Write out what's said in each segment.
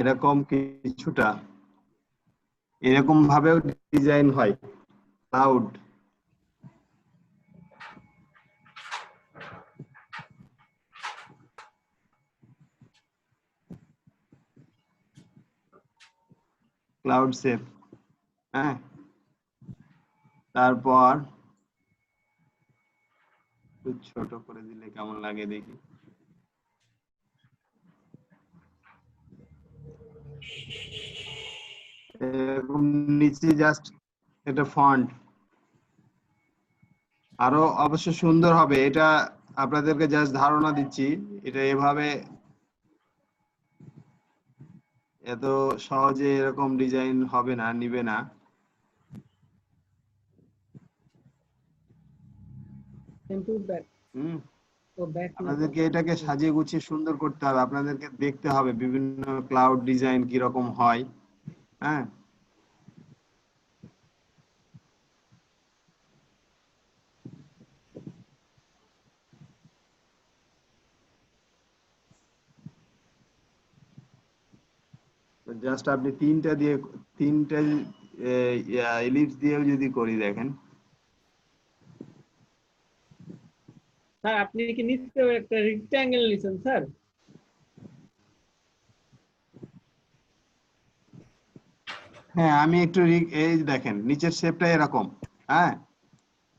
এরকম কিছুটা এরকম ভাবেও ডিজাইন হয় ক্লাউড। ক্লাউড শেপ, হ্যাঁ। তারপর একটু ছোট করে দিলে কেমন লাগে দেখি। এরকম নিচে জাস্ট এটা ফন্ট আরো অবশ্য সুন্দর হবে। এটা আপনাদেরকে জাস্ট ধারণা দিচ্ছি, এটা এভাবে এত সহজে এরকম ডিজাইন হবে না, নিবে না। আপনাদেরকে এটাকে সাজিয়ে গুছিয়ে সুন্দর করতে হবে, আপনাদেরকে দেখতে হবে বিভিন্ন ক্লাউড ডিজাইন কিরকম হয়, হ্যাঁ। জাস্ট আপনি তিনটা এলিপস দিয়েও যদি করি, দেখেন। স্যার আপনি কি নিচে একটা রেক্ট্যাঙ্গেল নিছেন স্যার? হ্যাঁ, আমি একটু এই দেখেন নিচের শেপটা এরকম, হ্যাঁ।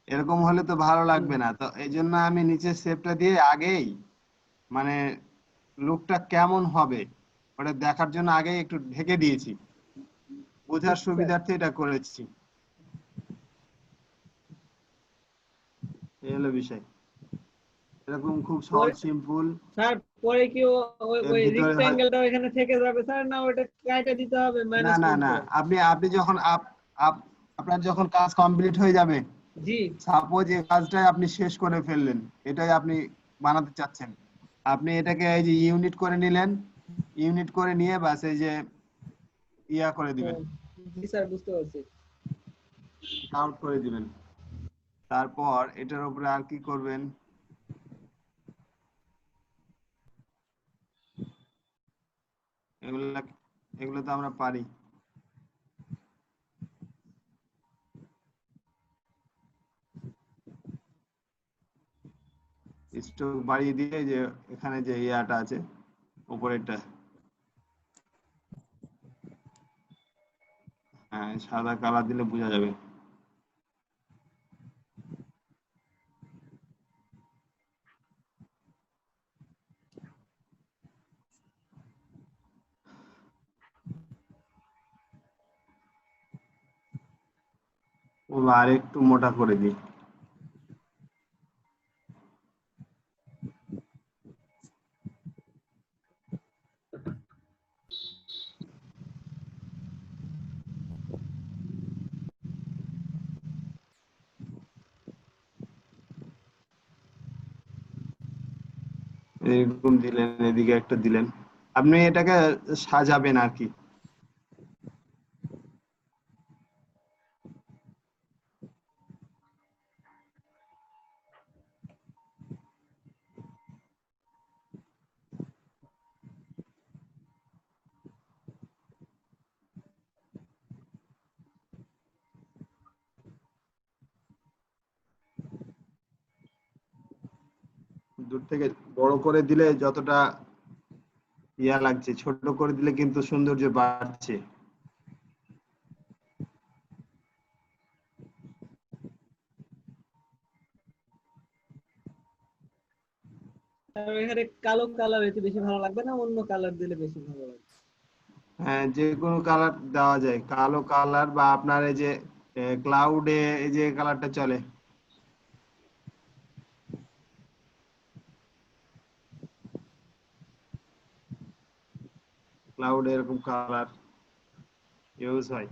এরকম হলে তো ভালো লাগবে না, তো এই জন্য আমি নিচের শেপটা দিয়ে আগেই মানে লুকটা কেমন হবে ওটা দেখার জন্য আগেই একটু ঢেকে দিয়েছি, বোঝার সুবিধার্থে এটা করেছি। এই হলো বিষয়। এরকম খুব সহজ সিম্পল। স্যার পরে কি এর ওই ভিতরে রেক্ট্যাঙ্গেলটা এখানে থেকে যাবে স্যার, না ওটা কাটা দিতে হবে না মাইনাস না না, করতে? আপনি যখন আপনার যখন কাজ কমপ্লিট হয়ে যাবে, জি সাপোজ এই কাজটাই আপনি শেষ করে ফেললেন, এটাই আপনি বানাতে চাচ্ছেন, আপনি এটাকে এই যে ইউনিট করে নিলেন, ইউনিট করে নিয়ে বাস এই যে ইয়া করে দিবেন, জি স্যার বুঝতে পারছি। আউট করে দিবেন। তারপর এটার উপরে আর কি করবেন, এগুলো এগুলো তো আমরা পারি। স্ট্রোক বাড়িয়ে দিয়ে যে এখানে যে ইয়াটা আছে উপরেরটা, হ্যাঁ সাদা কালার দিলে বোঝা যাবে। ও আর একটু মোটা করে দিই। এরকম দিলেন, এদিকে একটা দিলেন, আপনি এটাকে সাজাবেন আর কি। দূর থেকে বড় করে দিলে যতটা ইয়া লাগছে, ছোট করে দিলে কিন্তু সৌন্দর্য বাড়ছে। স্যার এখানে কালো কালার হইতে বেশি ভালো লাগবে না অন্য কালার দিলে বেশি ভালো লাগবে? হ্যাঁ, যে কোনো কালার দেওয়া যায়, কালো কালার বা আপনার এই যে ক্লাউডে এই যে কালারটা চলে, ক্লাউডে এরকম কালার ইউজ হয়।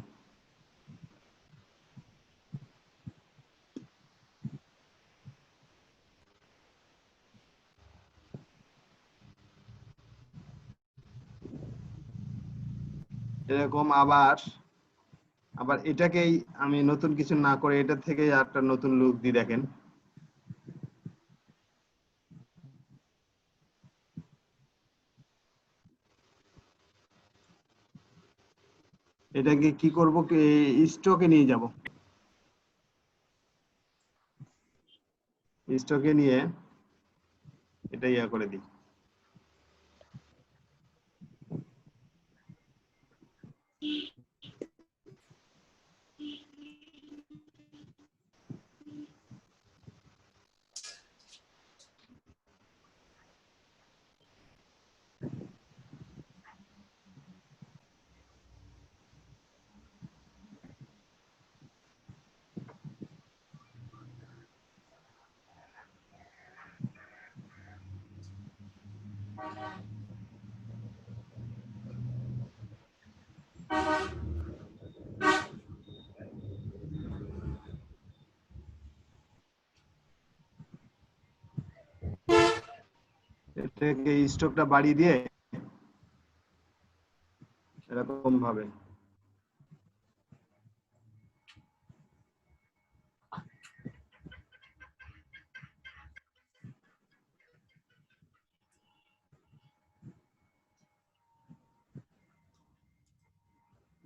এরকম আবার আবার এটাকেই আমি নতুন কিছু না করে এটা থেকে একটা নতুন লুক দিই, দেখেন। এটাকে কি করব, স্টকে নিয়ে যাব। স্টকে নিয়ে এটা ইয়া করে দিই। এটাকে স্টকটা বাড়িয়ে দিয়ে এরকম ভাবে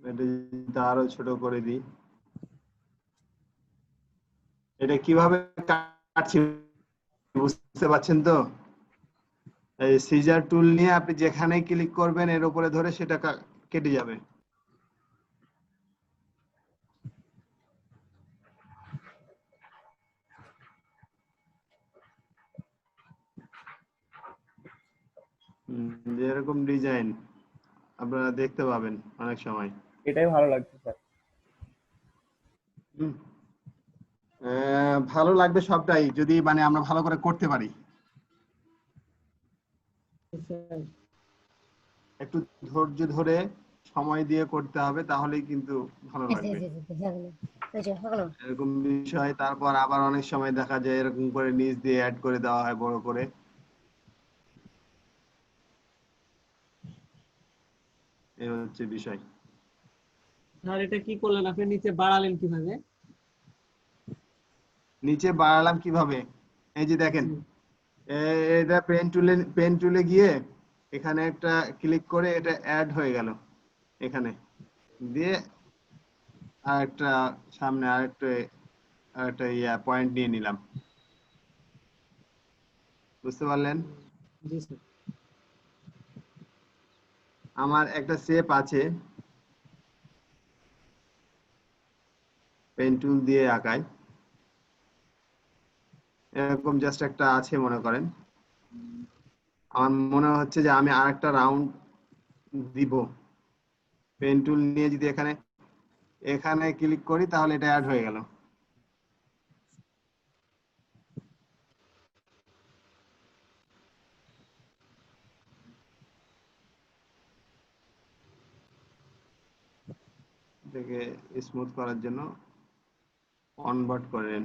এটা যদি আরো ছোট করে দিই। এটা কিভাবে কাটছি বুঝতে পারছেন তো? এই সিজার টুল নিয়ে আপনি যেখানেই ক্লিক করবেন এর উপরে ধরে সেটা কেটে যাবে। যেরকম ডিজাইন আপনারা দেখতে পাবেন অনেক সময়। এটাই ভালো লাগছে স্যার। ভালো লাগবে সবটাই যদি মানে আমরা ভালো করে করতে পারি। স্যার একটু ধৈর্য ধরে সময় দিয়ে করতে হবে, তাহলেই কিন্তু ভালো লাগবে। এরকম বিষয় তারপর আবার অনেক সময় দেখা যায় এরকম করে নিচ দিয়ে অ্যাড করে দেওয়া হয় বড় করে। এই হচ্ছে বিষয়। স্যার এটা কি করলেন আপনি, নিচে বাড়ালেন কিভাবে? নিচে বাড়ালাম কিভাবে, এই যে দেখেন এটা পেন টুলে গিয়ে এখানে একটা ক্লিক করে এটা অ্যাড হয়ে গেল এখানে দিয়ে আরেকটা সামনে আরেকটা ইয়া পয়েন্ট নিয়ে নিলাম। বুঝতে পারলেন? জি স্যার। আমার একটা শেপ আছে পেন টুল দিয়ে আঁকায়, এরকম জাস্ট একটা আছে মনে করেন। আমার মনে হচ্ছে যে আমি আরেকটা রাউন্ড দিব। পেন টুল নিয়ে যদি এখানে এখানে ক্লিক করি তাহলে এটা অ্যাড হয়ে গেল। এটাকে স্মুথ করার জন্য কনভার্ট করেন।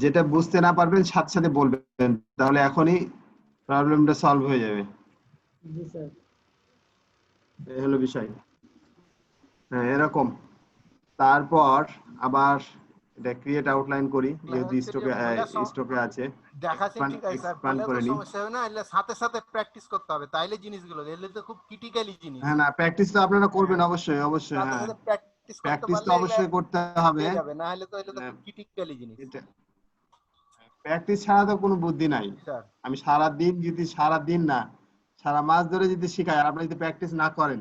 যেটা বুঝতে না পারবেন সাথে সাথে বলবেন, তাহলে এখনই প্রবলেমটা সলভ হয়ে যাবে। জি স্যার। এই হলো বিষয়। হ্যাঁ এরকম। তারপর আবার এটা ক্রিয়েট আউটলাইন করি, যেহেতু স্টকে আছে দেখাচ্ছেন ঠিক আছে স্যার, এক্সপ্যান্ড বলে তো করে নিই। সমস্যা হবে না, এলে সাথে সাথে প্র্যাকটিস করতে হবে, তাইলে জিনিসগুলো এলে তো খুব ক্রিটিক্যালি জিনিস। হ্যাঁ না, প্র্যাকটিস তো আপনারা করবেন অবশ্যই অবশ্যই। সাথে হ্যাঁ সাথে প্র্যাকটিস করতে প্র্যাকটিস তো পারলে এগুলা অবশ্যই করতে হবে। হয়ে যাবে, না হলে তো এটা তো খুব ক্রিটিক্যালি জিনিস। এটা প্র্যাকটিস ছাড়া তো কোনো বুদ্ধি নাই। স্যার আমি সারা দিন না সারা মাস ধরে যদি শিখাই আর আপনি যদি প্র্যাকটিস না করেন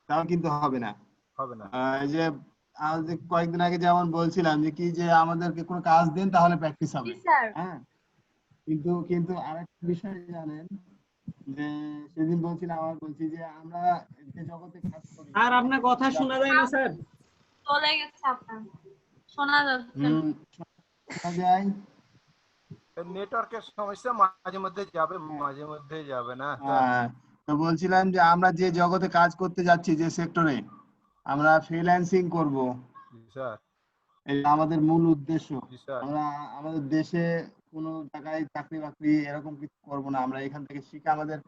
তাহলে কিন্তু হবে না। হবে না এই যে আজ কয়েকদিন আগে যেমন বলছিলাম যে কি যে আমাদেরকে কোনো কাজ দেন তাহলে প্র্যাকটিস হবে। হ্যাঁ কিন্তু কিন্তু আরেকটা বিষয় জানেন যে সেদিন বলছিলাম বলছি যে আমরা যে জগতে কাজ করি আর আপনার কথা শোনা যায় না স্যার। চলে গেছে আপনার, শোনা যাচ্ছে না। শোনা যায়। নেটওয়ার্কের সমস্যা, মাঝে মধ্যে যাবে মাঝে মধ্যে যাবে না। তো বলছিলাম যে আমরা যে জগতে কাজ করতে যাচ্ছি, যে সেক্টরে আমরা ফ্রিল্যান্সিং করব, স্যার এটা আমাদের মূল উদ্দেশ্য। জি স্যার আমরা আমাদের দেশে কোনো জায়গায় চাকরি বাকরি এরকম কিছু করব না, আমরা এখান থেকে শিখে আমাদের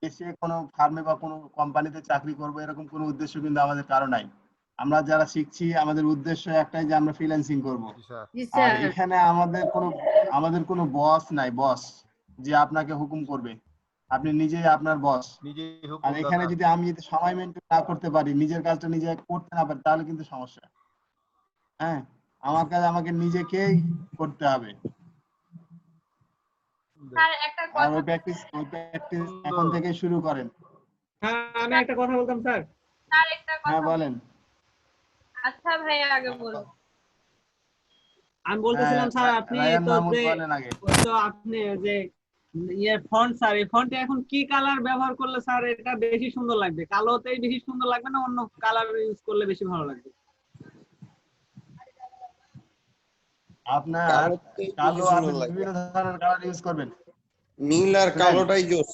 দেশে কোনো ফার্মে বা কোনো কোম্পানিতে চাকরি করব, এরকম কোনো উদ্দেশ্য কিন্তু আমাদের কারো নাই। আমরা যারা শিখছি আমাদের উদ্দেশ্য একটাই যে আমরা ফ্রিল্যান্সিং করব। জি স্যার আর এখানে আমাদের কোনো বস নাই, বস যে আপনাকে হুকুম করবে। আপনি নিজেই আপনার বস। নিজে আর হুকুম এখানে দাতা। যদি আমি যদি সময় মেনটেন না করতে পারি, নিজের কাজটা নিজে করতে না পারি, তাহলে কিন্তু সমস্যা। হ্যাঁ, আমার কাজ আমাকে নিজেকেই করতে হবে। স্যার একটা আর কথা, ওই প্র্যাকটিস এখন সুন্দর। থেকে শুরু করেন। হ্যাঁ আমি একটা কথা বলতাম স্যার। স্যার একটা হ্যাঁ কথা। বলেন। আচ্ছা ভাইয়া আগে বলুন। আমি হ্যাঁ, বলতেছিলাম স্যার আপনি রায়ান তো মাহমুদ যে বলেন আগে। ওই তো আপনি যে ফন্ট স্যার, এই ফন্টে এখন কি কালার ব্যবহার করলে স্যার এটা বেশি সুন্দর লাগবে? কালোতেই বেশি সুন্দর লাগবে না অন্য কালার ইউজ করলে বেশি ভালো লাগবে? আপনার কালোতেই বেশি কালো আপনি সুন্দর লাগবে। বিভিন্ন ধরনের কালার ইউজ করবেন। নীল আর শুনেন কালোটাই জোস।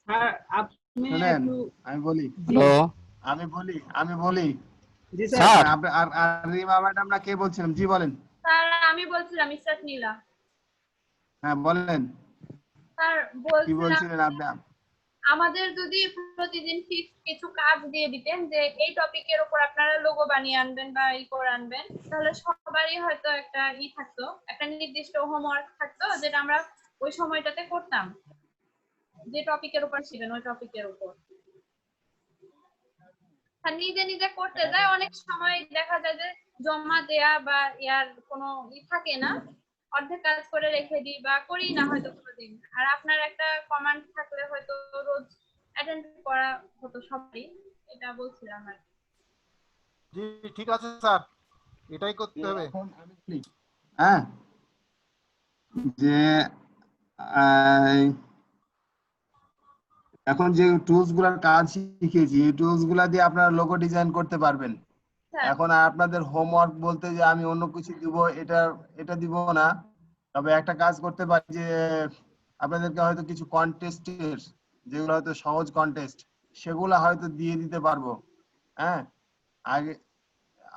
স্যার আপনি শুনেন একটু আমি বলি জি আমি বলি জি স্যার। স্যার আপনি আর রিমা ম্যাডাম না কে বলছিলেন? জি বলেন। স্যার আমি বলছিলাম ইসরাত নীলা। হ্যাঁ বলেন, স্যার কি বলছিলাম বলছিলেন আপনি? আমাদের যদি প্রতিদিন ফিক্স কিছু কাজ দিয়ে দিতেন যে এই টপিকের উপর আপনারা লোগো বানিয়ে আনবেন বা ই করে আনবেন, তাহলে সবারই হয়তো একটা থাকতো, একটা নির্দিষ্ট হোমওয়ার্ক থাকতো যেটা আমরা ওই সময়টাতে করতাম, যে টপিকের উপর ছিলেন ওই টপিকের উপর। আর নিজে নিজে করতে যায় অনেক সময় দেখা যায় যে জমা দেয়া বা ইয়ার কোনো থাকে না, অর্ধেক কাজ করে রেখে দিই বা করি না হয়তো কোনোদিন। আর আপনার একটা কমান্ড থাকলে হয়তো রোজ অ্যাটেন্ড করা হতো সবারই, এটা বলছিলাম আর কি। জি ঠিক আছে স্যার, এটাই করতে হবে। এখন আমি বলি, হ্যাঁ, যে আহ, এখন যে টুলস গুলার কাজ শিখেছি, এই টুলস গুলা দিয়ে আপনারা লোগো ডিজাইন করতে পারবেন। স্যার এখন আর আপনাদের হোমওয়ার্ক বলতে যে আমি অন্য কিছু দিব, এটা দিব না। তবে একটা কাজ করতে পারি যে আপনাদেরকে হয়তো কিছু কন্টেস্টের, যেগুলো হয়তো সহজ কন্টেস্ট, সেগুলো হয়তো দিয়ে দিতে পারবো। হ্যাঁ, আগে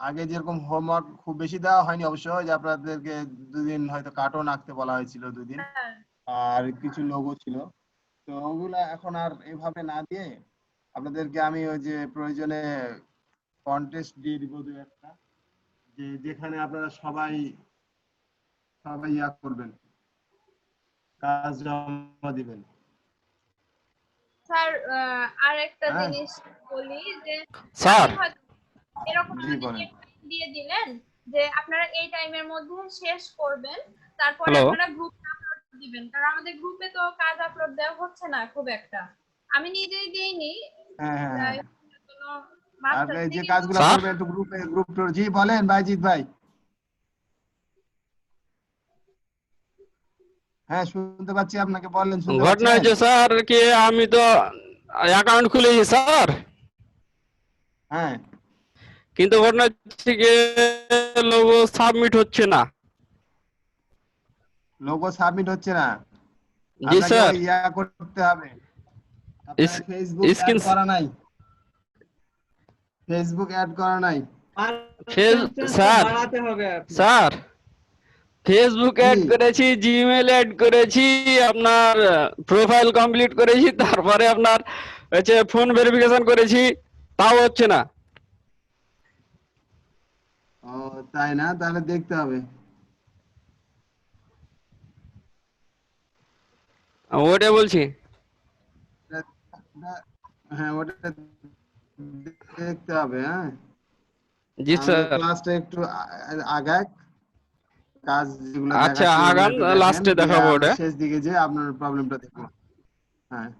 আগে যেরকম হোমওয়ার্ক খুব বেশি দেওয়া হয়নি অবশ্য, যে আপনাদেরকে 2 দিন হয়তো কার্টুন আঁকতে বলা হয়েছিল 2 দিন, স্যার আর কিছু লোগো ছিল। তো ওগুলা এখন আর এভাবে না দিয়ে আপনাদেরকে আমি ওই যে প্রয়োজনে কন্টেস্ট দিয়ে দিব 2-1টা, যেখানে আপনারা সবাই সবাই করবেন, কাজ জমা দিবেন। স্যার আর একটা হ্যাঁ জিনিস বলি যে স্যার আপনি হয়তো এরকম জি আমাদেরকে বলেন। টাইম দিয়ে দিলেন যে আপনারা এই টাইমের মধ্যে শেষ করবেন, তারপরে হ্যালো আপনারা গ্রুপে আপলোড দিবেন, কারণ আমাদের গ্রুপে তো কাজ আপলোড দেওয়া হচ্ছে না খুব একটা। আমি নিজেই দিইনি হ্যাঁ হ্যাঁ হ্যাঁ, কোনো আর মাস্টার এই যে কিন্তু কাজগুলো স্যার করবেন একটু গ্রুপ জি বলেন বাইজিৎ ভাই। হ্যাঁ শুনতে পাচ্ছি আপনাকে, বলেন, শুনতে ঘটনা পাচ্ছেন? হচ্ছে স্যার কি আমি তো অ্যাকাউন্ট খুলেছি স্যার, হ্যাঁ, কিন্তু ঘটনা হচ্ছে কি লোগো সাবমিট হচ্ছে না। লোগো সাবমিট হচ্ছে না। জি আপনাকে স্যার, ওই করতে হবে। আপনার ফেসবুক অ্যাড স্ক্রিন করা নাই? ফেসবুক অ্যাড করা নাই? পারসেন্টেজটা স্যার বাড়াতে হবে আপনি। স্যার ফেসবুক জি, অ্যাড করেছি, জিমেল অ্যাড করেছি, আপনার প্রোফাইল কমপ্লিট করেছি, তারপরে আপনার হচ্ছে ফোন ভেরিফিকেশন করেছি, তাও হচ্ছে না। ও তাই না? তাহলে দেখতে হবে। ওটা বলছি। হ্যাঁ ওটা দেখতে হবে। হ্যাঁ, জি আমাদের স্যার। ক্লাসটা একটু আগাক, কাজ যেগুলো আচ্ছা দেখাচ্ছি ওগুলো আগান, একটু দেখেন, লাস্টে দিয়ে দেখাবো আমরা ওটা। শেষ দিকে যে আপনার প্রবলেমটা দেখবো। হ্যাঁ,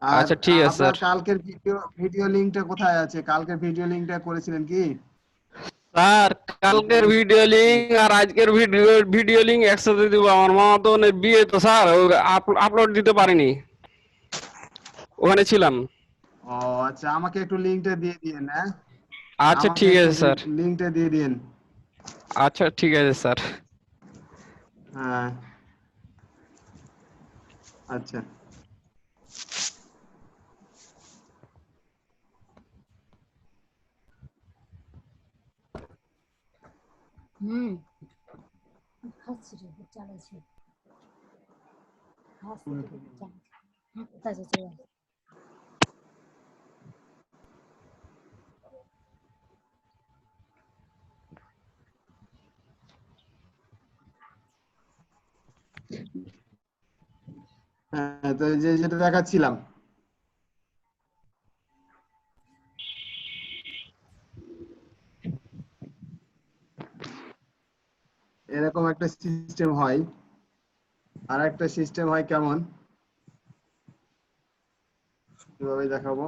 আর আচ্ছা ঠিক আছে আপনার স্যার। কালকের ভিডিও লিংকটা কোথায় আছে? কালকের ভিডিও লিংকটা করেছিলেন কি? স্যার কালকের ভিডিও লিঙ্ক আর আজকের ভিডিও লিঙ্ক একসাথে দিব। আমার মামা তো বিয়ে তো স্যার, আপলোড দিতে পারিনি, ওখানে ছিলাম। ও আচ্ছা, আমাকে একটু লিংকটা দিয়ে দিয়েন। হ্যাঁ, আচ্ছা আমাকে ঠিক একটু আছে স্যার। লিংকটা দিয়ে দিয়েন। আচ্ছা ঠিক আছে স্যার। হ্যাঁ, আচ্ছা। হুম খাচ্ছি রে চালাইছি খাচ্ছি তো চালাইছি তাজা চলে হ্যাঁ, তো এই যে যেটা দেখাচ্ছিলাম, এরকম একটা সিস্টেম হয়। আর একটা সিস্টেম হয় কেমন, কিভাবে দেখাবো।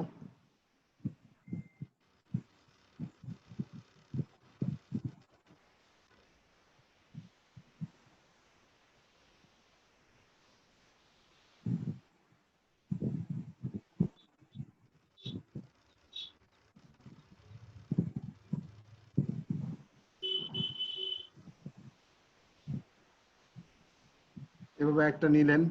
এভাবে একটা নিলেন,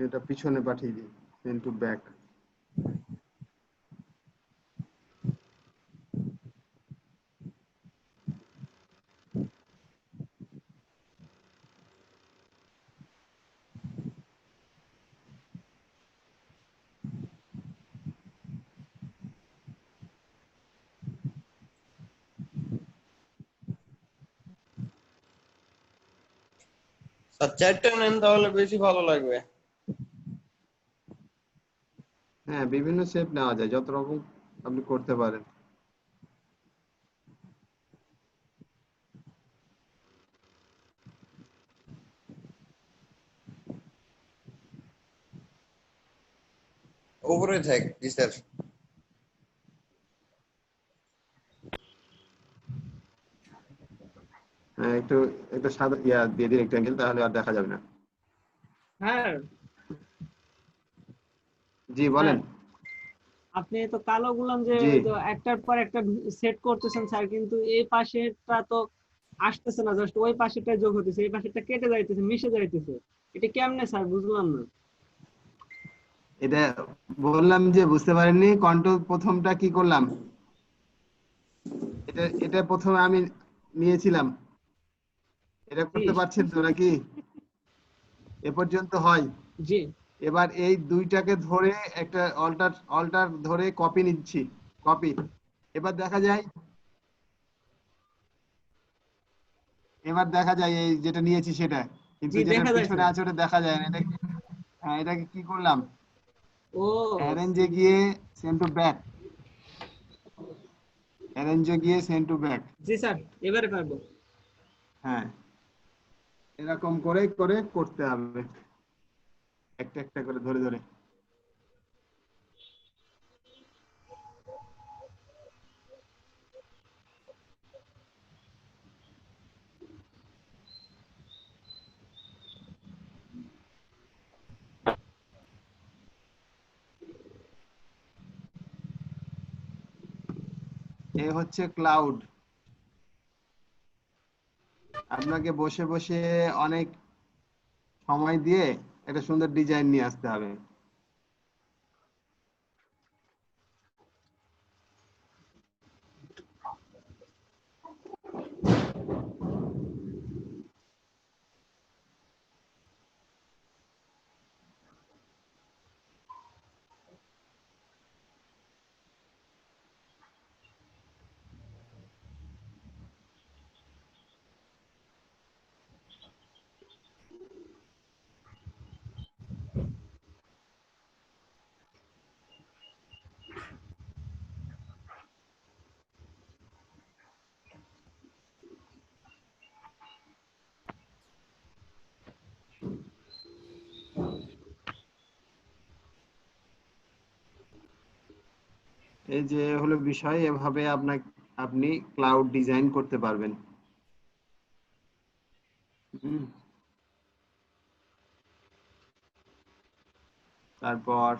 এটা পিছনে পাঠিয়ে দিই, সেন্ড টু ব্যাক। স্যার চারটা নেন তাহলে বেশি ভালো লাগবে। হ্যাঁ, বিভিন্ন শেপ নেওয়া যায়, যত রকম আপনি করতে পারেন। উপরে থাক, জি স্যার। হ্যাঁ, একটু একটু সাদা ইয়া দিয়ে দিন রেক্টেঙ্গেল, তাহলে আর দেখা যাবে না। হ্যাঁ জি স্যার, বলেন। আপনি তো কালো গুলাম যে জি, ওই যে একটার পর একটা সেট করতেছেন স্যার, কিন্তু এই পাশেরটা তো আসতেছে না, জাস্ট ওই পাশেরটা যোগ হতেছে, এই পাশেরটা কেটে যাইতেছে, মিশে যাইতেছে। এটা কেমনে স্যার, বুঝলাম না। এটা বললাম যে বুঝতে পারেননি, কন্ট্রোল প্রথমটা কি করলাম, এটা এটা প্রথমে আমি নিয়েছিলাম। এটা জি করতে পারছেন তো নাকি? এ পর্যন্ত হয়। জি। এবার এই দুইটাকে ধরে একটা অল্টার অল্টার ধরে কপি নিচ্ছি, কপি। এবার দেখা যায়, এবার দেখা যায় এই যেটা নিয়েছি সেটা, কিন্তু জি যেটা দেখা যায় পিছনে স্যার। আছে ওটা দেখা যায় না। এটা হ্যাঁ, এটাকে কি করলাম, ও অ্যারেঞ্জে গিয়ে সেন্ড টু ব্যাক, অ্যারেঞ্জে গিয়ে send to back. G sir, এবারে পারবো। হ্যাঁ, এরকম করে করে করতে হবে, একটা একটা করে ধরে ধরে। এ হচ্ছে ক্লাউড। আপনাকে বসে বসে অনেক সময় দিয়ে একটা সুন্দর ডিজাইন নিয়ে আসতে হবে। এই যে হলো বিষয়, এভাবে আপনি ক্লাউড ডিজাইন করতে পারবেন। হুম। তারপর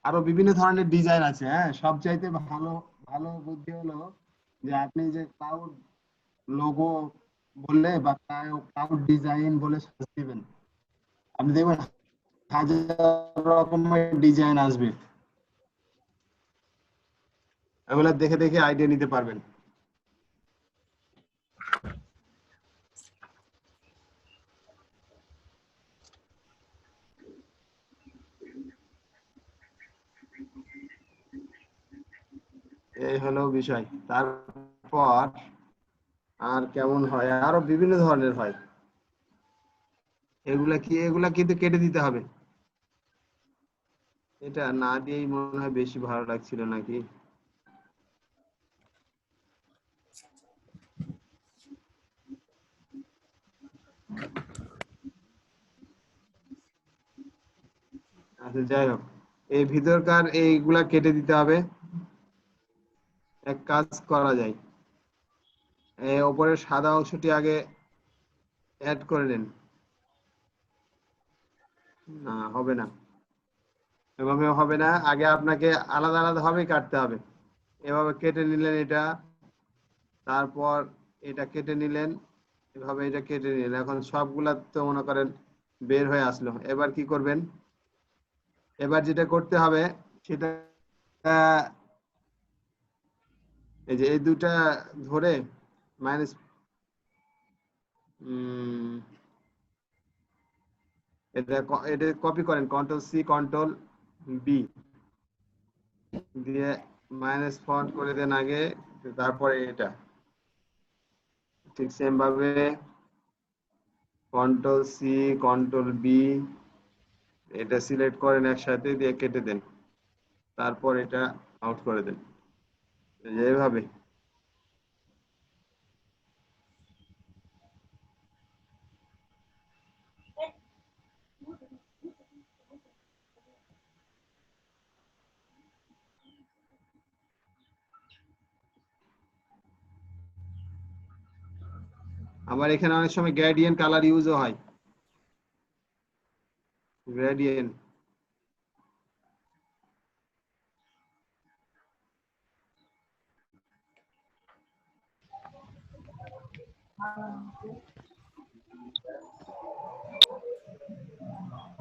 আরো বিভিন্ন ধরনের ডিজাইন আছে। হ্যাঁ, সবচাইতে ভালো ভালো বুদ্ধি হলো যে আপনি যে ক্লাউড লোগো বললে বা ক্লাউড ডিজাইন বলে সার্চ দিবেন, আপনি দেখবেন হাজার রকমের ডিজাইন আসবে। এগুলা দেখে দেখে আইডিয়া নিতে পারবেন। এই এই হলো বিষয়। তারপর আর কেমন হয়, আরো বিভিন্ন ধরনের হয়। এগুলা কিন্তু কেটে দিতে হবে। এটা না দিয়েই মনে হয় বেশি ভালো লাগছিল নাকি। আচ্ছা যাই হোক, এই ভিতরকার এইগুলা কেটে দিতে হবে। এক কাজ করা যায়, এই ওপরের সাদা অংশটি আগে অ্যাড করে নেন। না, হবে না, এভাবে হবে না। আগে আপনাকে আলাদা আলাদা ভাবে কাটতে হবে। এভাবে কেটে নিলেন এটা, তারপর এটা কেটে নিলেন, এভাবে এটা কেটে নিলেন। এখন সবগুলা তো মনে করেন বের হয়ে আসলো। এবার কি করবেন, এবার যেটা করতে হবে সেটা এই যে এই দুটা ধরে মাইনাস এটা কপি করেন, কন্ট্রোল সি কন্ট্রোল বি দিয়ে মাইনাস ফন্ট করে দেন আগে, তারপরে এটা ঠিক সেম ভাবে কন্ট্রোল সি কন্ট্রোল বি এটা সিলেক্ট করেন একসাথে, দিয়ে কেটে দেন, তারপর এটা আউট করে দেন এইভাবে। আবার এখানে অনেক সময় গ্রেডিয়েন্ট কালার ইউজও হয়। গ্রেডিয়েন্ট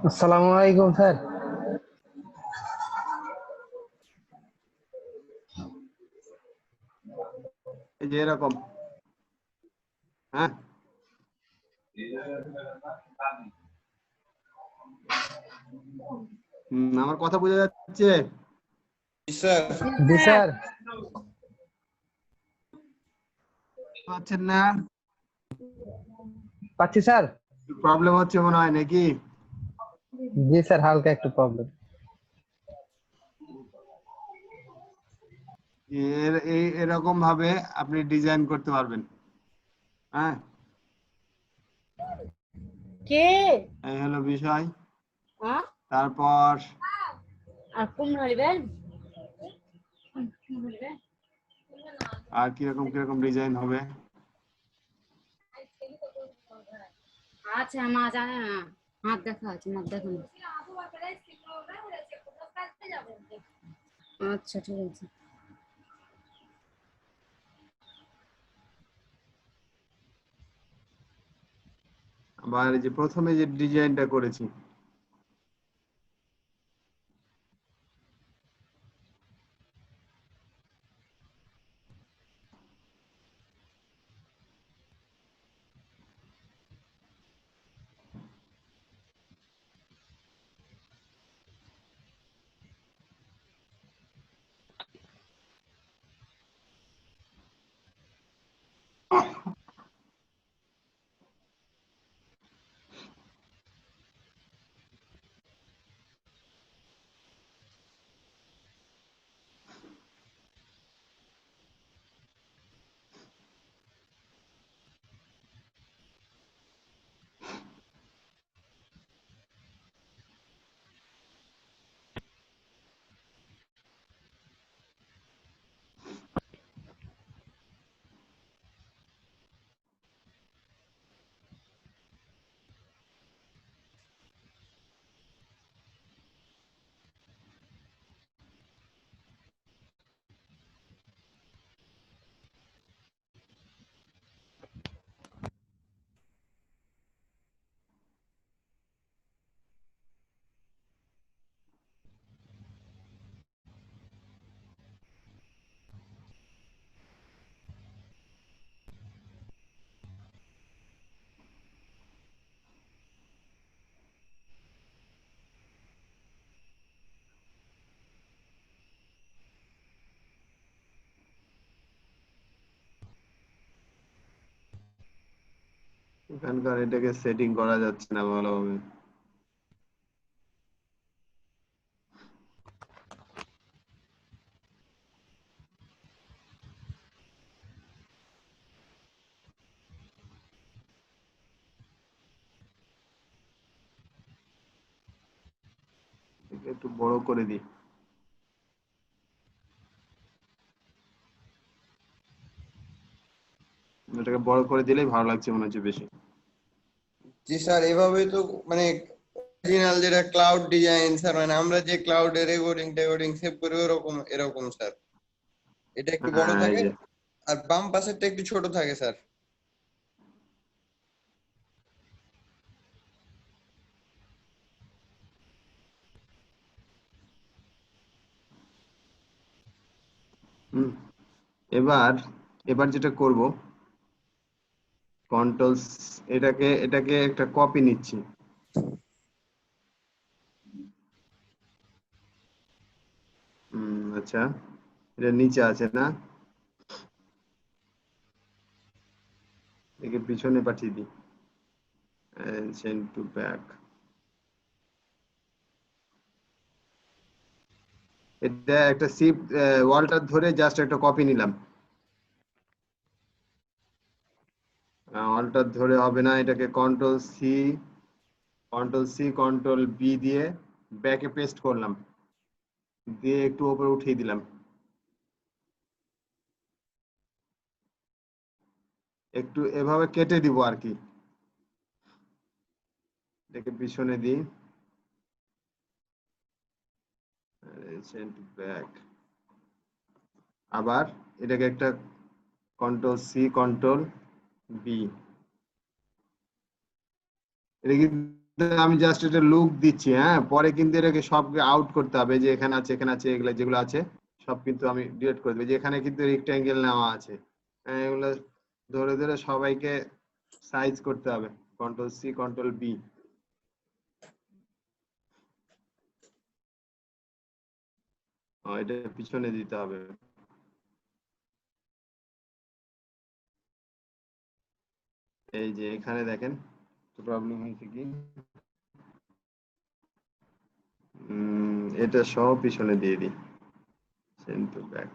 আসসালামু আলাইকুম স্যার। এই যে এরকম, হ্যাঁ আমার কথা বোঝা যাচ্ছে? স্যার জি স্যার। পাচ্ছেন না? পাচ্ছি স্যার। প্রবলেম হচ্ছে মনে হয় নাকি? জি স্যার, হালকা একটু প্রবলেম। এরকম ভাবে আপনি ডিজাইন করতে পারবেন। হ্যাঁ, কে এই হলো বিষয়। হ্যাঁ তারপর আর কোন হইবেন আর কিরকম কিরকম ডিজাইন হবে? আচ্ছা মা জানে না, হাত দেখা আছে, হাত দেখুন। আচ্ছা ঠিক আছে। আবার এই যে প্রথমে যে ডিজাইনটা করেছি, এখানকার এটাকে সেটিং করা যাচ্ছে না ভালোভাবে। একে একটু বড় করে দিই। এটাকে বড় করে দিলেই ভালো লাগছে মনে হচ্ছে বেশি। জি স্যার, এভাবে তো মানে অরিজিনাল যেটা ক্লাউড ডিজাইন স্যার, মানে আমরা যে ক্লাউডে রেকর্ডিং সেভ করি ওরকম এরকম স্যার। এটা একটু বড় হ্যাঁ, এই থাকে যে আর বাম পাশেরটা একটু ছোট থাকে স্যার। হুম। এবার এবার যেটা করব, কন্ট্রোল, এটাকে একটা কপি নিচ্ছি। আচ্ছা, এটা নিচে আছে না, একে পিছনে পাঠিয়ে দিই, সেন্ড টু ব্যাক। এটা একটা শিফট ওয়ালটার ধরে জাস্ট একটা কপি নিলাম। ওয়ালটার ধরে হবে না, এটাকে কন্ট্রোল বি দিয়ে ব্যাকে পেস্ট করলাম, দিয়ে একটু উপরে উঠিয়ে দিলাম, একটু এভাবে কেটে দিব আর কি। এটাকে পিছনে দিই, সেন্ড টু ব্যাক। আবার এটাকে একটা কন্ট্রোল বি, এটা কিন্তু আমি জাস্ট এটা লুক দিচ্ছি। হ্যাঁ, পরে কিন্তু এটাকে সব আউট করতে হবে, যে এখানে আছে এখানে আছে, এগুলো যেগুলো আছে সব কিন্তু আমি ডিলিট করে দেবো। যে এখানে কিন্তু রেক্ট্যাঙ্গেল নেওয়া আছে, এগুলো ধরে ধরে সবাইকে সাইজ করতে হবে। কন্ট্রোল বি, এটা পিছনে দিতে হবে। এই যে এখানে দেখেন প্রবলেম হয়েছে কি, এটা সব পিছনে দিয়ে দিই, সেন্ড টু ব্যাক।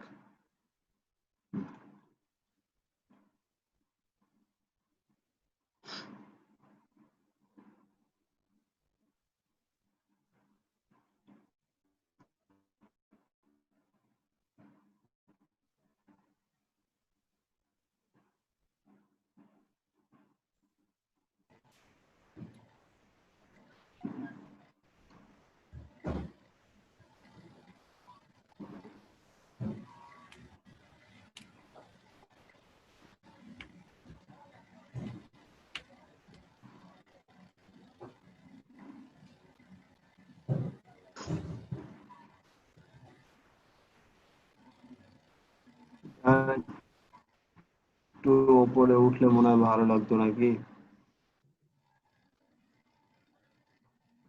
একটু উপরে উঠলে মনে হয় ভালো লাগতো নাকি?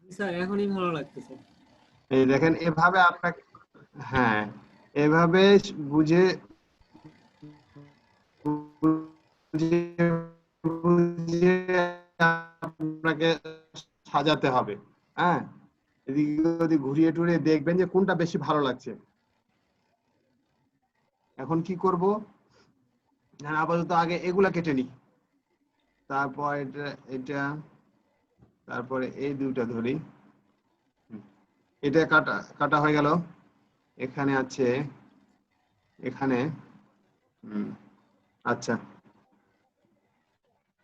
স্যার এখনই ভালো লাগতেছে। এই দেখেন এভাবে আপনাকে, হ্যাঁ, এভাবে বুঝে বুঝে বুঝে আপনাকে সাজাতে হবে। হ্যাঁ, এদিকে যদি ঘুরিয়ে টুরিয়ে দেখবেন যে কোনটা বেশি ভালো লাগছে। এখন কি করব, আপাতত আগে এগুলা কেটে নিই, তারপর এটা তারপরে এই দুইটা ধরি। এটা কাটা কাটা হয়ে গেল, এখানে আছে, এখানে আচ্ছা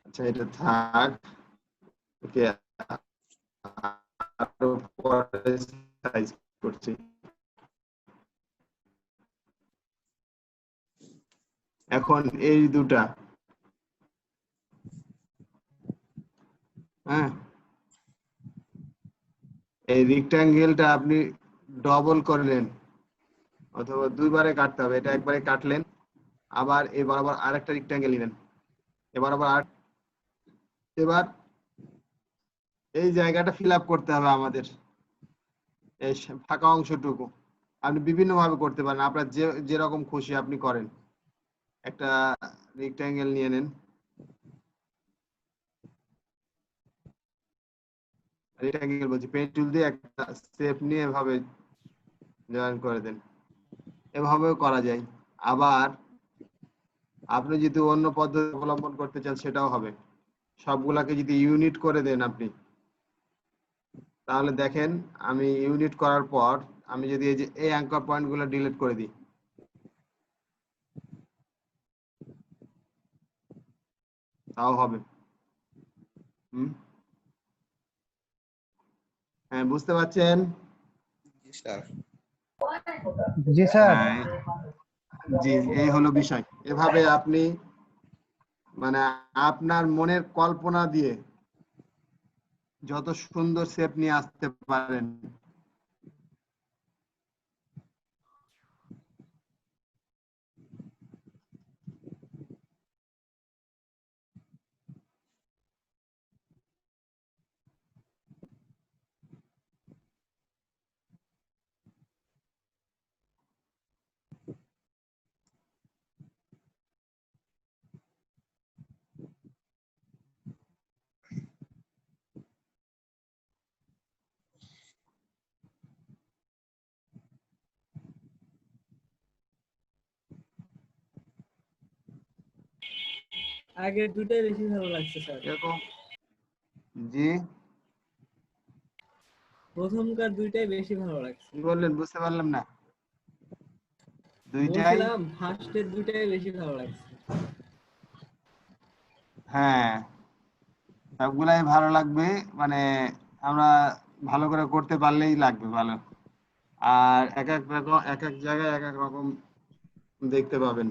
আচ্ছা, এটা থাক, ওকে, আরো পরে সাইজ করছি। এখন এই দুটা, হ্যাঁ, এই রেক্ট্যাঙ্গেলটা আপনি ডবল করলেন অথবা দুইবারে কাটতে হবে। এটা একবারে কাটলেন, আবার এই বরাবর আরেকটা রেক্ট্যাঙ্গেল নিলেন, এবার আবার এবার এই জায়গাটা ফিল আপ করতে হবে আমাদের, এই ফাঁকা অংশটুকু। আপনি বিভিন্ন ভাবে করতে পারেন, আপনার যেরকম খুশি আপনি করেন। একটা রেক্ট্যাঙ্গেল নিয়ে নেন, রেক্টাঙ্গেল বলছি, পেন টুল দিয়ে একটা শেপ নিয়ে এভাবে জয়েন করে দেন, এভাবেও করা যায়। আবার আপনি যদি অন্য পদ্ধতি অবলম্বন করতে চান সেটাও হবে। সবগুলাকে যদি ইউনিট করে দেন আপনি, তাহলে দেখেন আমি ইউনিট করার পর আমি যদি এই যে এই অ্যাঙ্কর পয়েন্টগুলো ডিলিট করে দিই, তাও হবে। হ্যাঁ, বুঝতে পারছেন? জি স্যার। জি স্যার। হ্যাঁ, জি, এই হলো বিষয়। এভাবে আপনি মানে আপনার মনের কল্পনা দিয়ে যত সুন্দর শেপ নিয়ে আসতে পারেন। আগে দুটাই বেশি ভালো লাগছে স্যার। এরকম, জি প্রথমকার দুইটাই বেশি ভালো লাগছে। কি বললেন বুঝতে পারলাম না। দুইটাই, বলছিলাম ফার্স্টের দুইটাই বেশি ভালো লাগছে। হ্যাঁ সবগুলাই ভালো লাগবে, মানে আমরা ভালো করে করতে পারলেই লাগবে ভালো। আর এক এক রকম, এক এক জায়গায় এক এক রকম দেখতে পাবেন,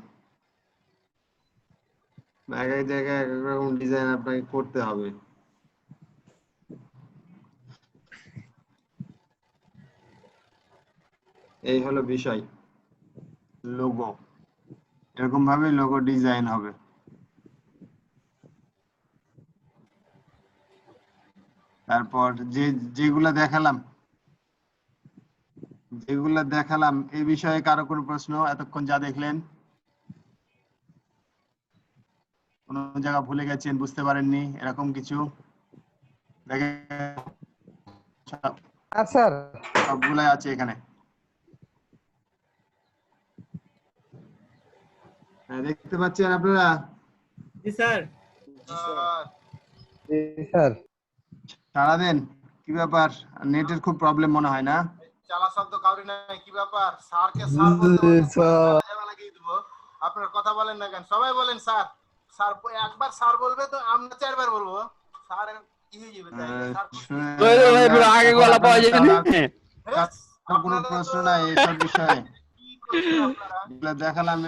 এক এক জায়গায় এক এক রকম ডিজাইন আপনাকে করতে হবে। এই হলো বিষয়। লোগো এরকম ভাবে লোগো ডিজাইন হবে। তারপর যেগুলা দেখালাম এই বিষয়ে কারো কোনো প্রশ্ন এতক্ষণ যা দেখলেন? কোন জায়গা ভুলে গেছেন, বুঝতে পারেননি, এরকম কিছু? দেখেন স্যার সবগুলাই আছে এখানে। হ্যাঁ, দেখতে পাচ্ছেন আপনারা? জি স্যার। জি স্যার। সারা দেন, কি ব্যাপার? নেটের খুব প্রবলেম মনে হয় না? চালা শব্দ কাউরি নাই, কি ব্যাপার? স্যারকে স্যার বলতে বলতে লাগিয়ে দিব। আপনার কথা বলেন না কেন? সবাই বলেন স্যার। স্যার একবার স্যার বলবে তো আমরা চারবার বলবো। স্যার কি হয়ে যাবে তাইলে? স্যার খুশি। আগে এখন গলা পাওয়া আপনারা যায় না। কোনো প্রশ্ন নাই এসব বিষয়ে, কি করছেন আপনারা? এগুলো দেখালাম,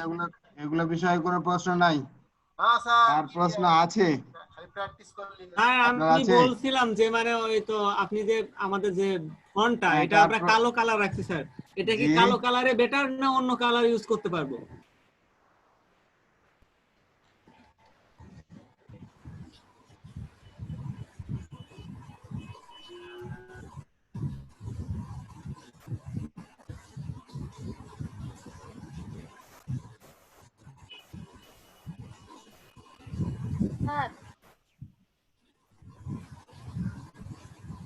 এগুলো বিষয়ে কোনো প্রশ্ন নাই। হ্যাঁ স্যার, আর প্রশ্ন আছে? খালি প্র্যাকটিস করলে। হ্যাঁ, আপনার আমি আছে? বলছিলাম যে মানে ওই তো আপনি যে আমাদের যে ফন্টটা হ্যাঁ, এটা আমরা কালো কালার রাখছি স্যার। এটা কি জি। কালো কালারে বেটার না অন্য কালার ইউজ করতে পারবো?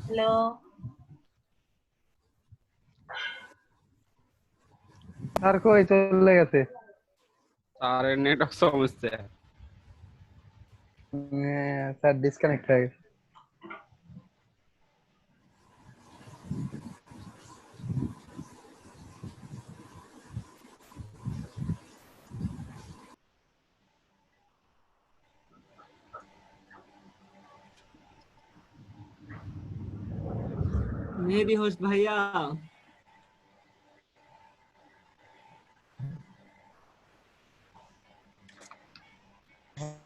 হ্যালো, স্যার কই চলে গেছে? আরে নেটওয়ার্ক সমস্যা। স্যার ডিসকানেক্ট হয়ে গেছে। মেহেদি হোস্ট ভাইয়া,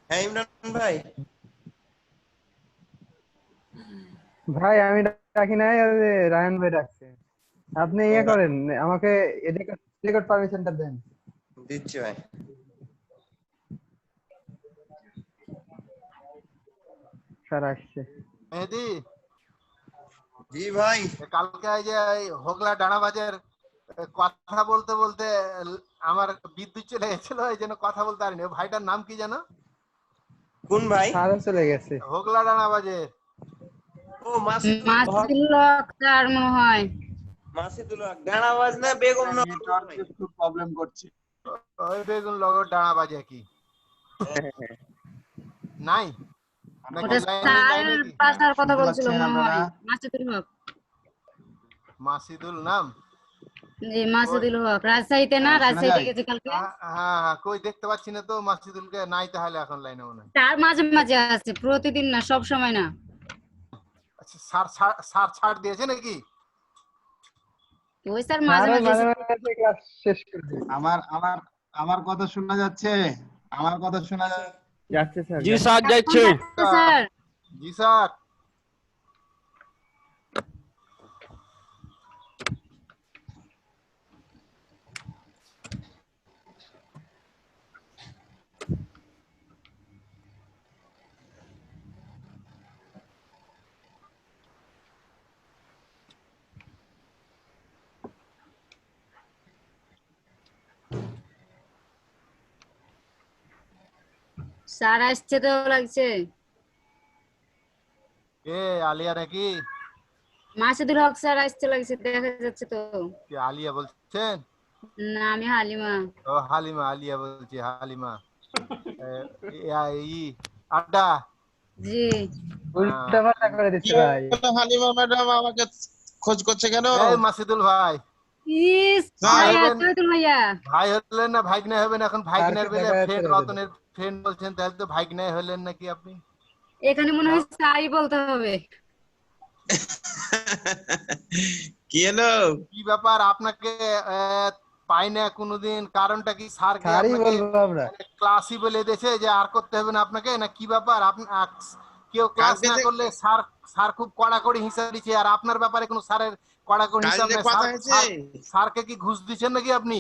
হ্যাঁ ইমরান ভাই। ভাই আমি ডাকি নাই, ওই যে রায়ন ভাই ডাকছে। আপনি ইয়ে করেন, আমাকে রেকর্ড পারমিশনটা দেন। দিচ্ছি ভাই। স্যার আসছে। মেহেদি, জি ভাই। কালকে এই যে হোগলা ডানাবাজের কথা বলতে বলতে আমার বিদ্যুৎ চলে গেছিল, এই জন্য কথা বলতে পারিনি। ওই ভাইটার নাম কি জানো? কোন ভাই? স্যারও চলে গেছে। হোগলা ডানাবাজের। ও ও মাসিদুল হক, মাসিদুল হক স্যার মনে হয়। মাসিদুল হক ডানাবাজ না বেগম নগর নেটওয়ার্কে খুব প্রবলেম করছে। ওই বেগুন লগর ডানা বাজে কি নাই নাকি ওটা লাইন নাই স্যারের নাকি? বাসার কথা শুনতে বলছিল পাচ্ছেন মনে আপনারা? হয় মাসিদুল হক। মাসিদুল নাম জি মাসিদুল হক রাজশাহীতে না, হ্যাঁ, শোনা রাজশাহীতে যায়? গেছে কালকে। হ্যাঁ কই দেখতে পাচ্ছি না তো মাসিদুলকে, নাই তাহলে এখন লাইনে মনে হয়। তার মাঝে মাঝে আছে, প্রতিদিন না, সব সময় না। আচ্ছা স্যার ছাড় দিয়েছে নাকি? ওই স্যার মাঝে স্যার ওই মাঝে মাঝে মাঝে ক্লাস শেষ করে দেয়। আমার আমার আমার কথা শোনা যাচ্ছে? আমার কথা শোনা যাচ্ছে? যাচ্ছে স্যার, জি যাচ্ছে। স্যার যাচ্ছে। স্যার জি স্যার। স্যার আসছে তো লাগছে। এ আলিয়া নাকি? মাসিদুল হক স্যার আসছে লাগছে, দেখা যাচ্ছে তো। কি আলিয়া বলছেন? না আমি হালিমা। ও হালিমা, আলিয়া বলছি হালিমা। ই আড্ডা। জি উল্টা পাল্টা করে দিচ্ছে ভাই। হালিমা ম্যাডাম আমাকে খোঁজ করছে কেন? এই মাসিদুল ভাই, ইস ভাই ভাইয়া, হবেন, চৈতুল ভাইয়া। ভাই হলেন না ভাইগনা হবেন? এখন ভাইগনার স্যারকে বেলে দেখা যাচ্ছে ফ্রেন্ড, না ওদের। রতনের ফ্রেন্ড বলছেন, তাহলে তো ভাইগনাই হলেন নাকি আপনি? এখানে মনে হয় স্যারই বলতে হবে। কি হলো? কি ব্যাপার আপনাকে পাই না কোনোদিন, কারণটা কি? স্যার কি স্যারই আপনাকে বলবো আমরা। ক্লাসই বলে দিয়েছে যে আর করতে হবে না আপনাকে, না কি ব্যাপার? আপনি কেউ ক্লাস কালকে না যে করলে স্যার স্যার খুব কড়াকড়ি হিসাব দিচ্ছে, আর আপনার ব্যাপারে কোনো স্যারের কড়াকড়ি কাল হিসাব যে নেই। কথা স্যার হয়েছে, স্যার- স্যারকে কি ঘুষ দিচ্ছেন নাকি আপনি?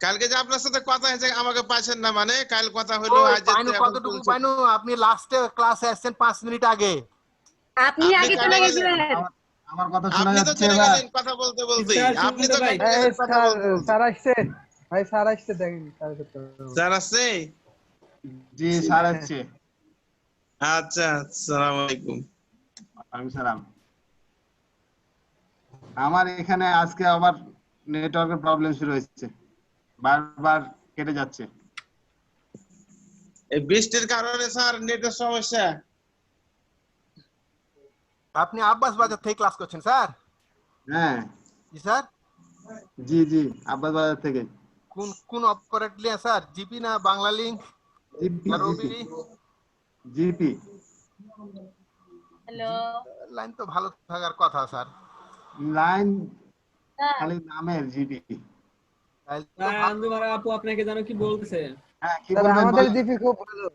কালকে যে আপনার সাথে কথা হয়েছে আমাকে পাচ্ছেন না, মানে কাল কথা হলো ওই আজ পাইনু, এখন কতটুকু চলছে। পাইনু? আপনি লাস্টে ক্লাসে আসছেন 5 মিনিট আগে। আপনি আপনি আগে চলে চলে গেলেন, গেছিলেন। আমার আমার কথা শোনা আপনি তো যাচ্ছে চলে এবার? গেলেন কথা বলতে বলতে, স্যার আপনি শুনতে তো পাই। কেটে এই গেলেন কথা স্যার, বলতে বলতে। স্যার আসছে ভাই, স্যার আসছে, দেখেন স্যার করতে হবে। স্যার আসছে? জি স্যার আসছে। আচ্ছা, আসসালামু আলাইকুম। ওয়ালাইকুম সালাম। আমার এখানে আজকে আবার নেটওয়ার্কের প্রবলেম শুরু হয়েছে, বারবার কেটে যাচ্ছে। এই বৃষ্টির কারণে স্যার নেটের সমস্যা। আপনি আব্বাস বাজার থেকে ক্লাস করছেন স্যার? হ্যাঁ জি স্যার। জি জি, আব্বাস বাজার থেকে। কোন কোন অপারেটর লিয়া স্যার? জিপি না বাংলা লিংক জিপি না জিপি রবি? জিপি। হ্যালো লাইন তো ভালো থাকার কথা স্যার। Line sir. খালি নামের জিপি। তাহলে তো স্যার ভালো। আন্দুমারা আপু আপনাকে জানো কি বলতেছে? হ্যাঁ কি স্যার বলবেন আমাদের বলেন। জিপি খুব ভালো।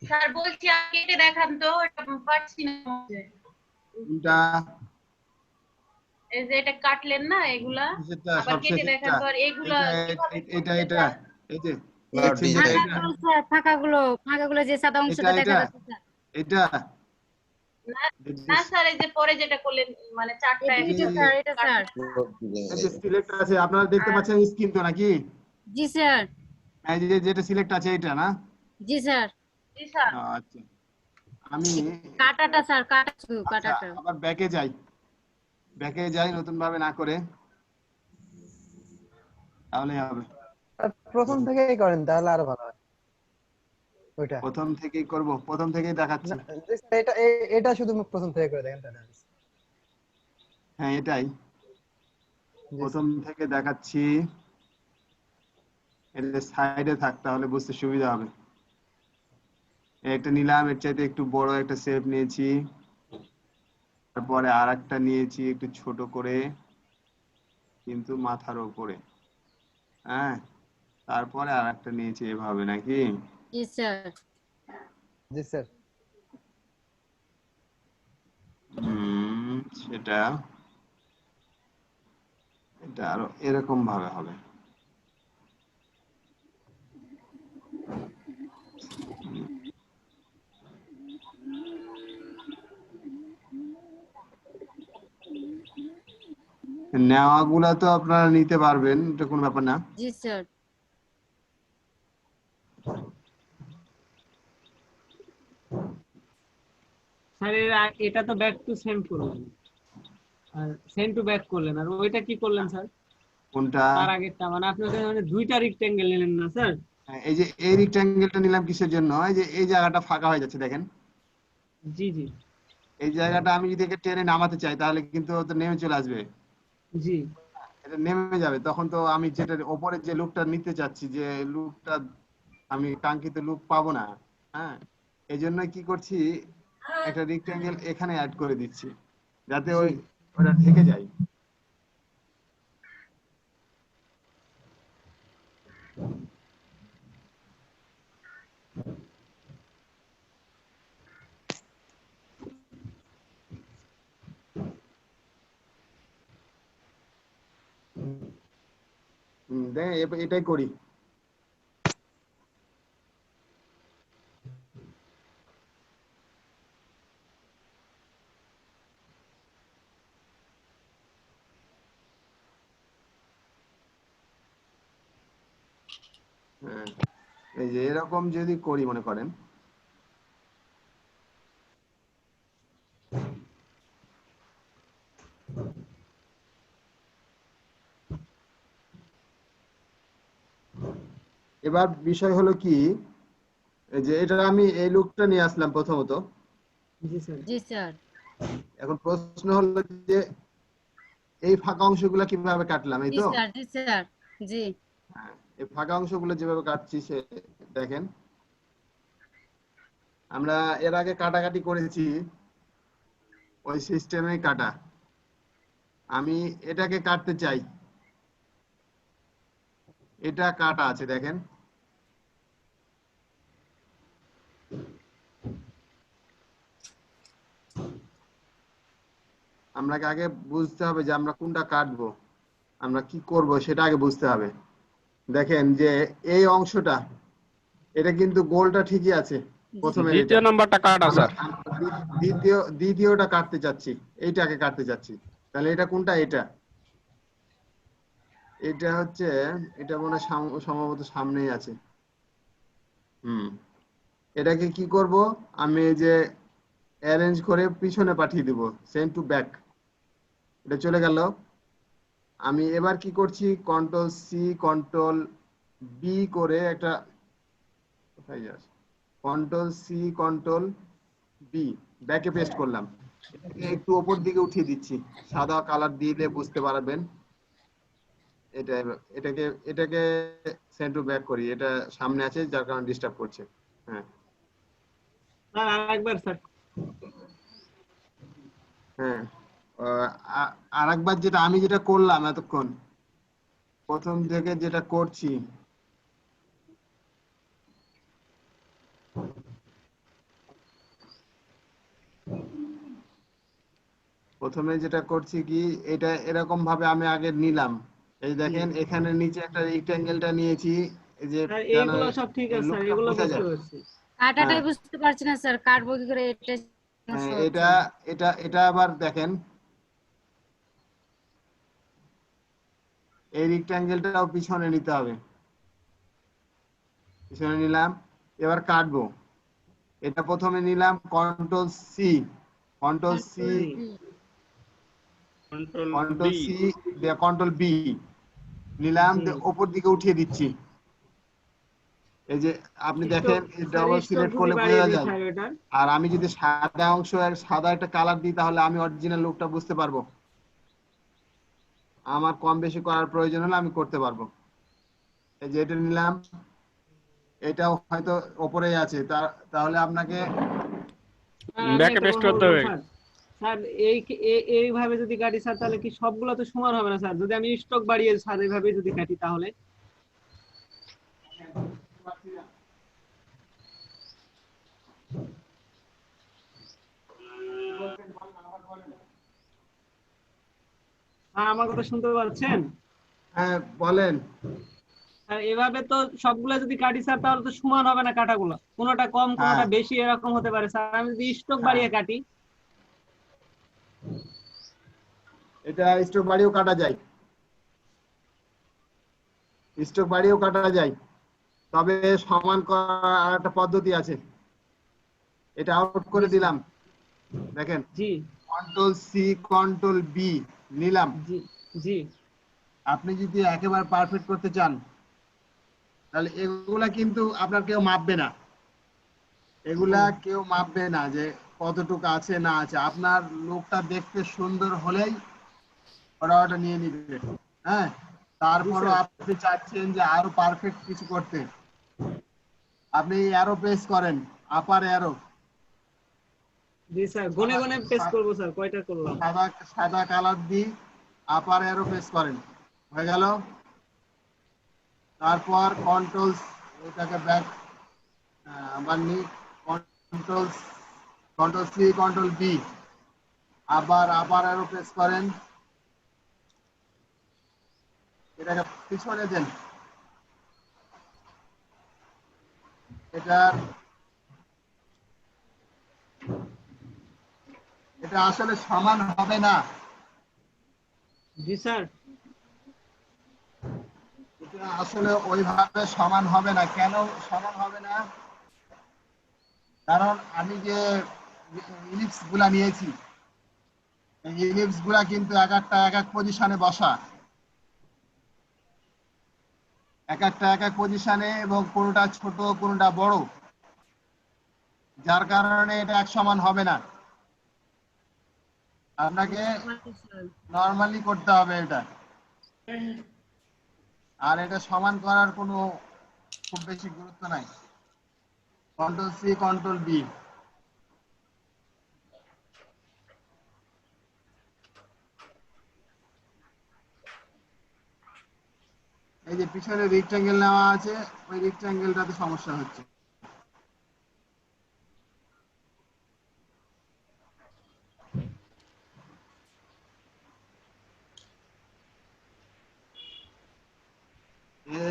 স্যার বলছি কেটে দেখান তো, এটা পাচ্ছি না। কোনটা? এই যে এটা কাটলেন না এগুলা, সেটা আবার কেটে সবশেষেরটা? দেখান তো। আর এগুলা কিভাবে এটা করতে এটা স্যার? এই যে Cloud দেখছেন যেটা design। এটা ফাঁকাগুলো স্যার, ফাঁকাগুলো যে সাদা এটা অংশটা দেখা এটা যাচ্ছে স্যার। এটা না না স্যার, এই যে পরে যেটা করলেন, মানে চারটা এটা স্যার, এটা স্যার। এই যে সিলেক্ট আছে, আপনারা দেখতে পাচ্ছেন স্ক্রিন তো নাকি? জি স্যার। এই যে যেটা সিলেক্ট আছে এটা না? জি স্যার। জি স্যার। আচ্ছা আমি কাটাটা স্যার, কাটা শুধু আচ্ছা কাটাটা। আবার ব্যাকে যাই নতুন ভাবে না করে, তাহলে হবে। আর প্রথম থেকেই করেন তাহলে আরো ভালো হয় ওইটা। প্রথম থেকেই করব, প্রথম থেকেই দেখাচ্ছি। না, এটা এটা শুধু প্রথম থেকে করে দেখেন তাহলে। হ্যাঁ এটাই জি প্রথম থেকে দেখাচ্ছি। এটা সাইডে থাক, তাহলে বুঝতে সুবিধা হবে। একটা নিলাম, এর চাইতে একটু বড় একটা শেপ নিয়েছি, তারপরে আর একটা নিয়েছি একটু ছোট করে কিন্তু মাথার উপরে। হ্যাঁ তারপরে আর একটা নিয়েছি এভাবে নাকি? জি স্যার। জি স্যার। সেটা এটা আরো এরকম ভাবে হবে। নেওয়াগুলা তো আপনারা নিতে পারবেন, এটা কোনো ব্যাপার না। জি স্যার। স্যার এটা তো ব্যাক টু সেন্ড করলেন, আর সেন্ড টু ব্যাক করলেন, আর ওইটা কি করলেন স্যার? কোনটা? তার আগেরটা মানে আপনি ওখানে মানে দুইটা রেক্টেঙ্গেল নিলেন না স্যার? হ্যাঁ, এই যে এই রেক্ট্যাঙ্গেলটা নিলাম কিসের জন্য? এই যে এই জায়গাটা ফাঁকা হয়ে যাচ্ছে দেখেন, জি জি এই জায়গাটা আমি যদি একে টেনে নামাতে চাই তাহলে কিন্তু ও তো নেমে চলে আসবে, জি এটা নেমে যাবে। তখন তো আমি যেটা ওপরে যে লুকটা নিতে চাচ্ছি, যে লুকটা আমি কাঙ্ক্ষিত লুক পাবো না। হ্যাঁ, এই জন্য কি করছি, একটা রেক্ট্যাঙ্গেল এখানে অ্যাড করে দিচ্ছি যাতে জি ওটা ঢেকে যায়। দেখ এটাই করি। হ্যাঁ, এই যে এরকম যদি করি মনে করেন, এবার বিষয় হলো কি, এই যে এটা আমি এই লুকটা নিয়ে আসলাম প্রথমত। জি স্যার জি স্যার। এখন প্রশ্ন হলো যে এই ফাঁকা অংশগুলো কিভাবে কাটলাম, এই জি তো স্যার। জি স্যার। জি। হ্যাঁ, এই ফাঁকা অংশগুলো যেভাবে কাটছি সে দেখেন, আমরা এর আগে কাটাকাটি করেছি ওই সিস্টেমে কাটা। আমি এটাকে কাটতে চাই, এটা কাটা আছে দেখেন। আপনাকে আগে বুঝতে হবে যে আমরা কোনটা কাটবো, আমরা কি করব সেটা আগে বুঝতে হবে। দেখেন যে এই অংশটা, এটা কিন্তু গোলটা ঠিকই আছে প্রথমে, দ্বিতীয় নাম্বারটা কাটা স্যার। দ্বিতীয়টা কাটতে চাচ্ছি, এইটাকে কাটতে চাচ্ছি। তাহলে এটা কোনটা? এটা হচ্ছে, এটা মনে হয় সম্ভবত সামনেই আছে। এটাকে কি করব, আমি এই যে অ্যারেঞ্জ করে পিছনে পাঠিয়ে দিব, সেন্ড টু ব্যাক, এটা চলে গেল। আমি এবার কি করছি, কন্ট্রোল সি কন্ট্রোল বি করে একটা, কোথায় যাস, কন্ট্রোল সি কন্ট্রোল বি, ব্যাকে পেস্ট করলাম। এটাকে একটু উপর দিকে উঠিয়ে দিচ্ছি, সাদা কালার দিলে বুঝতে পারবেন। এটা এটাকে এটাকে সেন্ড টু ব্যাক করি, এটা সামনে আছে যার কারণে ডিস্টার্ব করছে। হ্যাঁ স্যার আরেকবার স্যার। হ্যাঁ, আরেকবার যেটা আমি যেটা করলাম এতক্ষণ, প্রথম থেকে যেটা করছি, প্রথমে যেটা করছি কি, এটা এরকম ভাবে আমি আগে নিলাম। এই দেখেন এখানে নিচে একটা রেক্ট্যাঙ্গেলটা নিয়েছি, এই যে স্যার যেন এইগুলো সব ঠিক আছে স্যার, লুকটা এগুলো বোঝা বুঝতে যায়। পারছি। কাটাটাই হ্যাঁ বুঝতে পারছি না স্যার, কাটবো কি করে এটা হ্যাঁ, সমস্যা হচ্ছে। এটা এটা এটা আবার দেখেন, এই রেক্ট্যাঙ্গেলটাও পিছনে নিতে হবে, পিছনে নিলাম। এবার কাটবো, এটা প্রথমে নিলাম control C, control C, control C দিয়ে কন্ট্রোল বি নিলাম, জি উপর দিকে উঠিয়ে দিচ্ছি। এই যে আপনি দেখেন স্যার ডাবল স্টক সিলেক্ট যদি করলে বাড়িয়ে বোঝা দিই যায়। স্যার এটা। আর আমি যদি সাদা অংশ আর সাদা একটা কালার দিই তাহলে আমি অরিজিনাল লুকটা বুঝতে পারবো। আমার কম বেশি করার প্রয়োজন হলে আমি করতে পারবো। এই যে এটা নিলাম, এটাও হয়তো ওপরেই আছে, তাহলে আপনাকে স্যার আমি ব্যাকে একটা পেস্ট কথা করতে বলবো হবে। স্যার। স্যার এইভাবে যদি কাটি স্যার তাহলে কি সবগুলো তো সমান হবে না স্যার? যদি আমি স্টক বাড়িয়ে স্যার এইভাবে যদি কাটি তাহলে? হ্যাঁ, আমার কথা শুনতে পাচ্ছেন? হ্যাঁ বলেন। স্যার এভাবে তো সবগুলা যদি কাটি স্যার তাহলে তো সমান হবে না কাটাগুলো, কোনোটা কম হ্যাঁ কোনোটা বেশি এরকম হতে পারে স্যার। আমি যদি স্টক হ্যাঁ, বাড়িয়ে কাটি? এটা স্ট্রোক বাড়িয়েও কাটা যায়, স্ট্রোক বাড়িয়েও কাটা যায়, তবে সমান করার আর একটা পদ্ধতি আছে। এটা আউট জি করে স্যার। দিলাম, দেখেন জি কন্ট্রোল সি কন্ট্রোল বি নিলাম। জি জি আপনি যদি একেবারে পারফেক্ট করতে চান তাহলে এগুলা কিন্তু আপনার কেউ মাপবে না, এগুলা কেউ মাপবে না যে কতটুকু আছে না আছে। আপনার লোকটা দেখতে সুন্দর হলেই ওরা ওটা নিয়ে নিবে। হ্যাঁ, তারপরও স্যার। আপনি চাচ্ছেন যে আরো পারফেক্ট কিছু করতে, আপনি অ্যারো প্রেস করেন, আপার অ্যারো, জি স্যার, গনে গনে প্রেস করবো স্যার, কয়টা করলাম? সাদা সাদা কালার দিয়ে আপার অ্যারো প্রেস করেন, হয়ে গেল। তারপর কন্ট্রোল, এটাকে ব্যাক আবার নি, control control C control V, আবার আপার অ্যারো প্রেস করেন, এটাকে পিছনে দেন। এটার এটা আসলে সমান হবে না, জি স্যার। এটা আসলে ওইভাবে সমান হবে না। কেন সমান হবে না? কারণ আমি যে ইলিপস গুলা নিয়েছি, এই ইলিপস গুলা কিন্তু এক একটা এক এক পজিশনে বসা, এক একটা এক এক পজিশনে, এবং কোনোটা ছোট কোনোটা বড়, যার কারণে এটা এক সমান হবে না। আপনাকে নরমালি করতে হবে এটা, আর এটা সমান করার কোনো খুব বেশি গুরুত্ব নাই। কন্ট্রোল সি কন্ট্রোল বি, এই যে পিছনে রেক্টাঙ্গেল নেওয়া আছে, ওই রেক্টাঙ্গেলটাতে সমস্যা হচ্ছে।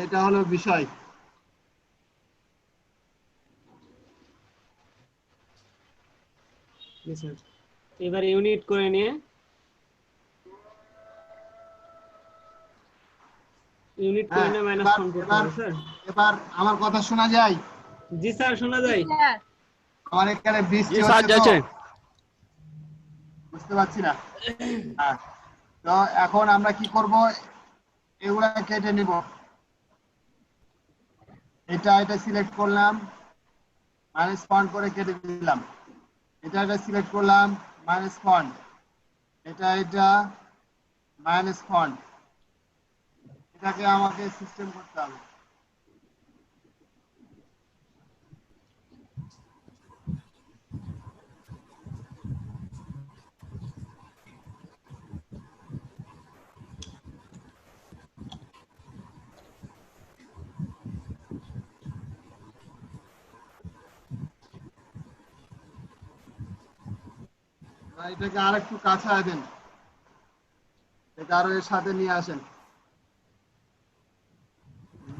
এটা হলো বিষয়। জি স্যার, এবার ইউনিট করে নিয়ে ইউনিট করে হ্যাঁ, নিয়ে মাইনাস এবার 1 করতে এবার হবে স্যার। এবার আমার কথা শোনা যায়? জি স্যার, শোনা যায়। আমার এখানে জি বৃষ্টি স্যার, হচ্ছে তো, যাচ্ছে। বুঝতে পারছি না। হ্যাঁ, তো এখন আমরা কি করব, এগুলা কেটে নিব। এটা সিলেক্ট করলাম, মাইনাস ফন্ট করে কেটে দিলাম। এটা সিলেক্ট করলাম, মাইনাস ফন্ট। এটা মাইনাস ফন্ট। এটাকে আমাকে সিস্টেম করতে হবে। এটাকে আর একটু কাছায় দেন, এটা আরো এর সাথে নিয়ে আসেন,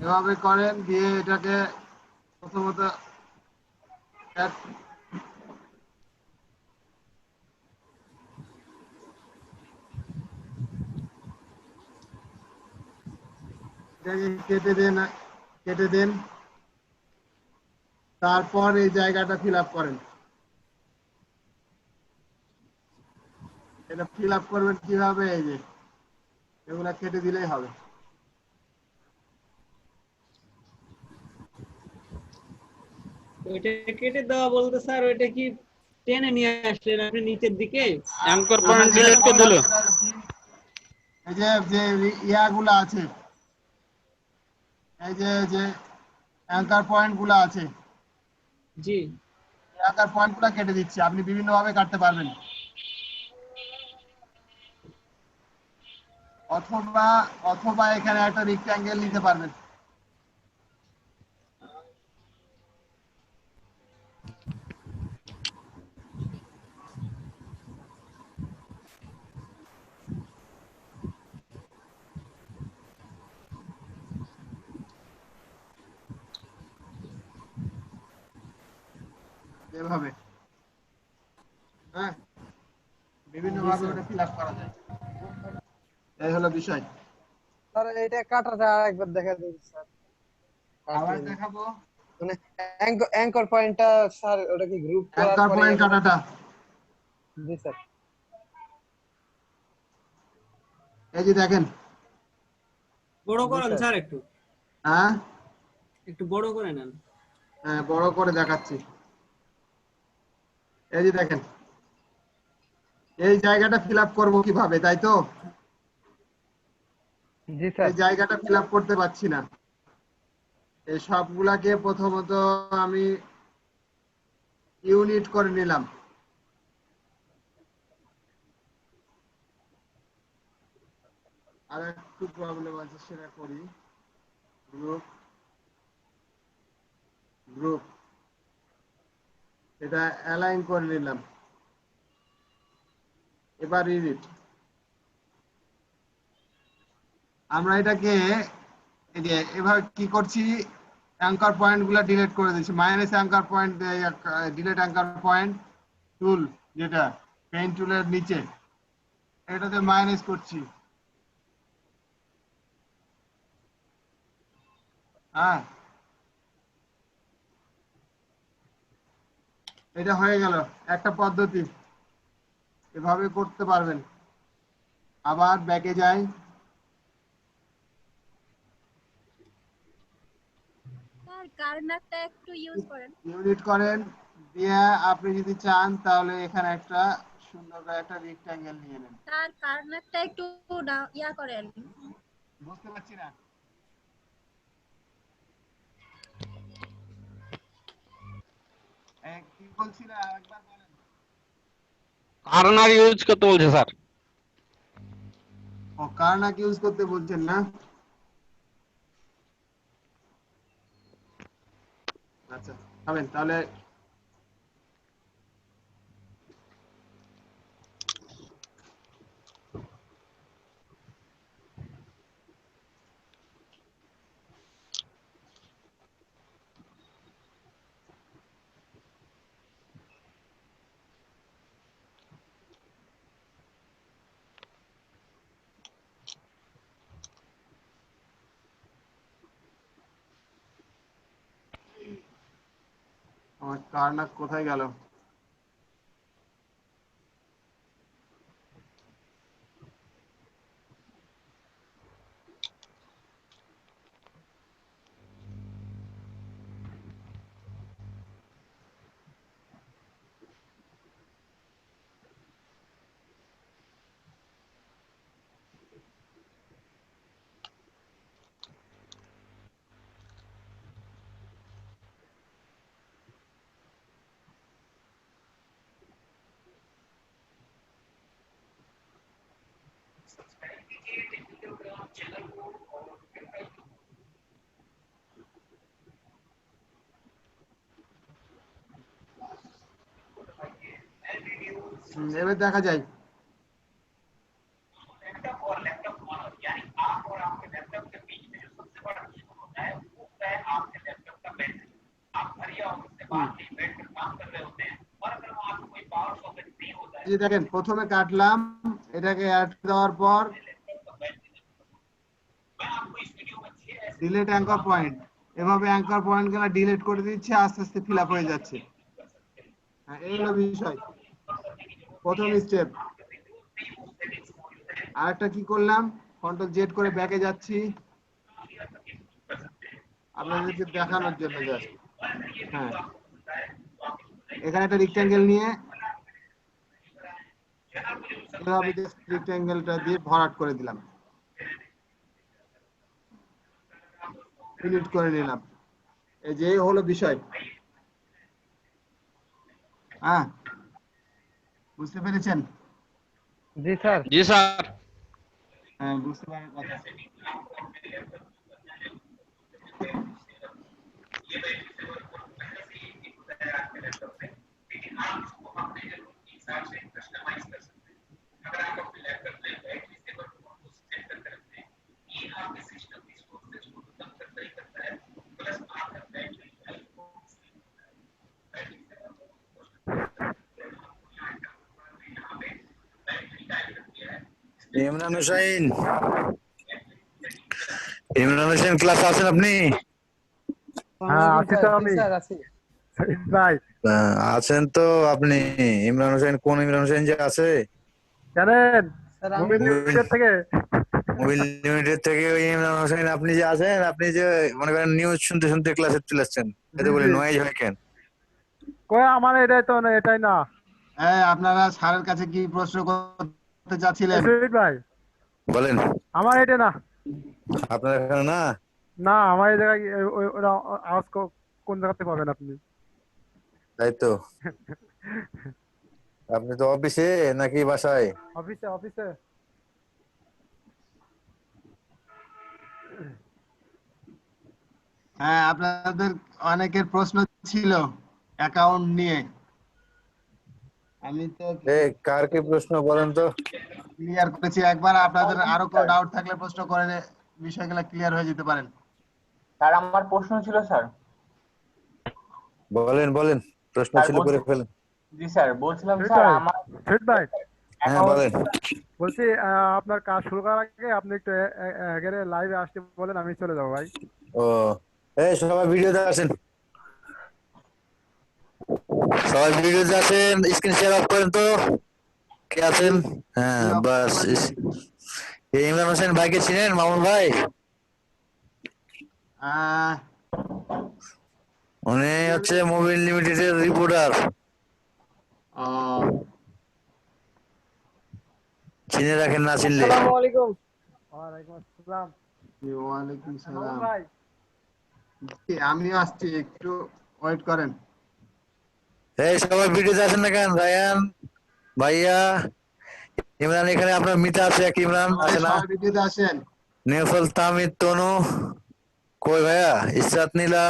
এভাবে করেন। দিয়ে এটাকে প্রথমত এটাকে কেটে দেন। তারপর এই জায়গাটা ফিল আপ করেন। এটা ফিল আপ করবেন কিভাবে? এই যে এগুলা কেটে দিলেই হবে। ওইটা কেটে দেওয়া বলতে স্যার, ওইটা কি টেনে নিয়ে আসলেন আপনি নিচের দিকে? অ্যাঙ্কর পয়েন্ট ডিলিট করে দিল। এই যে যে ইয়াগুলা আছে, এই যে অ্যাঙ্কার পয়েন্ট গুলা আছে, জি অ্যাঙ্কার পয়েন্ট গুলা কেটে দিচ্ছি। আপনি বিভিন্ন ভাবে কাটতে পারবেন, অথবা অথবা এখানে একটা রেক্ট্যাঙ্গেল নিতে পারবেন। এভাবে, হ্যাঁ, বিভিন্ন ভাবে ওটা ফিল আপ করা যায়। এই হলো বিষয়। স্যার এটা কাটাটা আরেকবার দেখা দিন স্যার। আবার দেখাবো মানে অ্যাঙ্কর পয়েন্টটা স্যার, ওটা কি গ্রুপ করার অ্যাঙ্কার পরে পয়েন্ট কাটাটা। জি স্যার। এই যে দেখেন, বড় জি করেন স্যার। স্যার একটু, হ্যাঁ একটু বড় করে নেন। হ্যাঁ বড় করে দেখাচ্ছি। এই যে দেখেন, এই জায়গাটা ফিল আপ করবো কিভাবে, তাই তো? জি স্যার। এই জায়গাটা ফিল আপ করতে পারছি না। এই সবগুলাকে প্রথমত আমি ইউনিট করে নিলাম। আর একটু প্রবলেম আছে, সেটা করি। গ্রুপ গ্রুপ এটা অ্যালাইন করে নিলাম। এবার ইউনিট, আমরা এটাকে এই যে এভাবে কি করছি, অ্যাঙ্কার পয়েন্ট গুলা ডিলিট করে দিচ্ছি। Minus anchor point, delete anchor point tool, যেটা পেন টুলের নিচে, এটাতে মাইনাস করছি। হ্যাঁ, এটা হয়ে গেল একটা পদ্ধতি, এভাবে করতে পারবেন। আবার ব্যাকে যাই, স্যার কার্নারটা একটু ইউজ করেন। ইউনিট করেন, দিয়ে আপনি যদি চান তাহলে এখানে একটা সুন্দর করে একটা রেক্ট্যাঙ্গেল নিয়ে নেন। স্যার কার্নারটা একটু ইয়া করেন। বুঝতে পারছি না। কি বলছি না, একবার বলেন। কার্নার ইউজ করতে বলছে স্যার। ও কার্নাক ইউজ করতে বলছেন না? আচ্ছা হবেন তাহলে। আমার কার্নাক কোথায় গেল? এবার দেখা যায়। এই যে দেখেন, প্রথমে কাটলাম, এটাকে অ্যাড দেওয়ার পর ডিলিট অ্যাঙ্কার পয়েন্ট, এভাবে অ্যাঙ্কার পয়েন্ট গুলো ডিলিট করে দিচ্ছে, আস্তে আস্তে ফিল আপ হয়ে যাচ্ছে। হ্যাঁ, এই হলো বিষয়, প্রথম স্টেপ। আরেকটা কি করলাম, কন্ট্রোল জেড করে ব্যাকে যাচ্ছি আপনাদেরকে দেখানোর জন্য জাস্ট। হ্যাঁ, এখানে একটা রেক্ট্যাঙ্গেল নিয়ে এভাবে জাস্ট রেক্ট্যাঙ্গেলটা দিয়ে ভরাট করে দিলাম, ডিলিট করে নিলাম। এই যে হলো বিষয়। হ্যাঁ, বুঝতে পেরেছেন? জি স্যার। জি স্যার। হ্যাঁ, বুঝতে পারার কথা। ইমরান হোসেন, ইমরান হোসেন ক্লাস আছেন আপনি? হ্যাঁ আছি তো আমি। শহীদ ভাই আছেন তো আপনি? ইমরান হোসেন, কোন ইমরান হোসেন যে আছে? জানেন স্যার মোবিল লিমিটেড থেকে মোবিল লিমিটেড থেকে ওই ইমরান হোসেন আপনি যে আছেন, আপনি যে মনে করেন নিউজ শুনতে শুনতে ক্লাসে চলে আসছেন, এতে বলে জি। নয়েজ হয় কেন? কই আমার এটাই তো না, এটাই না। হ্যাঁ, আপনারা স্যারের কাছে কি প্রশ্ন করতে চাচ্ছিলেন? শহীদ ভাই বলেন। আমার এটা না, আপনার এখানে না? না আমার এই জায়গায় ওরা আওয়াজ কোন জায়গাতে পাবেন আপনি? তাই তো। আপনি তো অফিসে নাকি বাসায়? অফিসে অফিসে। হ্যাঁ, আপনাদের অনেকের প্রশ্ন ছিল অ্যাকাউন্ট নিয়ে। আমি তো কার কি প্রশ্ন বলেন তো? ক্লিয়ার করেছি একবার। আপনাদের আরো কোনো ডাউট থাকলে প্রশ্ন করে বিষয়গুলো ক্লিয়ার হয়ে যেতে পারেন। স্যার আমার প্রশ্ন ছিল স্যার। বলেন বলেন, প্রশ্ন স্যার ছিল করে ফেলেন। জি স্যার, বলছিলাম শহীদ স্যার ভাই, আমার শহীদ ভাই হ্যাঁ বলেন। বলছি আপনার কাজ শুরু করার আগে আপনি একটু এখানে লাইভে আসতে বলেন, আমি চলে যাবো ভাই। ও এই সবাই ভিডিওতে আসেন, সবাই ভিডিওতে আসেন, স্ক্রিন শেয়ার অফ করেন তো। কে আছেন? হ্যাঁ বাস। এই ইমরান হোসেন ভাইকে চিনেন মামুন ভাই? উনি হচ্ছে মোবিল লিমিটেডের রিপোর্টার। চিনে রাখেন না চিনলে। আসসালামু আলাইকুম। ওয়ালাইকুম আসসালাম। ওয়ালাইকুম মামুন সালাম। ভাই জি, আমিও আসছি, একটু ওয়েট করেন। এই সবাই ভিডিওতে আসেন না কেন? রায়ান ভাইয়া, ইমরান, এখানে আপনার মিতা আছে, এক ইমরান আছে না? সবাই ভিডিওতে আসেন। নেফল, তামিদ, তনু, কই ভাইয়া? ইসরাত, নীলা,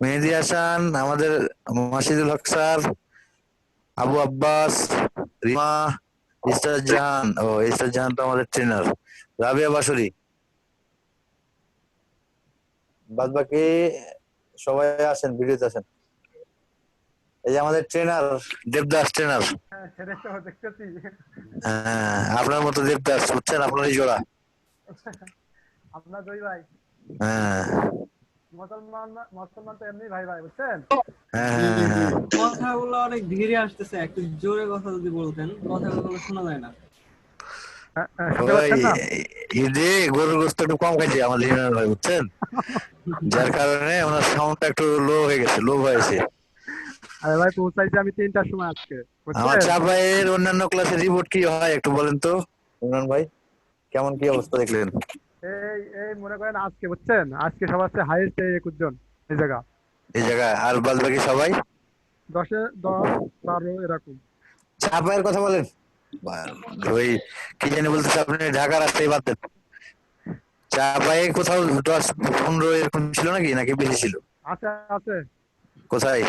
মেহেদি হাসান, আমাদের মাসিদুল হক স্যার, আবু আব্বাস, রিমা, ইসরাত জাহান। ও ইসরাত জাহান তো আমাদের ট্রেনার। রাবিয়া বাসুরি। বাদ বাকি সবাই আসেন, ভিডিওতে আসেন। এই যে আমাদের ট্রেনার দেবদাস ট্রেনার। হ্যাঁ সেটা তো দেখতেছি। হ্যাঁ আপনার মতো দেবদাস, বুঝছেন? আপনারই জোড়া। আপনার দুই ভাই হ্যাঁ মুসলমান তো এমনি ভাই ভাই, বুঝছেন? হ্যাঁ। কথাগুলো অনেক ধীরে আসতেছে, একটু জোরে কথা যদি বলতেন, কথাগুলো শোনা যায় না। শুনতে ওই পাচ্ছেন না? ঈদে গরুর গোস্ত একটু কম খাইছে আমাদের ইমরান ভাই, বুঝছেন? যার কারণে ওনার সাউন্ডটা একটু লো হয়ে গেছে, লো হয়েছে। আরে ভাই পৌঁছাইছি আমি 3টার সময় আজকে, আমার বুঝছেন? চাপায়ের অন্যান্য ক্লাসের রিপোর্ট কি হয় একটু বলেন তো ইমরান ভাই, কেমন কি অবস্থা দেখলেন? এই এই মনে করেন আজকে, বুঝছেন, আজকে সবার চেয়ে হাইয়েস্ট 21 জন এই জায়গা। এই জায়গায় আর বাদ বাকি সবাই 10 12 এরকম। চাপায়ের কথা বলেন। ওই কি জানি বলতেছে আপনি, ঢাকার রাস্তায় বাদ দেন। চাপায়ে কোথাও 10-15 এরকম ছিল নাকি বেশি ছিল? আছে আছে। কোথায়?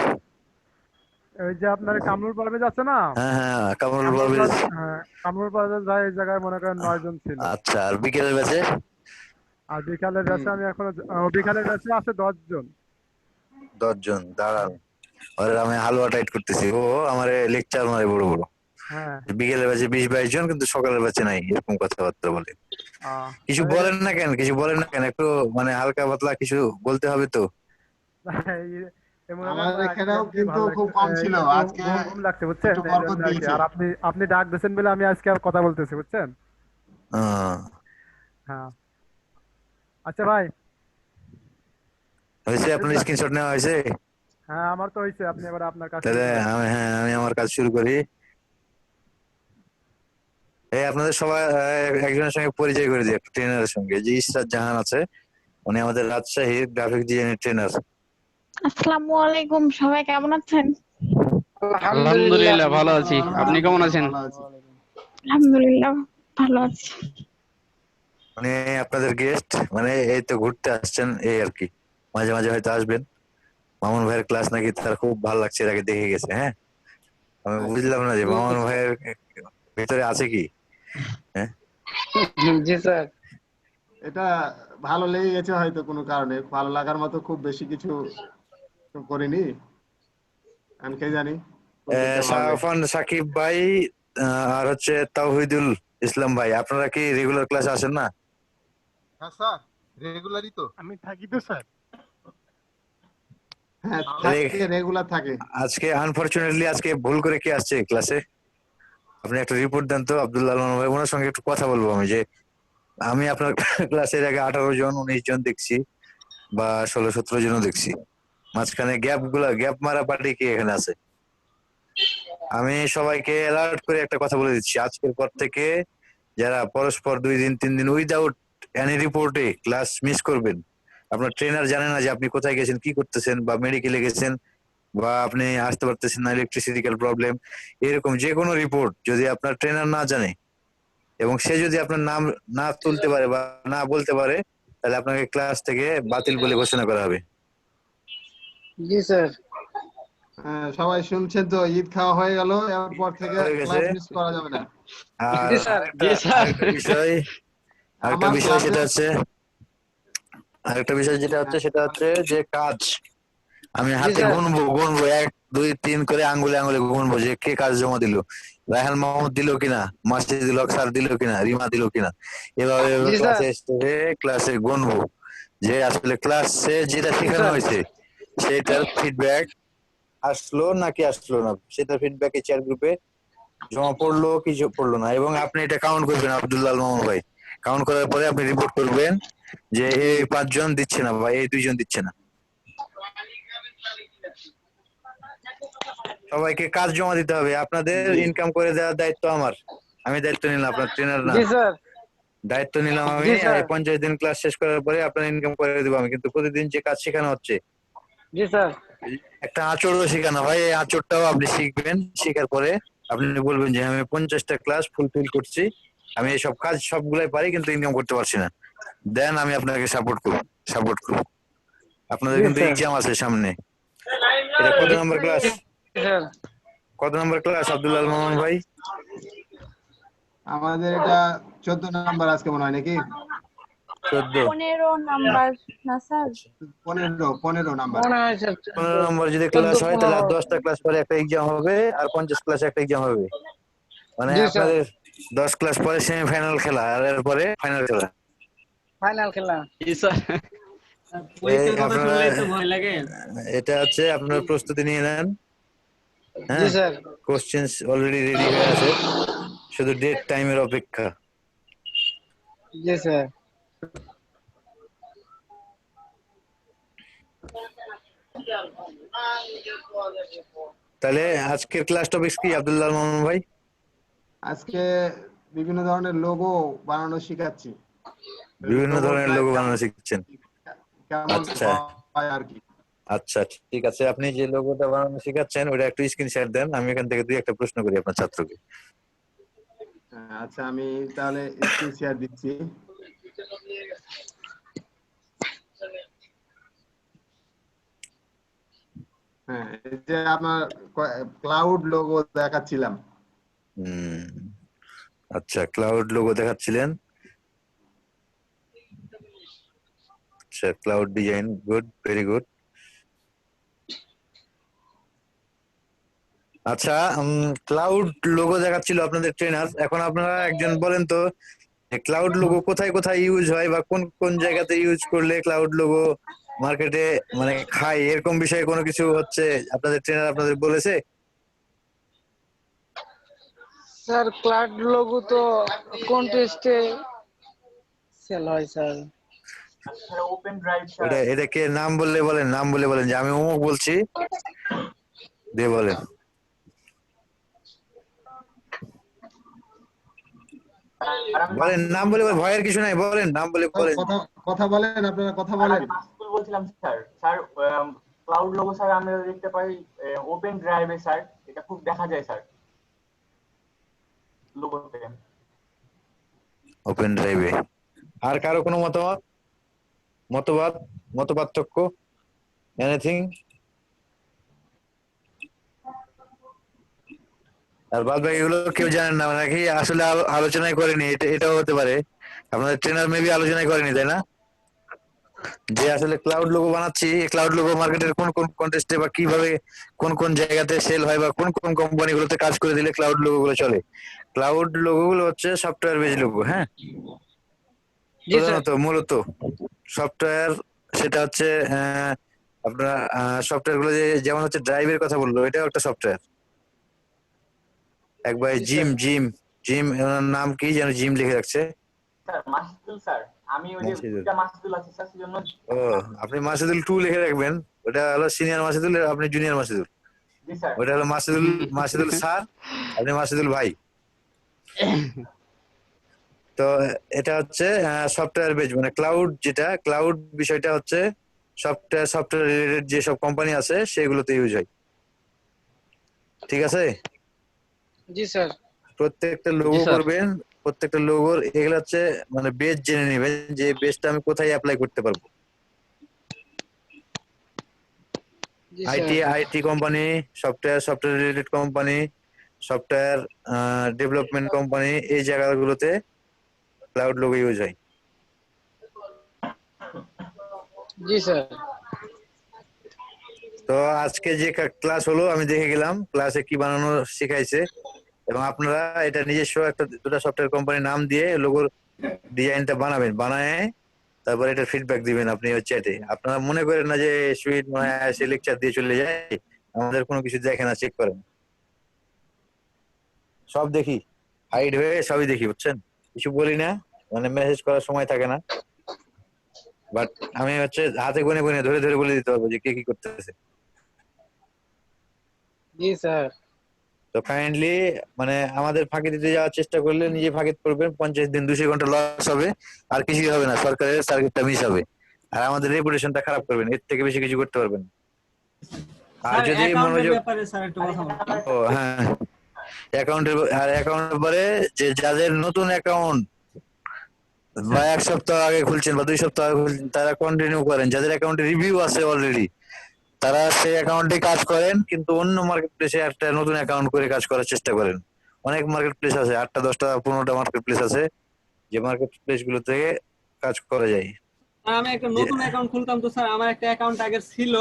ওই যে আপনার কামরুল পারভেজ আছে না? হ্যাঁ হ্যাঁ, কামরুল পারভেজ। হ্যাঁ কামরুল পারভেজ ভাই এই জায়গায় মনে করেন 9 জন ছিল। আচ্ছা, আর বিকেলের ব্যাচে? আর বিকালের ব্যাচে আমি এখনো বিকালের ব্যাচে আছে 10 জন। 10 জন। দাঁড়ান, ওরে আমি হালুয়া টাইট করতেছি। ও আমারে লেকচার মারে বড় বড়। হ্যাঁ বিকেলের ব্যাচে 20-22 জন, কিন্তু সকালের ব্যাচে নাই, এরকম কথাবার্তা বলে। কিছু বলেন না কেন? কিছু বলেন না কেন? একটু মানে হালকা পাতলা কিছু বলতে হবে তো। আমার এখানেও কিন্তু খুব কম ছিল আজকে, ঘুম লাগছে, বুঝছেন? একটু বরকত দিয়েছে। আর আপনি ডাক দিয়েছেন বলে আমি আজকে আর কথা বলতেছি, বুঝছেন? হ্যাঁ আচ্ছা ভাই, হয়েছে? আপনার স্ক্রিনশট নেওয়া হয়েছে? হ্যাঁ আমার তো হয়েছে। আপনি এবার আপনার কাছে তাহলে আমি আমার কাজ শুরু করি। এই আপনাদের সবাই একজনের সঙ্গে পরিচয় করে দিই, একটা ট্রেনারের সঙ্গে। যে ইসরাত জাহান আছে, উনি আমাদের রাজশাহীর গ্রাফিক ডিজাইনের ট্রেনার। আসসালামু আলাইকুম, সবাই কেমন আছেন? আলহামদুলিল্লাহ ভালো আছি, আপনি কেমন আছেন? আলহামদুলিল্লাহ ভালো আছি। উনি আপনাদের গেস্ট, মানে এই তো ঘুরতে আসছেন এই আর কি, মাঝে মাঝে হয়তো আসবেন। মামুন ভাইয়ের ক্লাস নাকি তার খুব ভালো লাগছে, এর আগে দেখে গেছে। হ্যাঁ, আমি বুঝলাম না যে মামুন ভাইয়ের ভিতরে আছে কি। হ্যাঁ জি স্যার। এটা ভালো লেগে গেছে হয়তো কোনো কারণে, ভালো লাগার মতো খুব বেশি কিছু তো করিনি, আমি কে জানি। সাফান সাকিব ভাই আর হচ্ছে তাওহিদুল ইসলাম ভাই, আপনারা কি রেগুলার ক্লাসে আসেন না? হ্যাঁ স্যার, রেগুলারই তো আমি থাকি তো স্যার। হ্যাঁ তাহলে থাকে, রেগুলার থাকে। আজকে আনফরচুনেটলি আজকে ভুল করে কে আসছে ক্লাসে? আপনি একটা রিপোর্ট দেন তো আব্দুল্লাহ আলম ভাই, ওনার সঙ্গে একটু কথা বলবো আমি, যে আমি আপনার ক্লাসের আগে 18 জন 19 জন দেখছি বা 16-17 জনও দেখছি, মাঝখানে গ্যাপ মারা পার্টি কি এখানে আছে? আমি সবাইকে অ্যালার্ট করে একটা কথা বলে দিচ্ছি, আজকের পর থেকে যারা পরস্পর 2 দিন 3 দিন উইদাউট এনি রিপোর্টে ক্লাস মিস করবেন, আপনার ট্রেনার জানে না যে আপনি কোথায় গেছেন, কি করতেছেন, বা মেডিকেলে গেছেন, বা আপনি আসতে পারতেছেন না, ইলেকট্রিসিটিক্যাল প্রবলেম, এরকম যে কোনো রিপোর্ট যদি আপনার ট্রেনার না জানে এবং সে যদি আপনার নাম না তুলতে পারে বা না বলতে পারে, তাহলে আপনাকে ক্লাস থেকে বাতিল বলে ঘোষণা করা হবে। জি স্যার। সবাই শুনছেন তো, ঈদ খাওয়া হয়ে গেল, এরপর থেকে হয়ে গেছে। ক্লাস মিস করা যাবে না। আর জি স্যার। আরেকটা বিষয় আমার ক্লাসে আরেকটা বিষয় যেটা হচ্ছে সেটা হচ্ছে যে কাজ আমি জি হাতে স্যার। গুনবো 1 2 3 করে আঙ্গুলে আঙ্গুলে গুনবো যে কে কাজ জমা দিল, রায়হান মাহমুদ দিল কিনা, মাসিদুল হক স্যার দিল কিনা, রিমা দিল কিনা, এভাবে জি স্যার। ক্লাসে গুনবো যে আসলে ক্লাসে যেটা শেখানো স্যার। হয়েছে সেটার ফিডব্যাক আসলো নাকি আসলো না, সেটা ফিডব্যাক চ্যাট গ্রুপে জমা পড়লো কি পড়লো না, এবং আপনি এটা কাউন্ট করবেন আব্দুল্লাহ আল মামুন ভাই, কাউন্ট করার পরে আপনি রিপোর্ট করবেন যে এই 5 জন দিচ্ছে না বা এই 2 জন দিচ্ছে না। সবাইকে কাজ জমা দিতে হবে, আপনাদের ইনকাম করে দেওয়ার দায়িত্ব আমার, আমি দায়িত্ব নিলাম, আপনার ট্রেনার না। জি স্যার। দায়িত্ব নিলাম আমি, জি স্যার। 50 দিন ক্লাস শেষ করার পরে আপনার ইনকাম করে দেবো আমি, কিন্তু প্রতিদিন যে কাজ শেখানো হচ্ছে জি স্যার। একটা আঁচড়ও শেখানো হয়, এই আঁচড়টাও আপনি শিখবেন, শেখার পরে আপনি বলবেন যে আমি 50টা ক্লাস ফুলফিল করছি, আমি এইসব কাজ সবগুলাই পারি কিন্তু ইনকাম করতে পারছি না, দেন আমি আপনাকে সাপোর্ট করব। আপনাদের জি কিন্তু স্যার। এক্সাম আছে সামনে। এটা কত নম্বর ক্লাস? স্যার। কত নম্বর ক্লাস আব্দুল্লাহ আল মামুন ভাই? আমাদের এটা 14 নাম্বার আজকে মনে হয় নাকি? 14 15 নাম্বার না স্যার? 15 নাম্বার। মনে হয় স্যার। 15 নম্বর যদি ক্লাস হয় তাহলে আর 10টা ক্লাস পরে একটা এক্সাম হবে, আর 50 ক্লাসে একটা এক্সাম হবে, মানে জি স্যার। আপনাদের 10 ক্লাস পরে সেমিফাইনাল খেলা আর এরপরে ফাইনাল খেলা। ফাইনাল খেলা। জি স্যার, পরীক্ষার কথা আপনারা শুনলেই তো ভয় লাগে। এটা হচ্ছে আপনার প্রস্তুতি নিয়ে নেন, জি হ্যাঁ, স্যার। কোশ্চেন্স অলরেডি রেডি হয়ে আছে, শুধু ডেট টাইমের অপেক্ষা। জি স্যার। তাহলে আজকের ক্লাস টপিকস কি আব্দুল্লাহ মামুন ভাই? আজকে বিভিন্ন ধরনের লোগো বানানো শিখাচ্ছি। বিভিন্ন লোগো ধরনের লোগো বানানো শিখছেন? কেমন আচ্ছা হয় আর কি। আচ্ছা, ঠিক আছে, আপনি যে লোগোটা বানানো শিখাচ্ছেন ওটা একটু স্ক্রিনশট দেন, আমি এখান থেকে 2-1টা প্রশ্ন করি আপনার ছাত্রকে। আচ্ছা, আমি তাহলে স্ক্রিন শেয়ার দিচ্ছি। হ্যাঁ, এই যে আপনার ক্লাউড লোগো দেখাচ্ছিলাম। আচ্ছা, ক্লাউড লোগো দেখাচ্ছিলেন, আচ্ছা, cloud design, good, very good. আচ্ছা, ক্লাউড লোগো দেখাচ্ছিল আপনাদের ট্রেনার, এখন আপনারা একজন বলেন তো ক্লাউড লোগো কোথায় কোথায় ইউজ হয় বা কোন কোন জায়গাতে ইউজ করলে ক্লাউড লোগো মার্কেটে মানে খায়, এরকম বিষয়ে কোনো কিছু হচ্ছে আপনাদের ট্রেনার আপনাদের বলেছে? স্যার ক্লাউড লোগো তো কন্টেস্টে সেল হয় sir. Sir open drive sir. এটাকে নাম বললে বলেন, নাম বলে বলেন যে আমি অমুক বলছি, দিয়ে বলেন। বলেন, নাম বলে ভয়ের কিছু নাই, বলেন, নাম বলে বলেন। কথা বলেন, আপনারা কথা আর বলেন। আমি মাসুল বলছিলাম sir. Sir cloud logo sir আমরা দেখতে পাই ওপেন ড্রাইভে স্যার, এটা খুব দেখা যায় স্যার লোগোতে। ওপেন ড্রাইভে। আর কারো কোনো মত পার্থক্য, এনিথিং? আর বাদ বাকি এগুলো কেউ জানেন না নাকি আসলে আলোচনাই করেনি? এটাও হতে পারে আপনাদের ট্রেনার মেবি আলোচনাই করেনি, তাই না? যে আসলে ক্লাউড লোগো বানাচ্ছি, এই ক্লাউড লোগো মার্কেটের কোন কোন কন্টেস্টে বা কিভাবে কোন কোন জায়গাতে সেল হয় বা কোন কোন কোম্পানিগুলোতে কাজ করে দিলে ক্লাউড লোগো গুলো চলে। ক্লাউড লোগো গুলো হচ্ছে সফটওয়্যার বেজ লোগো, হ্যাঁ, প্রধানত মূলত সফটওয়্যার, সেটা হচ্ছে আপনার সফটওয়্যার গুলো যেমন হচ্ছে ড্রাইভের কথা বললো, এটাও একটা সফটওয়্যার। একবার জিম জিম জিম নাম কি যেন জিম লিখে রাখছে। স্যার মাসিদুল স্যার, আমি ওই যে মাসিদুল। দুইটা মাসিদুল আছে স্যার, সেজন্য ও আপনি মাসিদুল 2 লিখে রাখবেন, ওটা হলো সিনিয়র মাসিদুল, আপনি জুনিয়র মাসিদুল। জি স্যার। ওটা হলো মাসিদুল মাসিদুল স্যার, আপনি মাসিদুল ভাই। তো এটা হচ্ছে সফটওয়্যার বেজ, মানে ক্লাউড, যেটা ক্লাউড বিষয়টা হচ্ছে সফটওয়্যার রিলেটেড যে সব কোম্পানি আছে সেগুলোতে ইউজ হয়। ঠিক আছে? জি স্যার। প্রত্যেকটা লোগো করবেন, প্রত্যেকটা লোগোর এগুলো হচ্ছে মানে বেজ জেনে নেবেন যে বেজটা আমি কোথায় অ্যাপ্লাই করতে পারবো। IT company, software related company, software development company, এই জায়গাগুলোতে ক্লাউড লোগো ইউজ হয়। জি স্যার। তো আজকে যে ক্লাস হলো আমি দেখে গেলাম ক্লাসে কি বানানো শেখাইছে, এবং আপনারা এটা নিজস্ব একটা দুটো সফটওয়্যার কোম্পানির নাম দিয়ে লোগোর ডিজাইনটা বানাবেন, বানায় তারপরে এটা ফিডব্যাক দিবেন আপনি ওই চ্যাটে। আপনারা মনে করেন না যে সুইট মনে হয় সে লেকচার দিয়ে চলে যায়, আমাদের কোনো কিছু দেখে না, চেক করেন। সব দেখি, হাইড হয়ে সবই দেখি, বুঝছেন? কিছু বলি না, মানে মেসেজ করার সময় থাকে না, বাট আমি হচ্ছে হাতে গুনে গুনে ধরে ধরে বলে দিতে পারবো যে কে কি করতেছে। জি স্যার। তো কাইন্ডলি মানে আমাদের ফাঁকি দিতে যাওয়ার চেষ্টা করলে নিজে ফাঁকি করবেন, 50 দিন 200 ঘন্টা লস হবে, আর কিছুই হবে না, সরকারের টার্গেটটা মিস হবে, আর আমাদের রেপুটেশনটা খারাপ করবেন, এর থেকে বেশি কিছু করতে পারবেন না। আর যদি মনোযোগ, ব্যাপারে স্যার একটু কথা বলুন। ও হ্যাঁ, অ্যাকাউন্টের পরে যে যাদের নতুন অ্যাকাউন্ট বা 1 সপ্তাহ আগে খুলছেন বা 2 সপ্তাহ আগে খুলছেন, তারা কন্টিনিউ করেন। যাদের অ্যাকাউন্টে রিভিউ আছে অলরেডি, তারা সেই অ্যাকাউন্টে কাজ করেন, কিন্তু অন্য মার্কেট প্লেসে একটা নতুন অ্যাকাউন্ট করে কাজ করার চেষ্টা করেন। অনেক মার্কেট প্লেস আছে, 8টা 10টা 15টা মার্কেট প্লেস আছে, যে মার্কেট প্লেস গুলো থেকে কাজ করা যায়। আমি একটা নতুন অ্যাকাউন্ট খুলতাম, তো স্যার আমার একটা অ্যাকাউন্ট আগে ছিল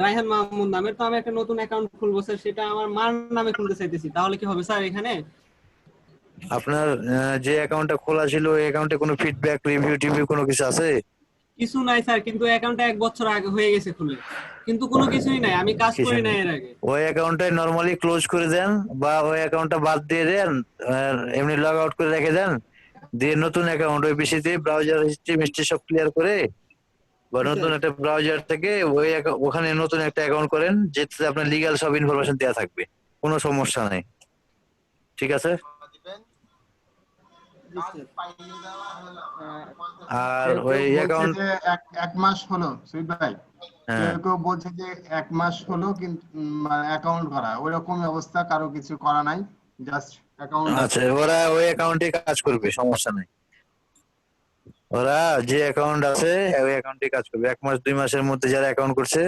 রায়হান মাহমুদ নামের, তো আমি একটা নতুন অ্যাকাউন্ট খুলবো স্যার, সেটা আমার মার নামে খুলতে চাইতেছি, তাহলে কি হবে স্যার এখানে? আপনার যে অ্যাকাউন্টটা খোলা ছিল ওই অ্যাকাউন্টে কোনো ফিডব্যাক রিভিউ টিভিউ কোনো কিছু আছে? কিছু নাই স্যার, কিন্তু অ্যাকাউন্টটা 1 বছর আগে হয়ে গেছে খুলে, কিন্তু কোনো কিছুই নাই, আমি কাজ করি না এর আগে। ওই অ্যাকাউন্টটা নরমালি ক্লোজ করে দেন, বা ওই অ্যাকাউন্টটা বাদ দিয়ে দেন, এমনি লগ আউট করে রেখে দেন, দিয়ে নতুন অ্যাকাউন্ট ওই পিসিতে ব্রাউজার হিস্ট্রি সব ক্লিয়ার করে, বা নতুন একটা ব্রাউজার থেকে ওই ওখানে নতুন একটা অ্যাকাউন্ট করেন, যেটাতে আপনার লিগ্যাল সব ইনফরমেশন দেওয়া থাকবে, কোনো সমস্যা নেই। ঠিক আছে? আর ওই অ্যাকাউন্ট 1 মাস হলো সুইট ভাই, কেউ বলছে যে 1 মাস হলো কিন্তু অ্যাকাউন্ট করা, ওইরকম অবস্থা, কারো কিছু করা নাই, জাস্ট অ্যাকাউন্ট। আচ্ছা, ওরা ওই অ্যাকাউন্টে কাজ করবে, সমস্যা নেই। ওরা যে অ্যাকাউন্ট আছে ওই অ্যাকাউন্টে কাজ করবে। 1 মাস 2 মাসের মধ্যে যারা অ্যাকাউন্ট করছে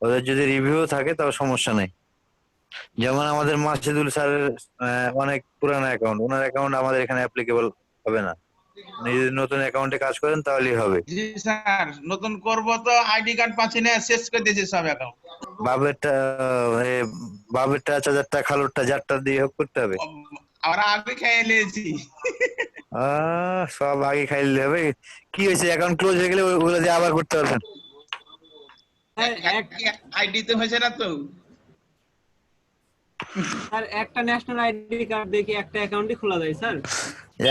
ওদের যদি রিভিউ থাকে তাও সমস্যা নেই। যেমন আমাদের মাসিদুল স্যারের অনেক পুরানো অ্যাকাউন্ট, ওনার অ্যাকাউন্ট আমাদের এখানে অ্যাপ্লিকেবল হবে না। যদি নতুন অ্যাকাউন্টে কাজ করেন তাহলেই হবে। জি স্যার, নতুন করব তো আইডি কার্ড পাচ্ছি না, শেষ করে দিয়েছে সব অ্যাকাউন্ট। বাবেরটা চাচারটা খালুরটা যারটা দিয়ে হোক করতে হবে। আমরা আগে খেয়ে নিয়েছি। সব আগে খাইলে হবে, কি হয়েছে অ্যাকাউন্ট ক্লোজ হয়ে গেলে ওগুলো দিয়ে আবার করতে পারবেন। আইডি তো হয়েছে না তো স্যার, একটা ন্যাশনাল আইডি কার্ড দেখে একটা অ্যাকাউন্টই খোলা যায় স্যার?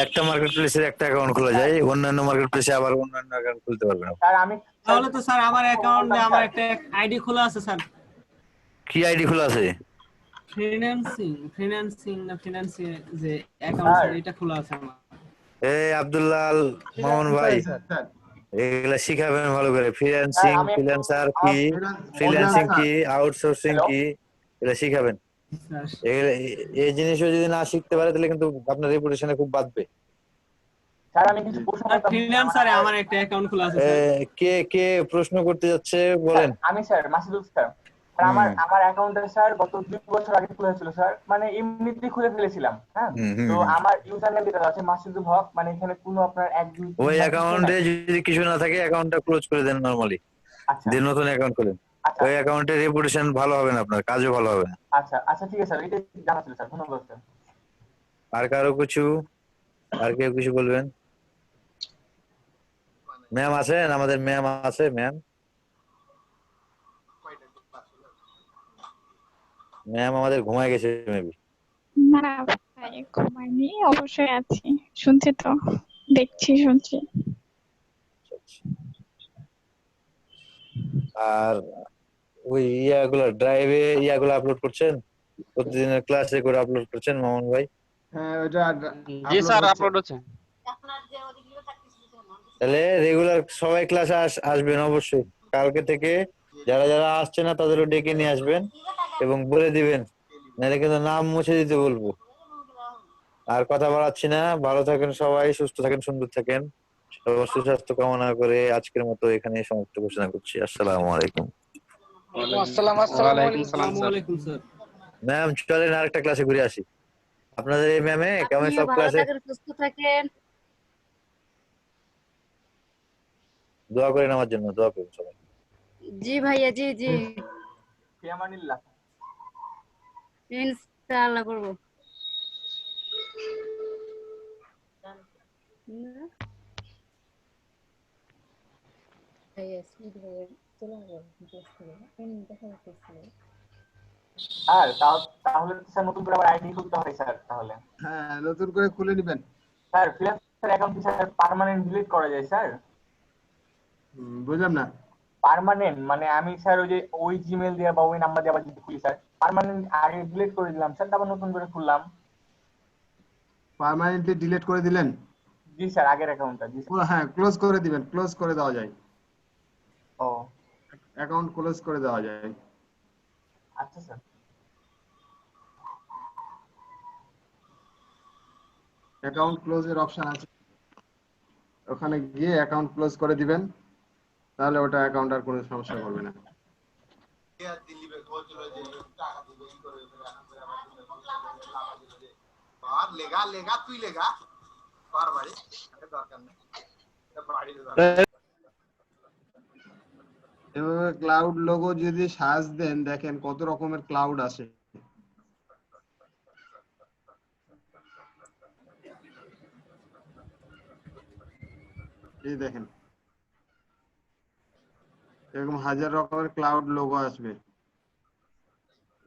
একটা মার্কেট প্লেসের একটা অ্যাকাউন্ট খোলা যায়, অন্যান্য মার্কেট প্লেসে আবার অন্যান্য অ্যাকাউন্ট খুলতে পারবেন। স্যার আমি তাহলে তো স্যার আমার অ্যাকাউন্টে আমার একটা আইডি খোলা আছে স্যার। কি আইডি খোলা আছে? ফিন্যান্সিং যে অ্যাকাউন্ট স্যার, এটা খোলা আছে আমার। এই আব্দুল্লাহ মামুন ভাই, এগুলা শিখাবেন ভালো করে। ফ্রিল্যান্সার কি, ফ্রিল্যান্সিং কি, আউটসোর্সিং কি, এটা শিখাবেন। এই জিনিসও যদি না শিখতে পারে তাহলে কিন্তু আপনার রেপুটেশনে খুব বাধবে। স্যার আমি কিছু প্রশ্ন করতে ফ্রিল্যান্সারে আমার একটা অ্যাকাউন্ট খোলা আছে স্যার। কে কে প্রশ্ন করতে যাচ্ছে বলেন? আমি স্যার মাসিদুল স্যার। আমার অ্যাকাউন্টে স্যার গত 2 বছর আগে খুলে ছিল স্যার, মানে এমনিতেই খুলে ফেলেছিলাম। হ্যাঁ, তো আমার ইউজার নেম যেটা আছে মাসিদুল হক, মানে এখানে কোনো আপনার 1 2 ওই অ্যাকাউন্টে যদি কিছু না থাকে অ্যাকাউন্টটা ক্লোজ করে দেন নরমালি, দিয়ে নতুন অ্যাকাউন্ট খুলেন। ওই অ্যাকাউন্টের রেপুটেশন ভালো হবে না, আপনার কাজও ভালো হবে না। আচ্ছা আচ্ছা, ঠিক আছে স্যার, এটা জানা ছিল স্যার, ধন্যবাদ স্যার। আর কারো কিছু, আর কেউ কিছু বলবেন? ম্যাম আছেন? আমাদের ম্যাম আছে? ম্যাম ম্যাম আমাদের ঘুমায় গেছে মেবি। না ভাই ঘুমাইনি, অবশ্যই আছি, শুনছি তো, দেখছি শুনছি। আর ওই ইয়াগুলো ড্রাইভে ইয়াগুলো আপলোড করছেন, প্রতিদিনের ক্লাসে করে আপলোড করছেন মামুন ভাই? হ্যাঁ ওটা জি আপলোড স্যার হচ্ছে। আপলোড হচ্ছে। তাহলে রেগুলার সবাই ক্লাসে আসবেন অবশ্যই। কালকে থেকে যারা যারা আসছে না তাদেরও ডেকে নিয়ে আসবেন এবং বলে দিবেন, নাহলে কিন্তু নাম মুছে দিতে বলবো। আর কথা বাড়াচ্ছি না, ভালো থাকেন সবাই, সুস্থ থাকেন, সুন্দর থাকেন, সবার সুস্বাস্থ্য কামনা করে আজকের মতো এখানে সমাপ্ত ঘোষণা করছি। আসসালামু আলাইকুম। ওয়ালাইকুম সালাম স্যার। ম্যাম চলেন আরেকটা ক্লাসে ঘুরে আসি। আপনাদের এই ম্যামে কেমন আপনিও সব ভালো ক্লাসে থাকেন, সুস্থ থাকেন। দোয়া করেন আমার জন্য, দোয়া করুন সবাই। জি ভাইয়া, জি জি, ফি আমানিল্লাহ। ইনশাআল্লাহ করবো। আর তাহলে স্যার নতুন করে আবার আইডি খুলতে হয় স্যার তাহলে? হ্যাঁ নতুন করে খুলে নেবেন। স্যার ফ্রিল্যান্সার অ্যাকাউন্ট কি স্যার পার্মানেন্ট ডিলিট করা যায় স্যার? বুঝলাম না। পার্মানেন্ট মানে আমি স্যার ওই জিমেল দিয়ে বা ওই নাম্বার দিয়ে আবার যদি খুলি স্যার, পার্মানেন্ট আগে ডিলিট করে দিলাম স্যার, তারপর নতুন করে খুললাম। পার্মানেন্টলি ডিলিট করে দিলেন? জি স্যার, আগের অ্যাকাউন্টটা। জি স্যার। হ্যাঁ ক্লোজ করে দিবেন, ক্লোজ করে দেওয়া যায়। ও অ্যাকাউন্ট ক্লোজ করে দেওয়া যায়। আচ্ছা স্যার। অ্যাকাউন্ট ক্লোজের অপশন আছে, ওখানে গিয়ে অ্যাকাউন্ট ক্লোজ করে দিবেন, তাহলে ওটা অ্যাকাউন্ট আর কোনো সমস্যা করবে না। লেগা লেগা তুই লেগা তোর বাড়ি দরকার নেই, এভাবে ক্লাউড লোগো যদি সার্চ দেন, দেখেন কত রকমের ক্লাউড আসে। এই দেখেন এরকম হাজার রকমের ক্লাউড লোগো আসবে,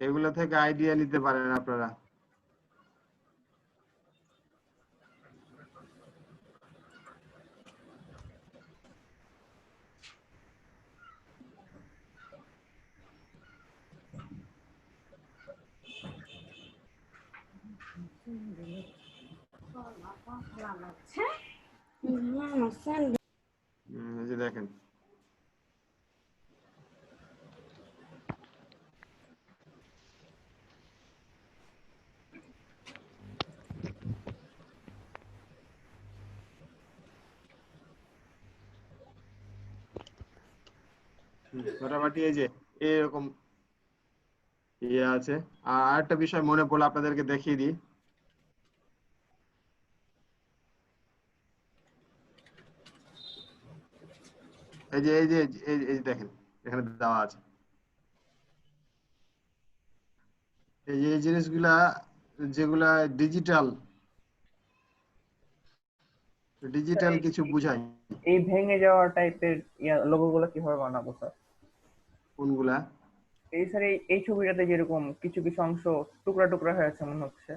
এগুলো থেকে আইডিয়া নিতে পারেন আপনারা। এই যে দেখেন মোটামুটি এই যে এরকম ইয়ে আছে। আর আরেকটা বিষয় মনে পড়লো, আপনাদেরকে দেখিয়ে দিই। এই যে এই যে এই যে দেখেন এখানে দেওয়া আছে, এই যে জিনিসগুলা যেগুলা ডিজিটাল ডিজিটাল কিছু বুঝায়। এই ভেঙে যাওয়া টাইপের লোগো গুলো কিভাবে বানাবো স্যার? কোনগুলা? এই স্যার এই ছবিটাতে যেরকম কিছু কিছু অংশ টুকরা টুকরা হয়ে আছে মনে হচ্ছে।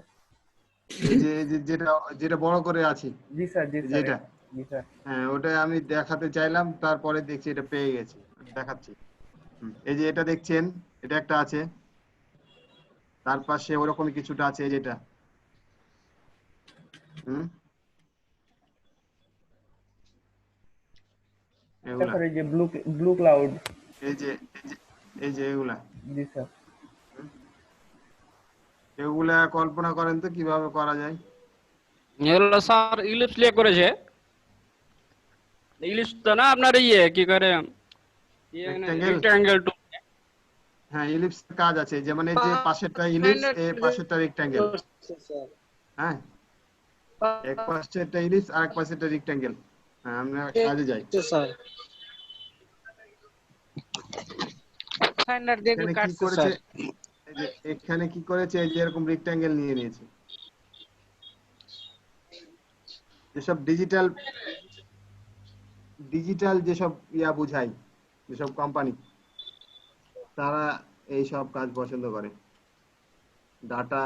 এই যে যেটা যেটা বড় করে আছে। জি স্যার, জি স্যার। যেটা জি স্যার। হ্যাঁ ওটা আমি দেখাতে চাইলাম, তারপরে দেখছি এটা পেয়ে গেছি, দেখাচ্ছি। এই যে এটা দেখছেন, এটা একটা আছে, তার পাশে ওরকমই কিছুটা আছে, যেটা এগুলা স্যার এই যে ব্লু ক্লাউড, এই যে এই যে এগুলা। জি স্যার। এগুলা কল্পনা করেন তো কিভাবে করা যায়? এগুলো স্যার ইলিপস দিয়ে করেছে। ইলিপস তো না আপনার ইয়ে কি করে রেক্ট্যাঙ্গেল টু। হ্যাঁ ইলিপস কাজ আছে, যেমন এই যে পাশেরটা ইলিপস, এই পাশেরটা রেক্ট্যাঙ্গেল। হ্যাঁ এক পাশেরটা ইলিপস আর এক পাশেরটা রেক্ট্যাঙ্গেল। হ্যাঁ আমরা কাজে যাই স্যার। ফাইন্ডার দিয়ে কাটছে স্যার। এই যে এখানে কি করেছে, এই যে এরকম রেক্ট্যাঙ্গেল নিয়ে নিয়েছে। যেসব ডিজিটাল যেসব ইয়া বুঝাই, যেসব কোম্পানি, তারা এই সব কাজ পছন্দ করে। ডাটা,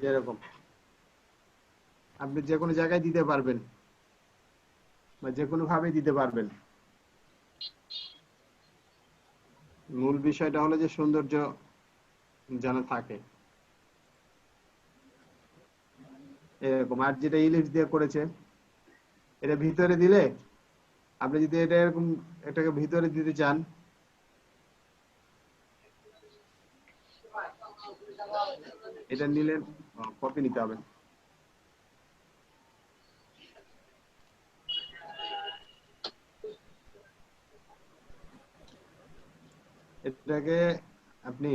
যেরকম আপনি যে কোনো জায়গায় দিতে পারবেন বা যে কোনো ভাবে দিতে পারবেন। মূল বিষয়টা হলো যে সৌন্দর্য যেন থাকে এরকম। আর যেটা ইলিপস দিয়ে করেছে এটা ভিতরে দিলে, আপনি যদি এটা এরকম এটাকে ভিতরে দিতে চান, এটা নিলেন, কপি নিতে হবে। এটাকে আপনি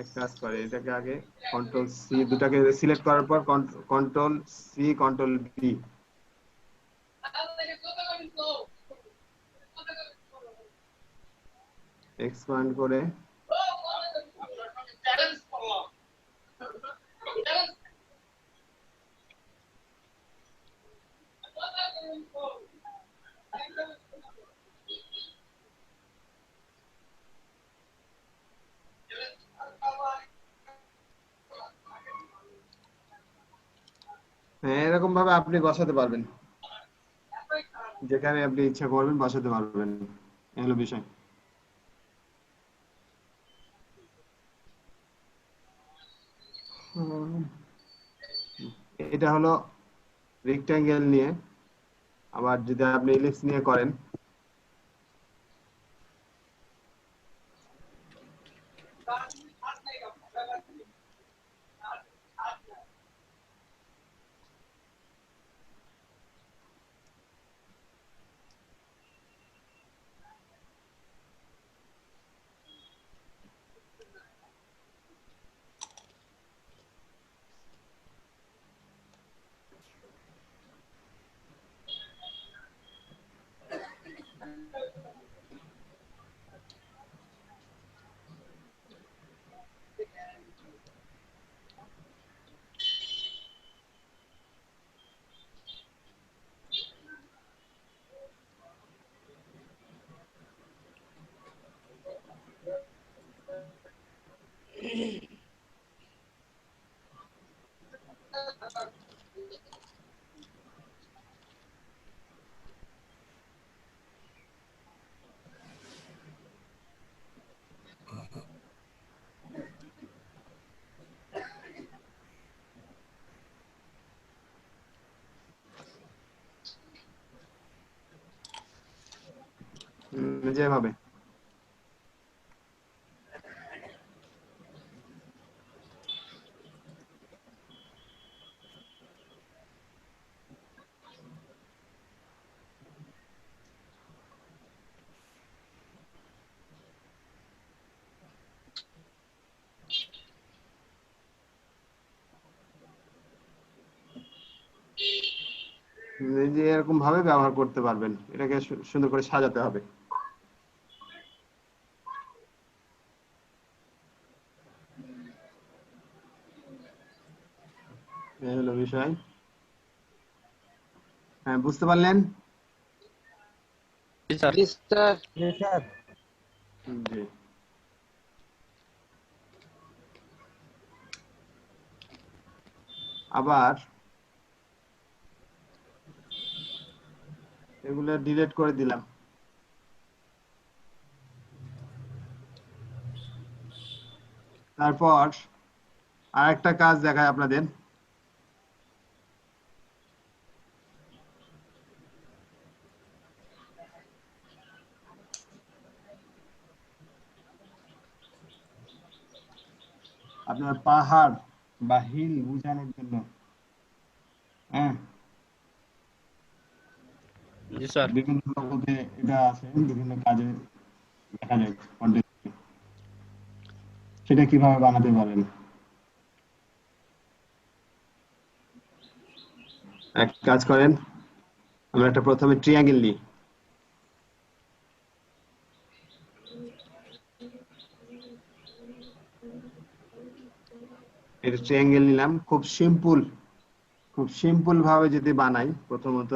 এক কাজ করে, এটাকে আগে কন্ট্রোল সি, দুটাকে সিলেক্ট করার পর control C control V, expand করে হ্যাঁ এরকম ভাবে আপনি বসাতে পারবেন, যেখানে আপনি ইচ্ছা করবেন বসাতে পারবেন। এই হলো বিষয়। এটা হলো রেক্টাঙ্গেল নিয়ে। আবার যদি আপনি ইলিপস নিয়ে করেন, যেভাবে যে এরকম ভাবে ব্যবহার করতে পারবেন। এটাকে সুন্দর করে সাজাতে হবে। এই হলো বিষয়। হ্যাঁ বুঝতে পারলেন? জি। আবার এগুলো ডিলিট করে দিলাম। তারপর আরেকটা কাজ দেখায় আপনাদের। আপনার পাহাড় বা হিল বোঝানোর জন্য। হ্যাঁ, জি স্যার। বিভিন্ন লোগোতে এটা আছে, বিভিন্ন কাজে দেখা যায় কন্টেন্ট। সেটা কিভাবে বানাতে পারেন? এক কাজ করেন, আমরা একটা প্রথমে ট্রায়াঙ্গেল নিই। এটা ট্রায়াঙ্গেল নিলাম, খুব সিম্পল ভাবে যদি বানাই প্রথমত,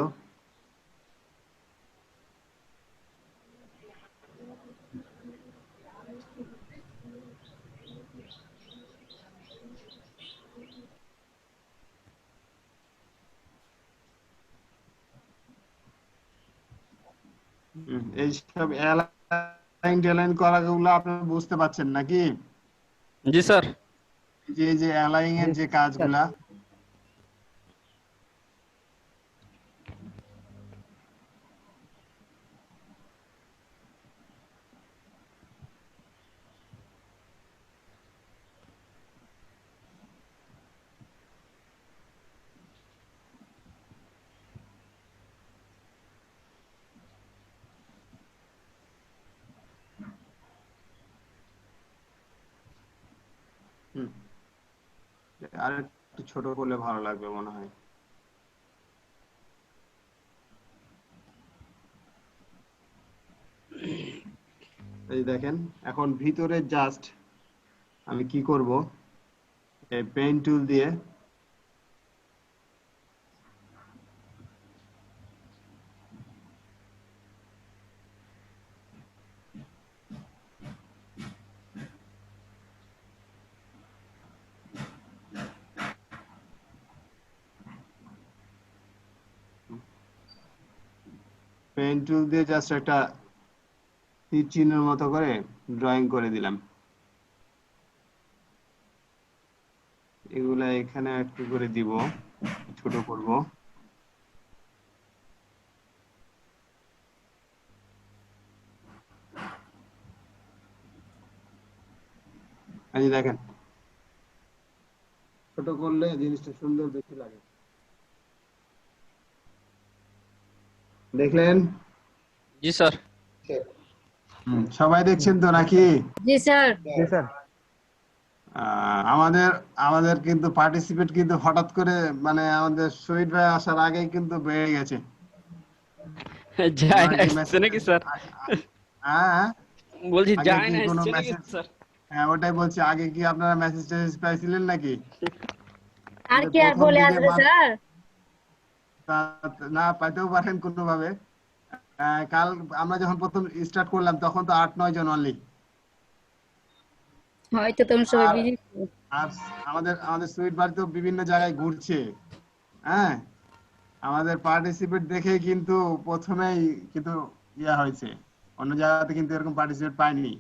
এইসব অ্যালাইন করাগুলো আপনি বুঝতে পারছেন নাকি? জি স্যার। এই যে অ্যালাইন এর যে কাজগুলা, আর একটু ছোট করলে ভালো লাগবে মনে হয়। এই দেখেন, এখন ভিতরে জাস্ট আমি কি করব, এই পেন টুল দিয়ে জাস্ট একটা তীর চিহ্নের মতো করে ড্রয়িং করে দিলাম। এগুলা এখানে একটু করে দিব, ছোট করব। এই দেখেন, ছোট করলে জিনিসটা সুন্দর দেখতে লাগে। দেখলেন? জি স্যার। সবাই দেখছেন তো নাকি? জি স্যার। জি স্যার। আমাদের কিন্তু পার্টিসিপেট কিন্তু হঠাৎ করে, মানে আমাদের শহীদ ভাই আসার আগেই কিন্তু বেড়ে গেছে। যায় আসছে নাকি স্যার? হ্যাঁ, বলছি আগে যায় কি না কোনো আসছে নাকি মেসেজ? স্যার? হ্যাঁ, ওটাই বলছি, আগে কি আপনারা মেসেজ টেসেজ পাইছিলেন নাকি? আর কি আর বলে আসবে স্যার? না, পাইতেও পারেন কোনো ভাবে। কাল আমরা যখন প্রথম স্টার্ট করলাম তখন তো 8-9 জন অনলি। হয়তো তোমরা সবাই বিজি। আর আমাদের সুইট বার তো বিভিন্ন জায়গায় ঘুরছে। হ্যাঁ, আমাদের পার্টিসিপেট দেখে কিন্তু প্রথমেই কিন্তু ইয়া হয়েছে, অন্য জায়গাতে কিন্তু এরকম পার্টিসিপেট পাইনি।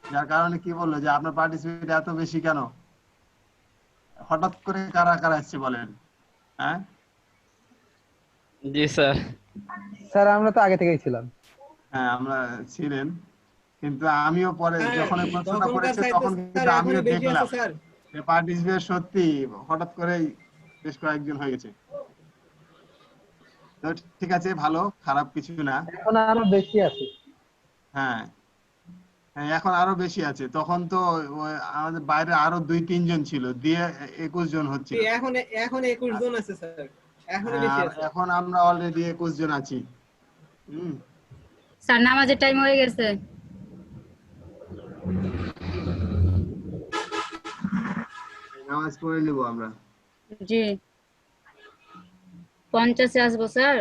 যার কারণে কি বললো যে আপনার পার্টিসিপেট এত বেশি কেন, হঠাৎ করে কারা কারা আসছে বলেন? হ্যাঁ, জি স্যার। স্যার আমরা তো আগে থেকেই ছিলাম। হ্যাঁ আমরা ছিলেন, কিন্তু আমিও পরে যখন এই প্রশ্নটা তখনকার করেছে চাইতে তখন স্যার কিন্তু এখনো আমিও বেশি আছে দেখলাম স্যার। যে পার্টিসিপেট সত্যি হঠাৎ করেই বেশ কয়েকজন হয়ে গেছে। তো ঠিক আছে, ভালো, খারাপ কিছু না। এখন আরো বেশি আছে। হ্যাঁ, হ্যাঁ, এখন আরো বেশি আছে। তখন তো আমাদের বাইরে আরো 2-3 জন ছিল, দিয়ে 21 জন হচ্ছিল। এখন এখন 21 জন আছে স্যার, এখনো হ্যাঁ, বেশি আর আছে। এখন আমরা অলরেডি 21 জন আছি। স্যার নামাজের টাইম হয়ে গেছে। নামাজ পড়ে নেব আমরা। জি 50-এ আসবো স্যার।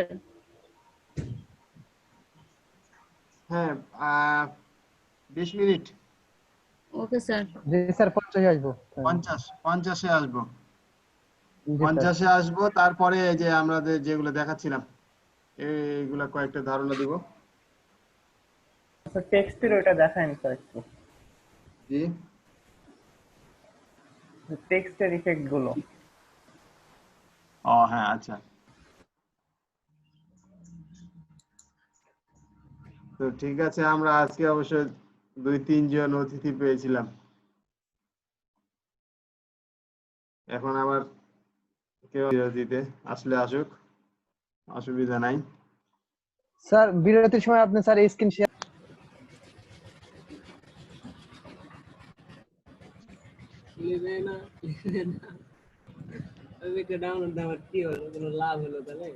হ্যাঁ, 20 মিনিট। Okay sir. জি স্যার 50 আসবো। 50-এ আসবো। জি স্যার। 50-এ আসবো, তারপরে এই যে আমাদের যেগুলো দেখাচ্ছিলাম এইগুলা কয়েকটা ধারণা দিব। স্যার টেক্সটের ওটা দেখান স্যার একটু। জি, টেক্সটের ইফেক্ট গুলো। ও হ্যাঁ, আচ্ছা। তো ঠিক আছে, আমরা আজকে অবশ্য 2-3 জন অতিথি পেয়েছিলাম। এখন আবার কেউ বিরতিতে আসলে আসুক, অসুবিধা নাই। স্যার বিরতির সময় আপনি স্যার স্ক্রিন শেয়ার ডাউনলোড দেওয়ার কি হলো, কোনো লাভ হলো তাহলে?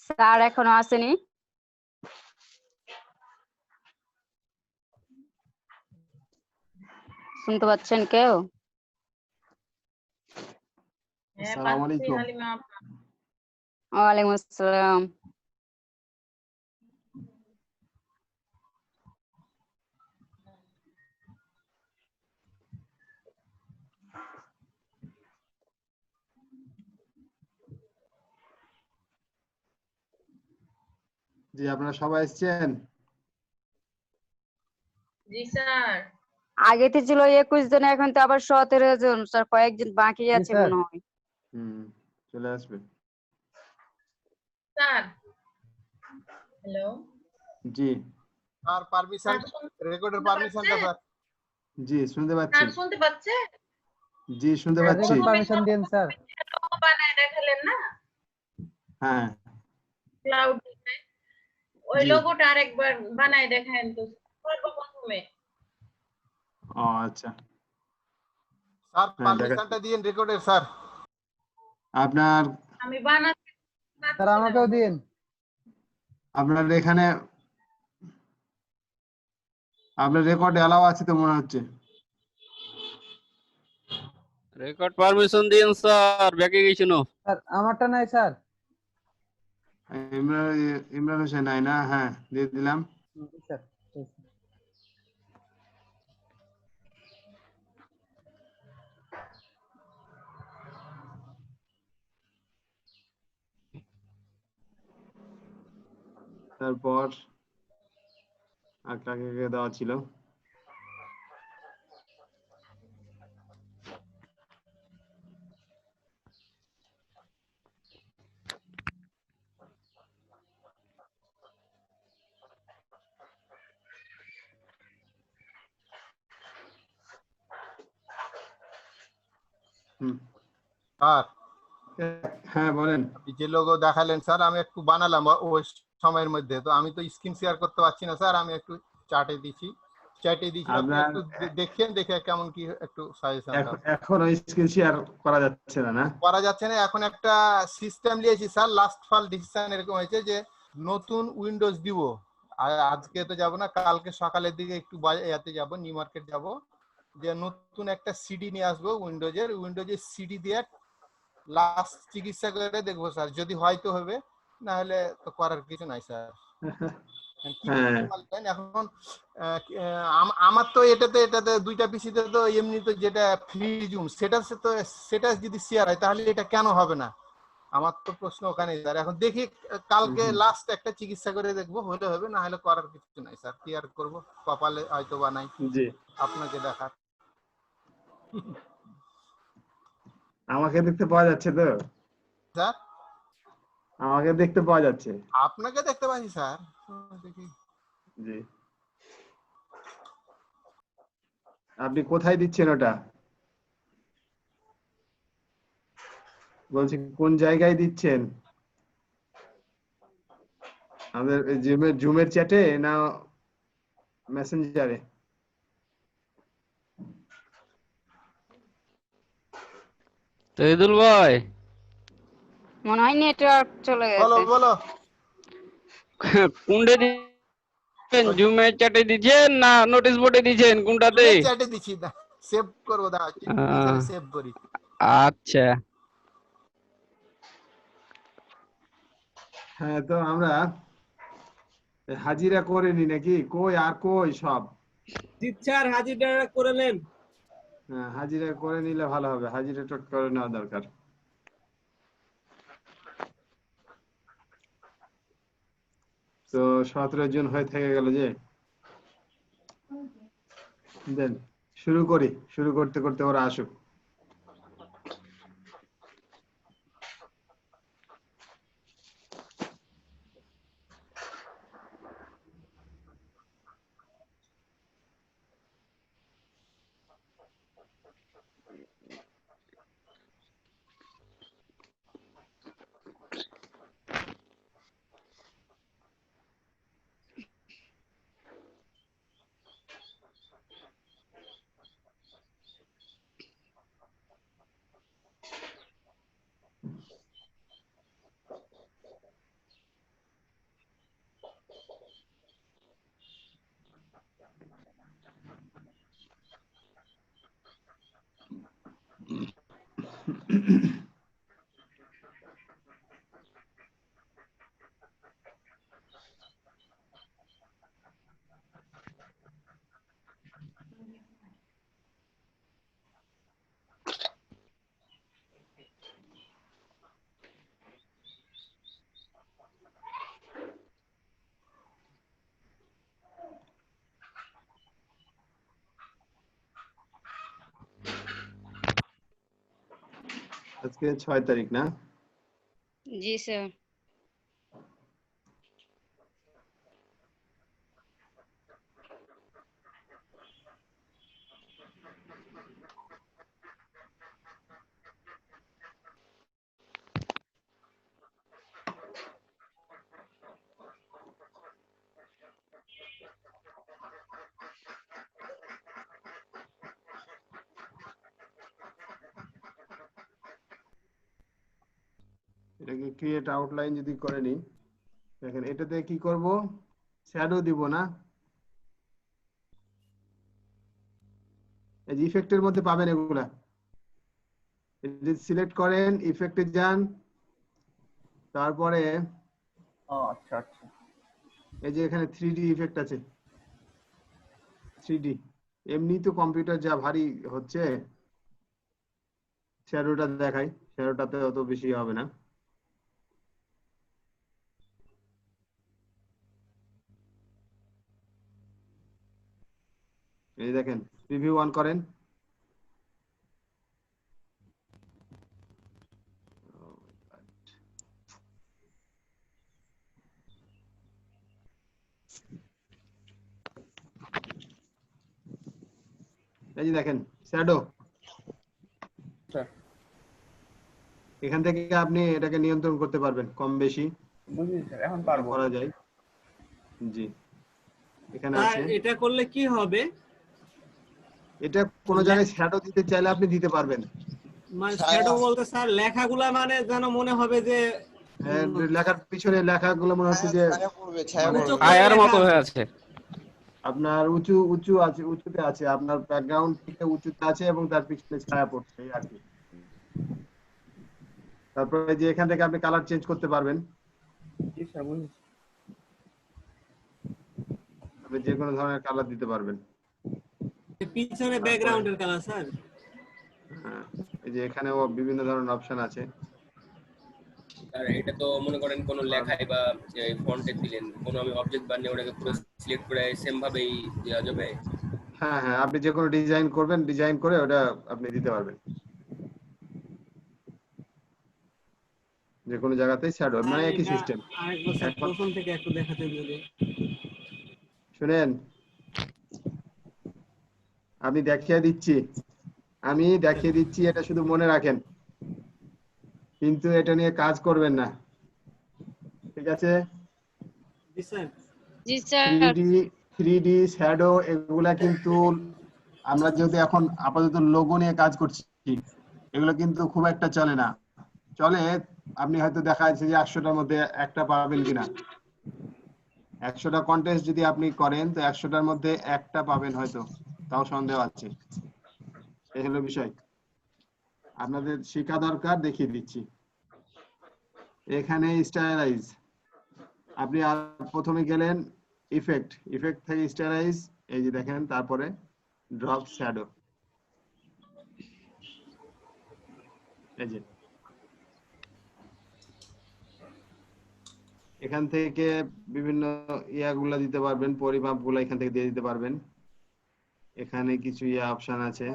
স্যার এখনো আসেনি? শুনতে পাচ্ছেন কেউ? আসসালামু আলাইকুম। ওয়ালাইকুম আসসালাম। জি, আপনারা সবাই এসেছেন? জি স্যার। আগেতে ছিল 21 জন, এখন তো আবার 17 জন স্যার, কয়েকজন বাকি আছে স্যার। মনে হয়। চলে আসবে। Sir hello. জি আর পারমিশন, রেকর্ডের পারমিশনটা স্যার। জি শুনতে পাচ্ছি। স্যার শুনতে পাচ্ছে? জি শুনতে পাচ্ছি। রেকর্ড পারমিশন দেন স্যার। লোগো বানায় দেখালেন না হ্যাঁ ক্লাউড, ওই জি। লোগোটা আরেকবার বানায় দেখায়েন তো সর্বপ্রথমে। ও আচ্ছা, স্যার হ্যাঁ, পারমিশনটা দিন রেকর্ডের স্যার। আপনার আমি বানাচ্ছি স্যার আমাকেও দিন। আপনার এখানে আপনার রেকর্ড এলাও আছে তো মনে হচ্ছে। রেকর্ড পারমিশন দিন স্যার, ব্যাকে গেছিল। স্যার আমারটা নাই স্যার। ইমরান হোসেন নাই না? হ্যাঁ দিয়ে দিলাম। স্যার তারপর আর কাকে কাকে দেওয়া ছিল? স্যার হ্যাঁ বলেন। আপনি যে লোগো দেখালেন স্যার, আমি একটু বানালাম ওই সময়ের মধ্যে, তো আমি তো স্ক্রিন শেয়ার করতে পারছি না স্যার, আমি একটু চ্যাটে দিছি, আপনি একটু দেখেন, দেখে কেমন কি একটু সাজেশন দাও। এখন স্ক্রিন শেয়ার করা যাচ্ছে না? না করা যাচ্ছে না। এখন একটা সিস্টেম নিয়েছি স্যার, লাস্ট ফাল ডিসিশন এরকম হয়েছে যে নতুন উইন্ডোজ দিব। আর আজকে তো যাব না, কালকে সকালের দিকে একটু ইয়াতে যাব, নিউ মার্কেট যাব, যে নতুন একটা সিডি নিয়ে আসবো উইন্ডোজের সিডি দিয়ে লাস্ট চিকিৎসা করে দেখবো স্যার, যদি হয়তো হবে, না হলে তো করার কিছু নাই স্যার। এখন আমার তো এটাতে দুইটা পিসিতে তো এমনি তো যেটা ফ্রি জুম সেটা যদি শেয়ার হয় তাহলে এটা কেন হবে না? আমার তো প্রশ্ন ওখানেই স্যার। এখন দেখি কালকে লাস্ট একটা চিকিৎসা করে দেখবো, হলে হবে, না হলে করার কিছু নাই স্যার। কি আর করবো, কপালে হয়তো বা নাই জি আপনাকে দেখার। আমাকে দেখতে পাওয়া যাচ্ছে তো? স্যার আমাকে দেখতে পাওয়া যাচ্ছে? আপনাকে দেখতে পাচ্ছি স্যার। দেখি জি। আপনি কোথায় দিচ্ছেন ওটা? বলছি কোন জায়গায় দিচ্ছেন? আমাদের জুমের চ্যাটে না মেসেঞ্জারে? তহিদুল ভাই, মনে হয় নেটওয়ার্ক চলে বলো গেছে। বলো। কোনটা দিচ্ছেন? জুমের চ্যাটে দিচ্ছেন না নোটিশ বোর্ডে দিচ্ছেন? কোনটাতে? চ্যাটে দিচ্ছি না, সেভ করবো, দাও সেভ করি। আচ্ছা। হ্যাঁ, তো আমরা হাজিরা করে নি নাকি? কই আর কই সব? স্যার হাজিরা করে নেন। হ্যাঁ, হাজিরা করে নিলে ভালো হবে, হাজিরা টট করে নেওয়া দরকার। তো 17 জন হয়ে থেকে গেল যে। দেন শুরু করি, শুরু করতে করতে ওরা আসুক। আজকে 6 তারিখ না? জি স্যার। এটাকে ক্রিয়েট আউটলাইন যদি করে নি, দেখেন এটাতে কি করব, শ্যাডো দিব না? এই যে ইফেক্টের মধ্যে পাবেন এগুলা, সিলেক্ট করেন, ইফেক্টে যান, তারপরে আচ্ছা আচ্ছা। এই যে এখানে 3D ইফেক্ট আছে, 3D। এমনি তো কম্পিউটার যা ভারী হচ্ছে, শ্যাডোটা দেখাই, শ্যাডোটাতে অত বেশি হবে না। এই দেখেন, প্রিভিউ অন করেন। এই যে দেখেন শ্যাডো, এখান থেকে আপনি এটাকে নিয়ন্ত্রণ করতে পারবেন কম বেশি। বুঝেছি স্যার, এখন পারবো। করা যায়, জি। এখানে স্যার আছে, এটা করলে কি হবে? এটা কোন জায়গায় শ্যাডো দিতে চাইলে আপনি দিতে পারবেন। মানে শ্যাডো বলতে স্যার লেখাগুলা মানে যেন মনে হবে যে লেখার পিছনে লেখাগুলো মনে হচ্ছে যে ছায়ার মতো হয়ে আছে। আপনার উঁচু উঁচু আছে, উঁচুতে আছে, আপনার ব্যাকগ্রাউন্ড থেকে উঁচুতে আছে এবং তার পিছনে ছায়া পড়ছে, এই আর কি। তারপরে যে এখান থেকে আপনি কালার চেঞ্জ করতে পারবেন, জি স্যার বুঝেছি। আপনি যে কোনো ধরনের কালার দিতে পারবেন। পিছনে ব্যাকগ্রাউন্ডের কালার স্যার। হ্যাঁ, এই যে এখানেও বিভিন্ন ধরনের অপশন আছে। আর এটা তো মনে করেন কোনো লেখায় বা ফন্টে দিলেন, কোনো আমি অবজেক্ট বানিয়ে ওটাকে পুরো সিলেক্ট করে সেম ভাবেই দেওয়া যাবে। হ্যাঁ হ্যাঁ, আপনি যে কোনো ডিজাইন করবেন, ডিজাইন করে ওটা আপনি দিতে পারবেন যে কোনো জায়গাতেই শ্যাডো, মানে একই সিস্টেম। আরেকবার স্যার প্রথম থেকে একটু দেখাতে যদি। শুনেন, আমি দেখিয়ে দিচ্ছি, এটা শুধু মনে রাখেন, কিন্তু এটা নিয়ে কাজ করবেন না, ঠিক আছে? জি স্যার। জি স্যার। 3D শ্যাডো এগুলা কিন্তু আমরা যেহেতু এখন আপাতত লোগো নিয়ে কাজ করছি, এগুলো কিন্তু খুব একটা চলে না। চলে, আপনি হয়তো দেখা যাচ্ছে যে 100টার মধ্যে একটা পাবেন কিনা। 100টা কন্টেস্ট যদি আপনি করেন তো 100টার মধ্যে একটা পাবেন হয়তো, তাও সন্দেহ আছে। এই হলো বিষয়, আপনাদের শেখা দরকার, দেখিয়ে দিচ্ছি। এখানে স্টাইলাইজ, আপনি আর প্রথমে গেলেন ইফেক্ট থেকে স্টাইলাইজ, এই যে দেখেন, তারপরে ড্রপ শ্যাডো, এই যে এখান থেকে বিভিন্ন ইয়াগুলা দিতে পারবেন, পরিমাপগুলো এখান থেকে দিয়ে দিতে পারবেন। এখানে কিছু অপশন আছে,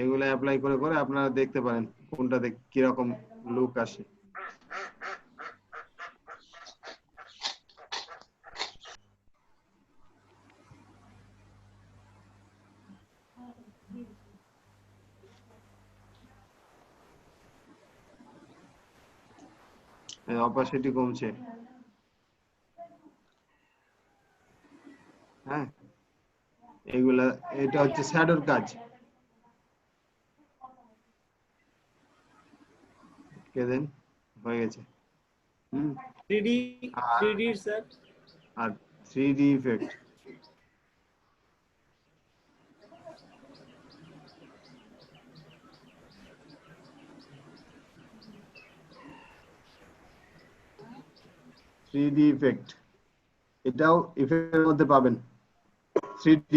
এগুলো অ্যাপ্লাই করে করে আপনারা দেখতে পারেন কোনটাতে কিরকম লুক আসে। অপাসিটি কমছে, হ্যাঁ, এগুলা, এটা হচ্ছে শ্যাডোর কাজ। কে দেন, হয়ে গেছে। 3D স্যার, আর 3D ইফেক্ট, এটাও ইফেক্টের মধ্যে পাবেন। 3D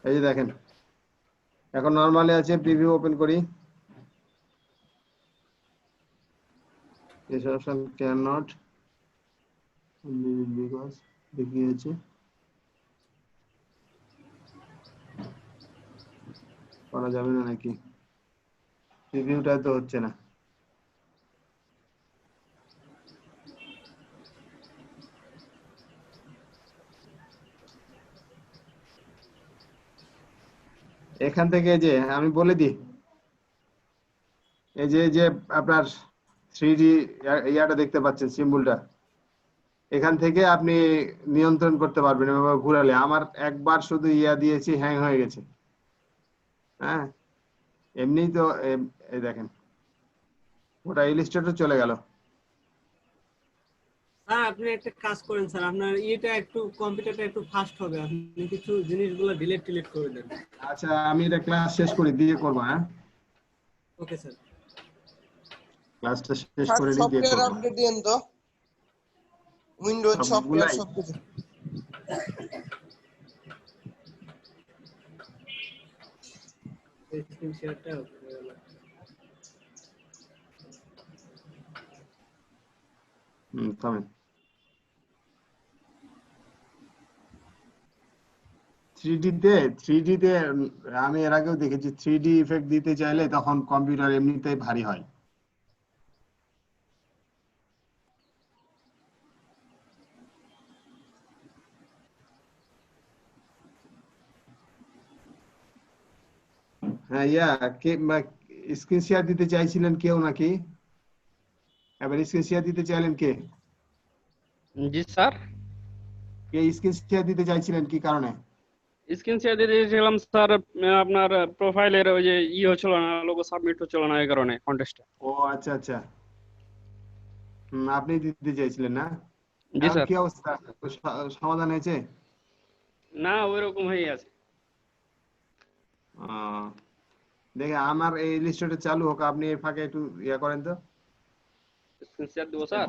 এই যে দেখেন, এখন নরমালি আছে, প্রিভিউ ওপেন করি। This option cannot because দেখিয়েছে, করা যাবে না নাকি? প্রিভিউটা তো হচ্ছে না। এখান থেকে যে আমি বলে দিই, এই যে আপনার 3D ইয়াটা দেখতে পাচ্ছেন, সিম্বলটা, এখান থেকে আপনি নিয়ন্ত্রণ করতে পারবেন এভাবে ঘোরালে। আমার একবার শুধু ইয়া দিয়েছি, হ্যাং হয়ে গেছে। হ্যাঁ, এমনি তো এই দেখেন, ওটা ইলাস্ট্রেটর চলে গেল। স্যার আপনি একটা কাজ করেন স্যার, আপনার এটা একটু কম্পিউটারটা একটু ফাস্ট হবে, আপনি কিছু জিনিসগুলো ডিলিট করে দেন। আচ্ছা, আমি এটা ক্লাস শেষ করে দিয়ে করব। হ্যাঁ, ওকে স্যার, ক্লাসটা শেষ করে দিয়ে সফটওয়্যার করব। আপডেট দেন তো, উইন্ডোজ সফটওয়্যার সবকিছু। স্ক্রিন শেয়ারটা কমেন। 3D তে আমি এর আগেও দেখেছি, 3D ইফেক্ট দিতে চাইলে তখন কম্পিউটার এমনিতেই ভারী হয়। হ্যাঁ, কে স্ক্রিন শেয়ার দিতে চাইছিলেন কেউ নাকি? এবার স্ক্রিন শেয়ার দিতে চাইলেন কে? জি স্যার। কে স্ক্রিন শেয়ার দিতে চাইছিলেন, কি কারণে? স্ক্রিন শেয়ার দিতে চেয়েছিলাম স্যার, আপনার প্রোফাইলের ওই যে হচ্ছিল না, লোগো সাবমিট হচ্ছিল না, এই কারণে কন্টেস্টে। ও আচ্ছা আচ্ছা, আপনি দিতে চাইছিলেন না? জি স্যার। কি অবস্থা, সমাধান হয়েছে? না, ওইরকম হয়ে আছে। দেখে আমার এই লিস্টটা চালু হোক, আপনি এই ফাঁকে একটু ইয়া করেন তো। স্ক্রিন শেয়ার দেবো স্যার।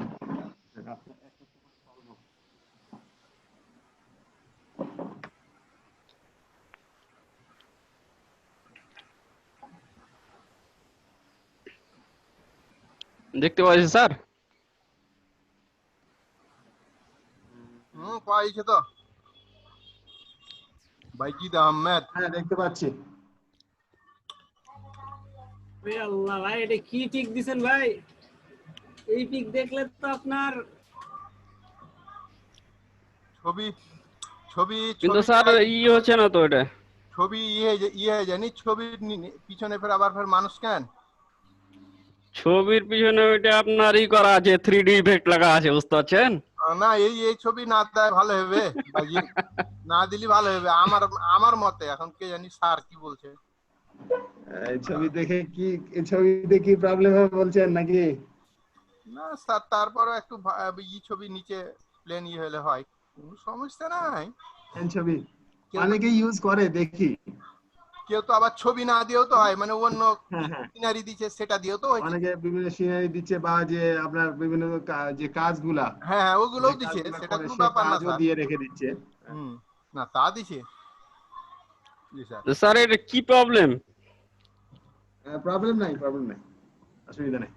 দেখতে পাচ্ছি স্যার। পাইছে তো বাইজিদ আহমেদ। হ্যাঁ দেখতে পাচ্ছি। আল্লাহ ভাই, এটা কি পিক দিছেন ভাই? এই পিক দেখলে তো আপনার ছবি ছবি কিন্তু স্যার হচ্ছে না তো এটা। ছবি জানি ছবির পিছনে ফের আবার ফের মানুষ কেন? ছবির পিছনে ওইটা আপনার করা আছে, 3D ইফেক্ট লাগা আছে, বুঝতে পারছেন? না এই ছবি না দেয় ভালো হবে ভাইজি, না দিলি ভালো হবে আমার মতে। এখন কে জানি স্যার কি বলছে। এই ছবি দেখে কি প্রবলেম হবে বলছেন নাকি? না স্যার, তারপরে একটু ছবি নিচে প্লেন হলে হয়, কোনো সমস্যা নাই। ছবি অনেকে ইউজ করে দেখি। কেউ তো আবার ছবি না দিয়েও তো হয়, মানে অন্য সিনারি দিচ্ছে সেটা দিয়েও তো হয়েছে। অনেকে বিভিন্ন সিনারি দিচ্ছে, বা যে আপনার বিভিন্ন যে কাজগুলা, হ্যাঁ ওগুলোও দিচ্ছে, সেটা কোনো ব্যাপার না স্যার, দিয়ে রেখে দিচ্ছে। না তা দিছে। জি স্যার। স্যার এটা কি প্রবলেম? প্রবলেম নাই, অসুবিধা নাই।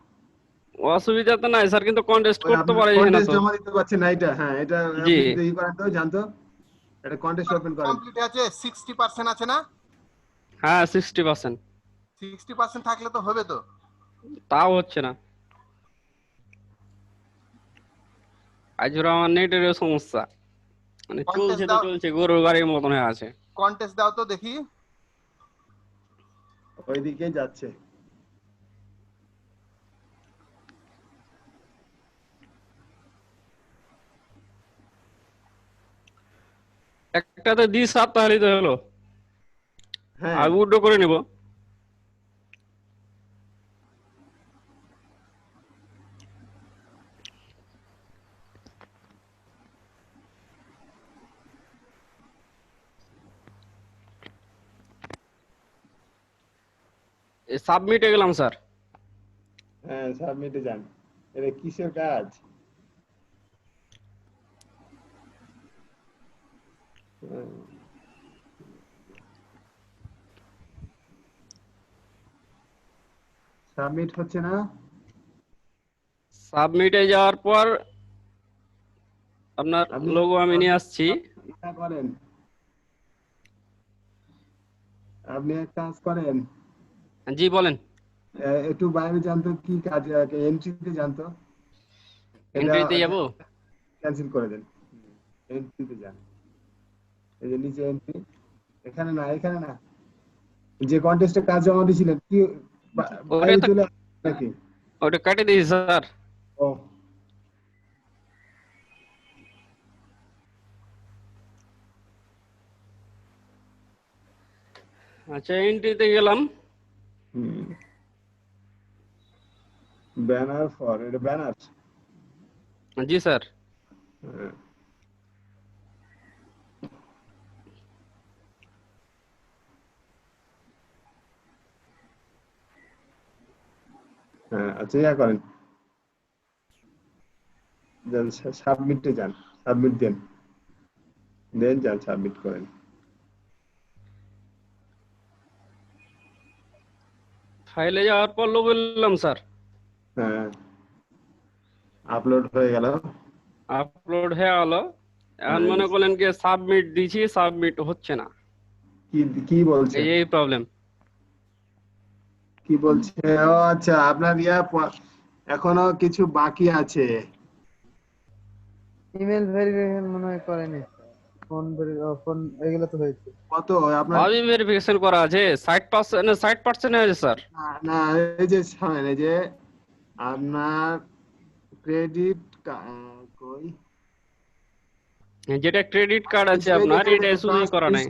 অসুবিধা তো নাই স্যার, কিন্তু কন্টেস্ট করতে পারছি না তো। জমা দিতে পারছেন না এটা। হ্যাঁ এটা আপনি এই করেন তো, জানতো এটা কন্টেস্ট ওপেন করেন। কমপ্লিট আছে 60% আছে না? হ্যাঁ 60%। 60% থাকলে তো হবে তো। তাও হচ্ছে না। আজ আমার নেটের সমস্যা, মানে চলছে তো চলছে, গরুর গাড়ির মতন হয়ে আছে। কন্টেস্ট দাও তো দেখি। ওইদিকে যাচ্ছে। একটাতে 2 তাহলে তো হলো। হ্যাঁ আমি উড্ডো করে নেব। সাবমিটে গেলাম স্যার। হ্যাঁ সাবমিটে যান। এটা কিসের কাজ? সাবমিট হচ্ছে না। সাবমিটে যাওয়ার পর আপনার লোগো আমি নিয়ে আসছি। করেন, আপনি এক কাজ করেন। জি বলেন। একটু বাইরে জানতো কি কাজ, এন্ট্রিতে জানতো। এন্ট্রিতে যাব, ক্যান্সেল করে দেন। এন্ট্রিতে যান, এই যে নিচে এন্ট্রি। এখানে না যে কন্টেস্টে কাজ জমা দিয়েছিলেন কি বাইরে চলে নাকি? ওটা কেটে দিয়েছি স্যার। ও আচ্ছা এন্ট্রিতে গেলাম। ব্যানার ফর, এটা ব্যানার। জি স্যার। হ্যাঁ আচ্ছা ইয়া করেন, সাবমিটে যান, সাবমিট দেন, যান সাবমিট করেন। ফাইলে যাওয়ার পর লোগো নিলাম স্যার। হ্যাঁ আপলোড হয়ে গেল। আপলোড হয়ে গেল। এখন মনে করলেন কি সাবমিট দিছি, সাবমিট হচ্ছে না। কি বলছে? এই প্রবলেম। কি বলছে? ও আচ্ছা, আপনার এখনো কিছু বাকি আছে। ইমেল ভেরিফিকেশন মনে হয় করেনি, ফোন এগুলো তো হয়েছে। কত আপনার? আমি ভেরিফিকেশন করা আছে 60% আছে স্যার। না এই যে এই যে আপনার ক্রেডিট কই, যেটা ক্রেডিট কার্ড আছে আপনার, এটা শুধুই করা নাই।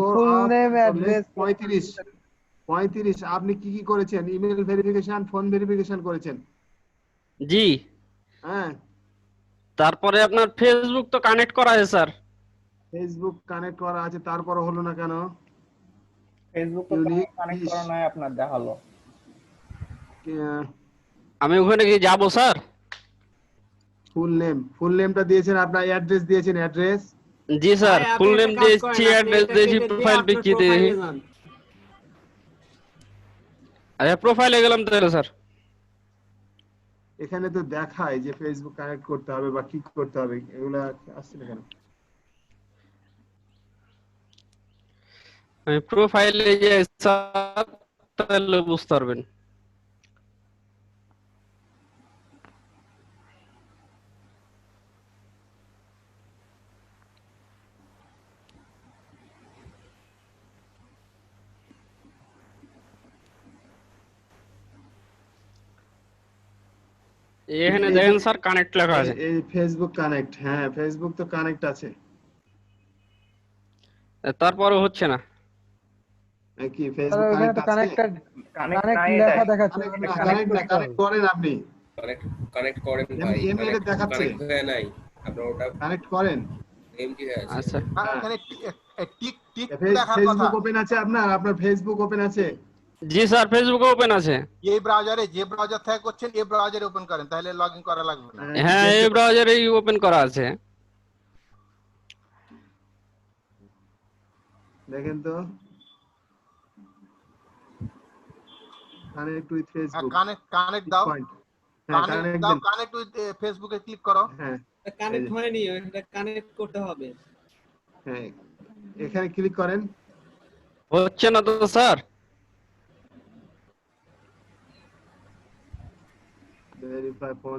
ফুল নেম অ্যাড্রেস 35 আপনি কি করেছেন? ইমেল ভেরিফিকেশন, ফোন ভেরিফিকেশন করেছেন? জি। হ্যাঁ তারপরে আপনার ফেসবুক তো কানেক্ট করা আছে স্যার। ফেসবুক কানেক্ট করা আছে, তারপরে হলো না কেন? ফেসবুক তো কানেক্ট করা নাই আপনার, দেখালো। আমি ওখানে কি যাব স্যার? ফুল নেমটা দিয়েছেন, আপনার অ্যাড্রেস দিয়েছেন, অ্যাড্রেস। জি স্যার, ভাই আপনি ফুল একটা নেম কাজ দিয়েছি, করেন, আপনি অ্যাড্রেস এটা দিয়েছি, কেটে দিয়ে প্রোফাইল আপনার পিকচার দিয়েছি। প্রোফাইলে যান। আচ্ছা, প্রোফাইলে গেলাম তাহলে স্যার। এখানে তো দেখায় যে ফেসবুক কানেক্ট করতে হবে বা কি করতে হবে, এগুলা আসছে না কেন? আমি প্রোফাইলে যে স্যার তাহলে বুঝতে পারবেন। এখানে দেখেন স্যার কানেক্ট লেখা আছে। এই ফেসবুক কানেক্ট, হ্যাঁ ফেসবুক তো কানেক্ট আছে, তারপরে হচ্ছে না। কি স্যার ফেসবুক ওখানে কানেক্ট তো আছে? কানেক্ট লেখা দেখাচ্ছে, কানেক্ট ওখানে না, কানেক্ট কানেক্ট না, করতে হবে। কানেক্ট করেন আপনি, কানেক্ট করেন ভাই, এমনি এটা দেখাচ্ছে, কানেক্ট হয়ে নাই আপনার ওটা কানেক্ট করেন। এমটি হয়ে আছে। আচ্ছা, এখানে টিক টিক দেখার কথা। ফেসবুক ওপেন আছে আপনার ফেসবুক ওপেন আছে? জি স্যার, ফেসবুক ওপেন আছে। এই ব্রাউজারে, যে ব্রাউজার থেকে করছেন এই ব্রাউজারে ওপেন করেন, তাহলে লগইন করা লাগবে না। হ্যাঁ, এই ব্রাউজারেই ওপেন করা আছে। দেখেন তো, কানেক্ট উইথ ফেসবুক, কানেক্ট দাও, হ্যাঁ কানেক্ট দেন, কানেক্ট উইথ ফেসবুকে ক্লিক করো। হ্যাঁ কানেক্ট হয়নি, এটা কানেক্ট করতে হবে। হ্যাঁ এখানে ক্লিক করেন। হচ্ছে না তো স্যার। ভেরিফাই ফোন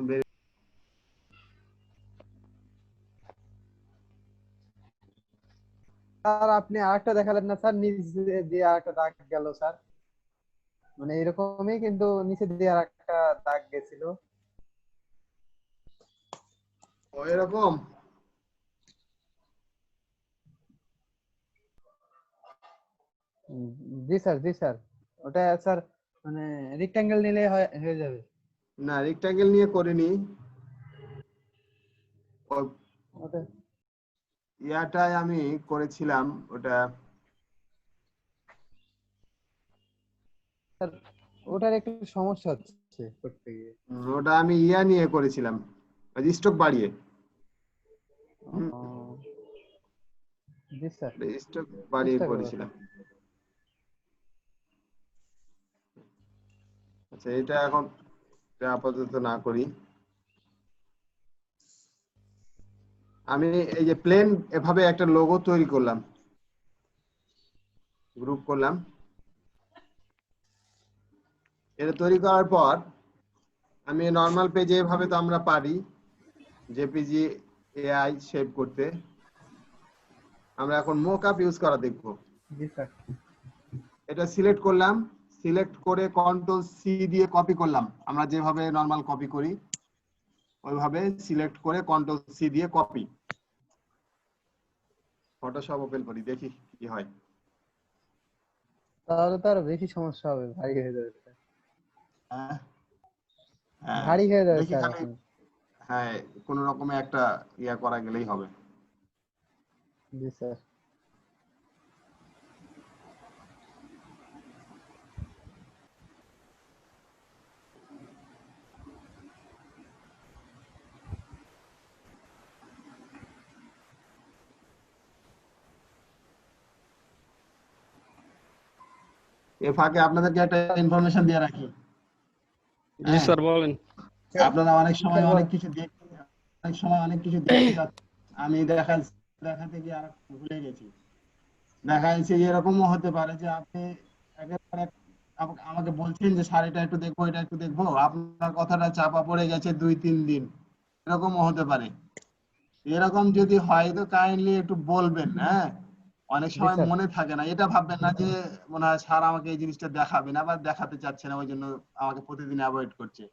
স্যার আপনি আরেকটা দেখালেন না স্যার, নিচে দিয়ে আরেকটা দাগ গেল স্যার, মানে এরকমই কিন্তু নিচে দিয়ে আরেকটা দাগ গেছিল। এরকম জি স্যার, জি স্যার, ওটা স্যার মানে রেক্টাঙ্গেল নিলে হয়ে যাবে। না, রেক্টাঙ্গেল নিয়ে করিনি, ওটা ইয়াটাই আমি করেছিলাম, ওটা স্যার ওটার একটু সমস্যা হচ্ছে করতে গিয়ে। ওটা আমি ইয়া নিয়ে করেছিলাম, স্টক বাড়িয়ে। জি স্যার, স্টক বাড়িয়ে করেছিলাম। আচ্ছা, এটা এখন আপাতত না করি। আমি এই যে প্লেন এভাবে একটা লোগো তৈরি করলাম, গ্রুপ করলাম। এটা তৈরি করার পর আমি নরমাল পেজে এভাবে তো আমরা পারি জেপিজি এআই শেপ করতে, আমরা এখন মোকআপ ইউজ করা দেখব। জি স্যার, এটা সিলেক্ট করলাম, সিলেক্ট করে কন্ট্রোল সি দিয়ে কপি করলাম, আমরা যেভাবে নরমাল কপি করি ওইভাবে সিলেক্ট করে কন্ট্রোল সি দিয়ে কপি। ফটোশপ ওপেন করি, দেখি কি হয়। তাহলে তো আরো বেশি সমস্যা হবে, ভারী হয়ে যাবে স্যার। হ্যাঁ, ভারী হয়ে যাবে দেখি স্যার। খালি, হ্যাঁ কোন রকমে একটা ইয়া করা গেলেই হবে। জি স্যার, এর ফাঁকে আপনাদেরকে একটা ইনফরমেশন দিয়ে রাখি। জি স্যার, বলেন। আপনারা অনেক সময় অনেক কিছু দেখতে আমি দেখাতে গিয়ে আর ভুলে গেছি। দেখা যাচ্ছে এরকমও হতে পারে যে আপনি একেবারে আমাকে বলছেন যে স্যার এটা একটু দেখবো, এটা একটু দেখবো, আপনার কথাটা চাপা পড়ে গেছে 2-3 দিন, এরকমও হতে পারে। এরকম যদি হয় তো কাইন্ডলি একটু বলবেন। হ্যাঁ, অনেক সময় মনে থাকে না, এটা ভাববেন না যে মনে হয় স্যার আমাকে এই জিনিসটা দেখাবেন, আবার দেখাতে চাচ্ছে না, ওই জন্য আমাকে প্রতিদিন অ্যাভয়েড করছে।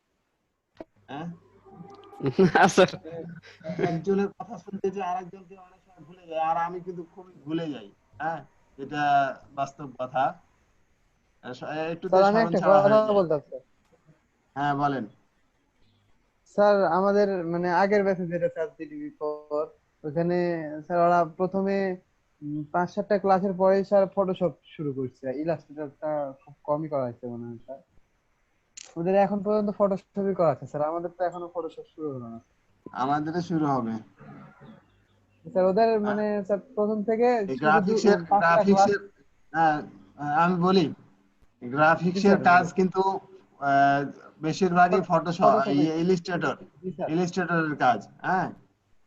হ্যাঁ স্যার, একজনের কথা শুনতে যে আরেকজনকে অনেক সময় ভুলে যায়, আর আমি কিন্তু খুবই ভুলে যাই। হ্যাঁ, এটা বাস্তব কথা। একটু স্যার আমি একটা কথা বলতাম স্যার। হ্যাঁ বলেন। স্যার আমাদের মানে আগের ব্যাচে যেটা স্যার জিডিপি পর, ওখানে স্যার ওরা প্রথমে 5-7টা ক্লাসের পরে স্যার ফটোশপ শুরু করছে, ইলাস্ট্রেটরটা খুব কমই করা হয়েছে মনে হয় স্যার। ওদের এখন পর্যন্ত ফটোশপই করা আছে স্যার, আমাদের তো এখনো ফটোশপ শুরু হলো না। আমাদের শুরু হবে। স্যার ওদের মানে স্যার প্রথম থেকে এই শুধু গ্রাফিক্সের 5টা ক্লাস। আমি বলি গ্রাফিক্সের স্যার কাজ বলেন। কিন্তু বেশিরভাগই ফটোশপ, ফটোশপে। ইলিস্ট্রেটর, জি স্যার। ইলিস্ট্রেটরের কাজ। হ্যাঁ,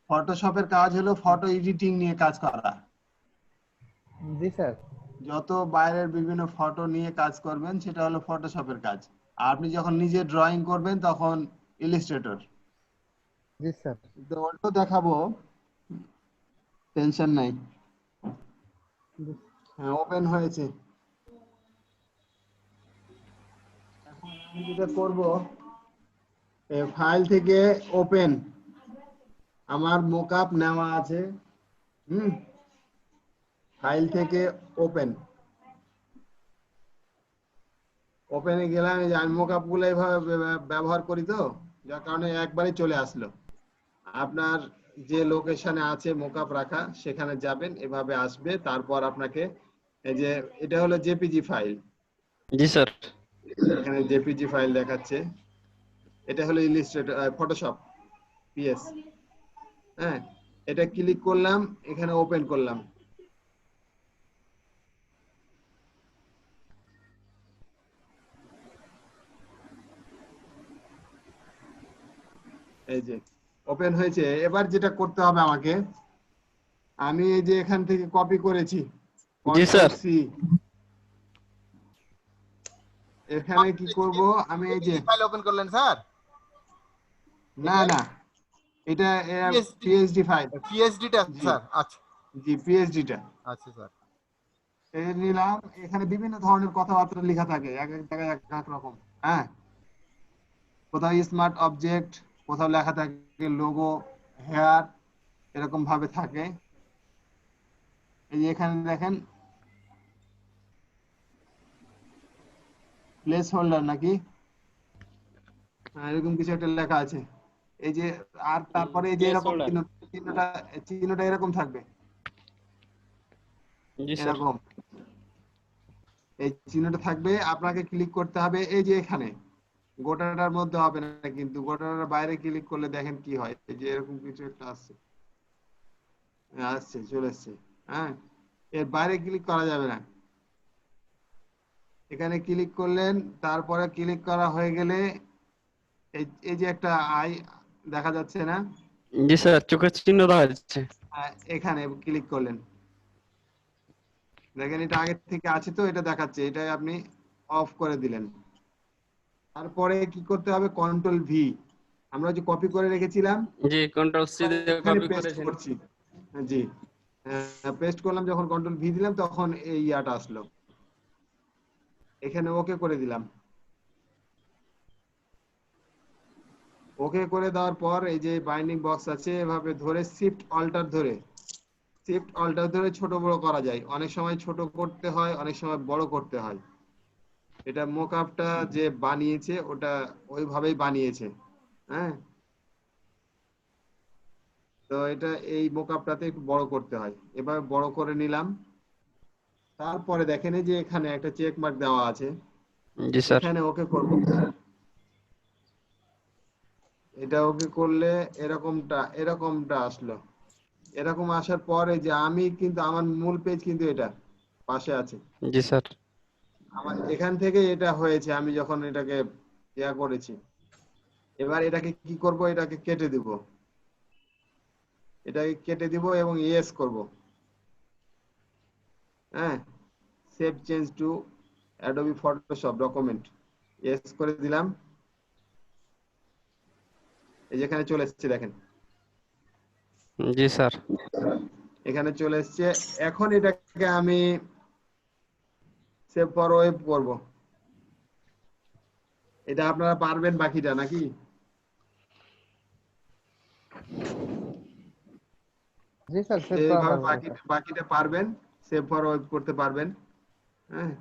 ফটোশপের কাজ হলো ফটো এডিটিং নিয়ে কাজ করা। জি স্যার। যত বাইরের বিভিন্ন ফটো নিয়ে কাজ করবেন সেটা হলো ফটোশপের কাজ। আর আপনি যখন নিজে ড্রয়িং করবেন তখন ইলিস্ট্রেটর। জি স্যার। তো ওটাও দেখাবো, টেনশন নাই। হ্যাঁ, ওপেন হয়েছে। এখন আমি যেটা করব, ফাইল থেকে ওপেন, আমার মোকআপ নেওয়া আছে। ফাইল থেকে ওপেন, ওপেনে গেলাম। এই যে আমি মোকআপ গুলো এইভাবে ব্যবহার করি, তো যার কারণে একবারই চলে আসলো। আপনার যে লোকেশনে আছে মোকআপ রাখা সেখানে যাবেন, এভাবে আসবে। তারপর আপনাকে এই যে এটা হলো জেপিজি ফাইল। জি স্যার। এখানে জেপিজি ফাইল দেখাচ্ছে। এটা হলো ইলিস্ট্রেটর, ফটোশপ পিএস। হ্যাঁ, এটা ক্লিক করলাম, এখানে ওপেন করলাম। এই যে ওপেন হয়েছে। এবার যেটা করতে হবে আমাকে, আমি এই যে এখান থেকে কপি করেছি, জি স্যার। সি, এখানে কি করব আমি, এই যে ফাইল ওপেন করলেন স্যার? না না, এটা পিএইচডি ফাইল। পিএইচডি টা স্যার? আচ্ছা জি, পিএইচডি টা। আচ্ছা স্যার। এই নিলাম। এখানে বিভিন্ন ধরনের কথাবার্তা লেখা থাকে, এক এক জায়গায় এক এক রকম। হ্যাঁ, কোথাও স্মার্ট অবজেক্ট, কোথাও লেখা থাকে লোগো, হেয়ার, এরকম ভাবে থাকে। এই যে এখানে দেখেন প্লেস হোল্ডার নাকি এরকম কিছু একটা লেখা আছে। এই যে আর তারপরে এই যে এরকম চিহ্নটা এরকম থাকবে, এরকম এই চিহ্নটা থাকবে। আপনাকে ক্লিক করতে হবে এই যে এখানে, গোটাটার মধ্যে হবে না কিন্তু, গোটাটার বাইরে ক্লিক করলে দেখেন কি হয়। এই যে এরকম কিছু একটা আসছে, চলে এসছে। হ্যাঁ, এর বাইরে ক্লিক করা যাবে না। এখানে ক্লিক করলেন, তারপরে ক্লিক করা হয়ে গেলে এই যে একটা আই দেখা যাচ্ছে না? জি স্যার, চোখের চিহ্ন দেখা যাচ্ছে। এখানে ক্লিক করলেন, দেখেন এটা আগে থেকে আছে, তো এটা দেখাচ্ছে, এটাই আপনি অফ করে দিলেন। তারপরে কি করতে হবে, কন্ট্রোল ভি, আমরা যে কপি করে রেখেছিলাম, জি, কন্ট্রোল সি দিয়ে কপি করেছেন। করছি। জি, পেস্ট করলাম। যখন কন্ট্রোল ভি দিলাম তখন এই ইয়াটা আসলো। এখানে ওকে করে দিলাম। ওকে করে দেওয়ার পর এই যে বাইন্ডিং বক্স আছে, এভাবে ধরে শিফট অল্টার ধরে ছোট বড় করা যায়। অনেক সময় ছোট করতে হয়, অনেক সময় বড় করতে হয়। এটা মোকআপটা যে বানিয়েছে ওটা ওইভাবেই বানিয়েছে। হ্যাঁ, তো এটা এই মোকআপটাতে একটু বড় করতে হয়, এভাবে বড় করে নিলাম। তারপরে দেখেন এই যে এখানে একটা চেক মার্ক দেওয়া আছে, জি স্যার। এখানে ওকে করব। এটা ওকে করলে এরকমটা আসলো। এরকম আসার পরে যে আমি কিন্তু আমার মূল পেজ কিন্তু এটা পাশে আছে। জি স্যার। আমার এখান থেকে এটা হয়েছে, আমি যখন এটাকে ইয়া করেছি। এবার এটাকে কি করব, এটাকে কেটে দিব। এটাকে কেটে দিব এবং ইয়েস করব। হ্যাঁ, save change to Adobe Photoshop document, yes করে দিলাম। এই যেখানে চলে এসেছে দেখেন। জি স্যার। এখানে চলে এসেছে। এখন এটাকে আমি সেভ ফর ওয়েব করব। এটা আপনারা পারবেন বাকিটা নাকি? জি স্যার, সেভ করা যাবে। বাকিটা পারবেন, সেভ ফর ওয়েব করতে পারবেন। হ্যাঁ,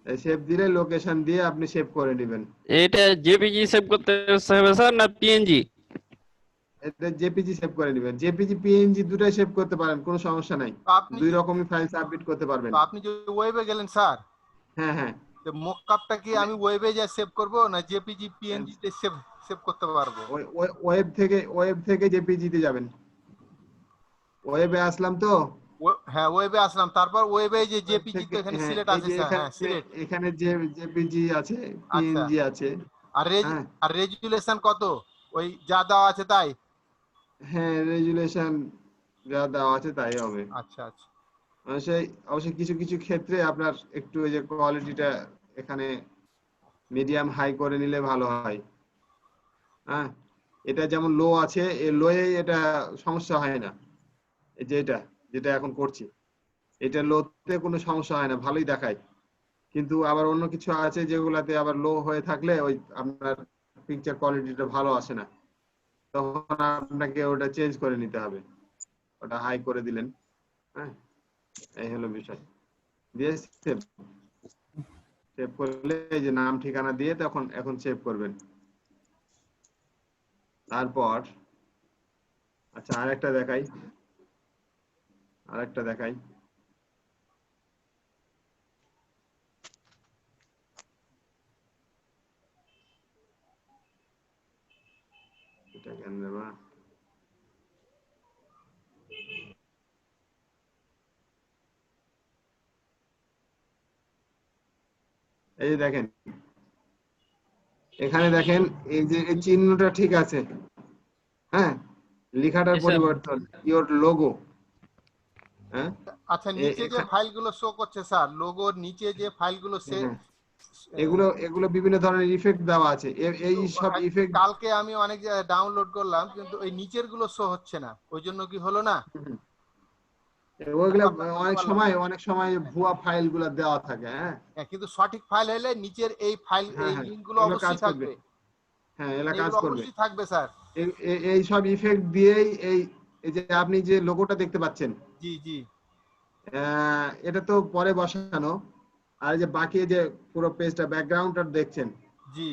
সেভ দিলে লোকেশন দিয়ে আপনি সেভ করে নেবেন। এটা জেপিজি সেভ করতে হবে স্যার না পিএনজি? এটা জেপিজি সেভ করে নেবেন। জেপিজি পিএনজি দুটোই সেভ করতে পারেন, কোনো সমস্যা নাই। দুই রকমই ফাইল সাবমিট করতে পারবেন। তো আপনি যে ওয়েবে গেলেন স্যার, হ্যাঁ হ্যাঁ, তো মোকআপটা কি আমি ওয়েবে যা সেভ করব না জেপিজি পিএনজি তে সেভ করতে পারবো। ওয়েব থেকে জেপিজি তে যাবেন। ওয়েবে আসলাম তো, হ্যাঁ ওয়েবে আসলাম, তারপর ওয়েবে যে জেপিজি তো এখানে সিলেক্ট আছে স্যার, হ্যাঁ সিলেক্ট। এখানে যে জেপিজি আছে, আচ্ছা, পিএনজি আছে। আর আর রেজুলেশন কত? ওই যা দেওয়া আছে তাই? হ্যাঁ রেজুলেশন যা দেওয়া আছে তাই হবে। আচ্ছা আচ্ছা। অবশ্যই কিছু কিছু ক্ষেত্রে আপনার একটু এই যে কোয়ালিটিটা এখানে মিডিয়াম হাই করে নিলে ভালো হয়। হ্যাঁ এটা যেমন লো আছে, এই লোয়ে এটা সমস্যা হয় না। এই যে যেটা এখন করছি, এটা লোতে কোনো সমস্যা হয় না, ভালোই দেখায়। কিন্তু আবার অন্য কিছু আছে যেগুলাতে আবার লো হয়ে থাকলে ওই আপনার পিকচার কোয়ালিটিটা ভালো আসে না, তখন আপনাকে ওটা চেঞ্জ করে নিতে হবে। ওটা হাই করে দিলেন, হ্যাঁ এই হলো বিষয়। দিয়ে সেভ করলে এই যে নাম ঠিকানা দিয়ে তখন এখন সেভ করবেন। তারপর আচ্ছা আরেকটা দেখাই। এটা কেন দেবা? এই যে দেখেন, এখানে দেখেন এই যে এই চিহ্নটা ঠিক আছে, হ্যাঁ লেখাটার পরিবর্তন, ইওর লোগো। হ্যাঁ আচ্ছা নিচে যে ফাইলগুলো শো করছে স্যার, লোগোর নিচে যে ফাইলগুলো এগুলো বিভিন্ন ধরনের ইফেক্ট দেওয়া আছে। এই সব ইফেক্ট কালকে আমি অনেক ডাউনলোড করলাম, কিন্তু ওই নিচের গুলো শো হচ্ছে না, ওই জন্য কি হলো না? ওইগুলো অনেক সময় ভুয়া ফাইলগুলো দেওয়া থাকে। হ্যাঁ কিন্তু সঠিক ফাইল হলে নিচের এই ফাইল এই লিংকগুলো অবশ্যই থাকবে। হ্যাঁ এগুলো কাজ করবে, অবশ্যই থাকবে স্যার। এই সব ইফেক্ট দিয়েই এই যে আপনি যে লোগোটা দেখতে পাচ্ছেন, জি জি এটা তো পরে বসানো, আর যে বাকি যে পুরো পেজটা ব্যাকগ্রাউন্ডটা দেখছেন, জি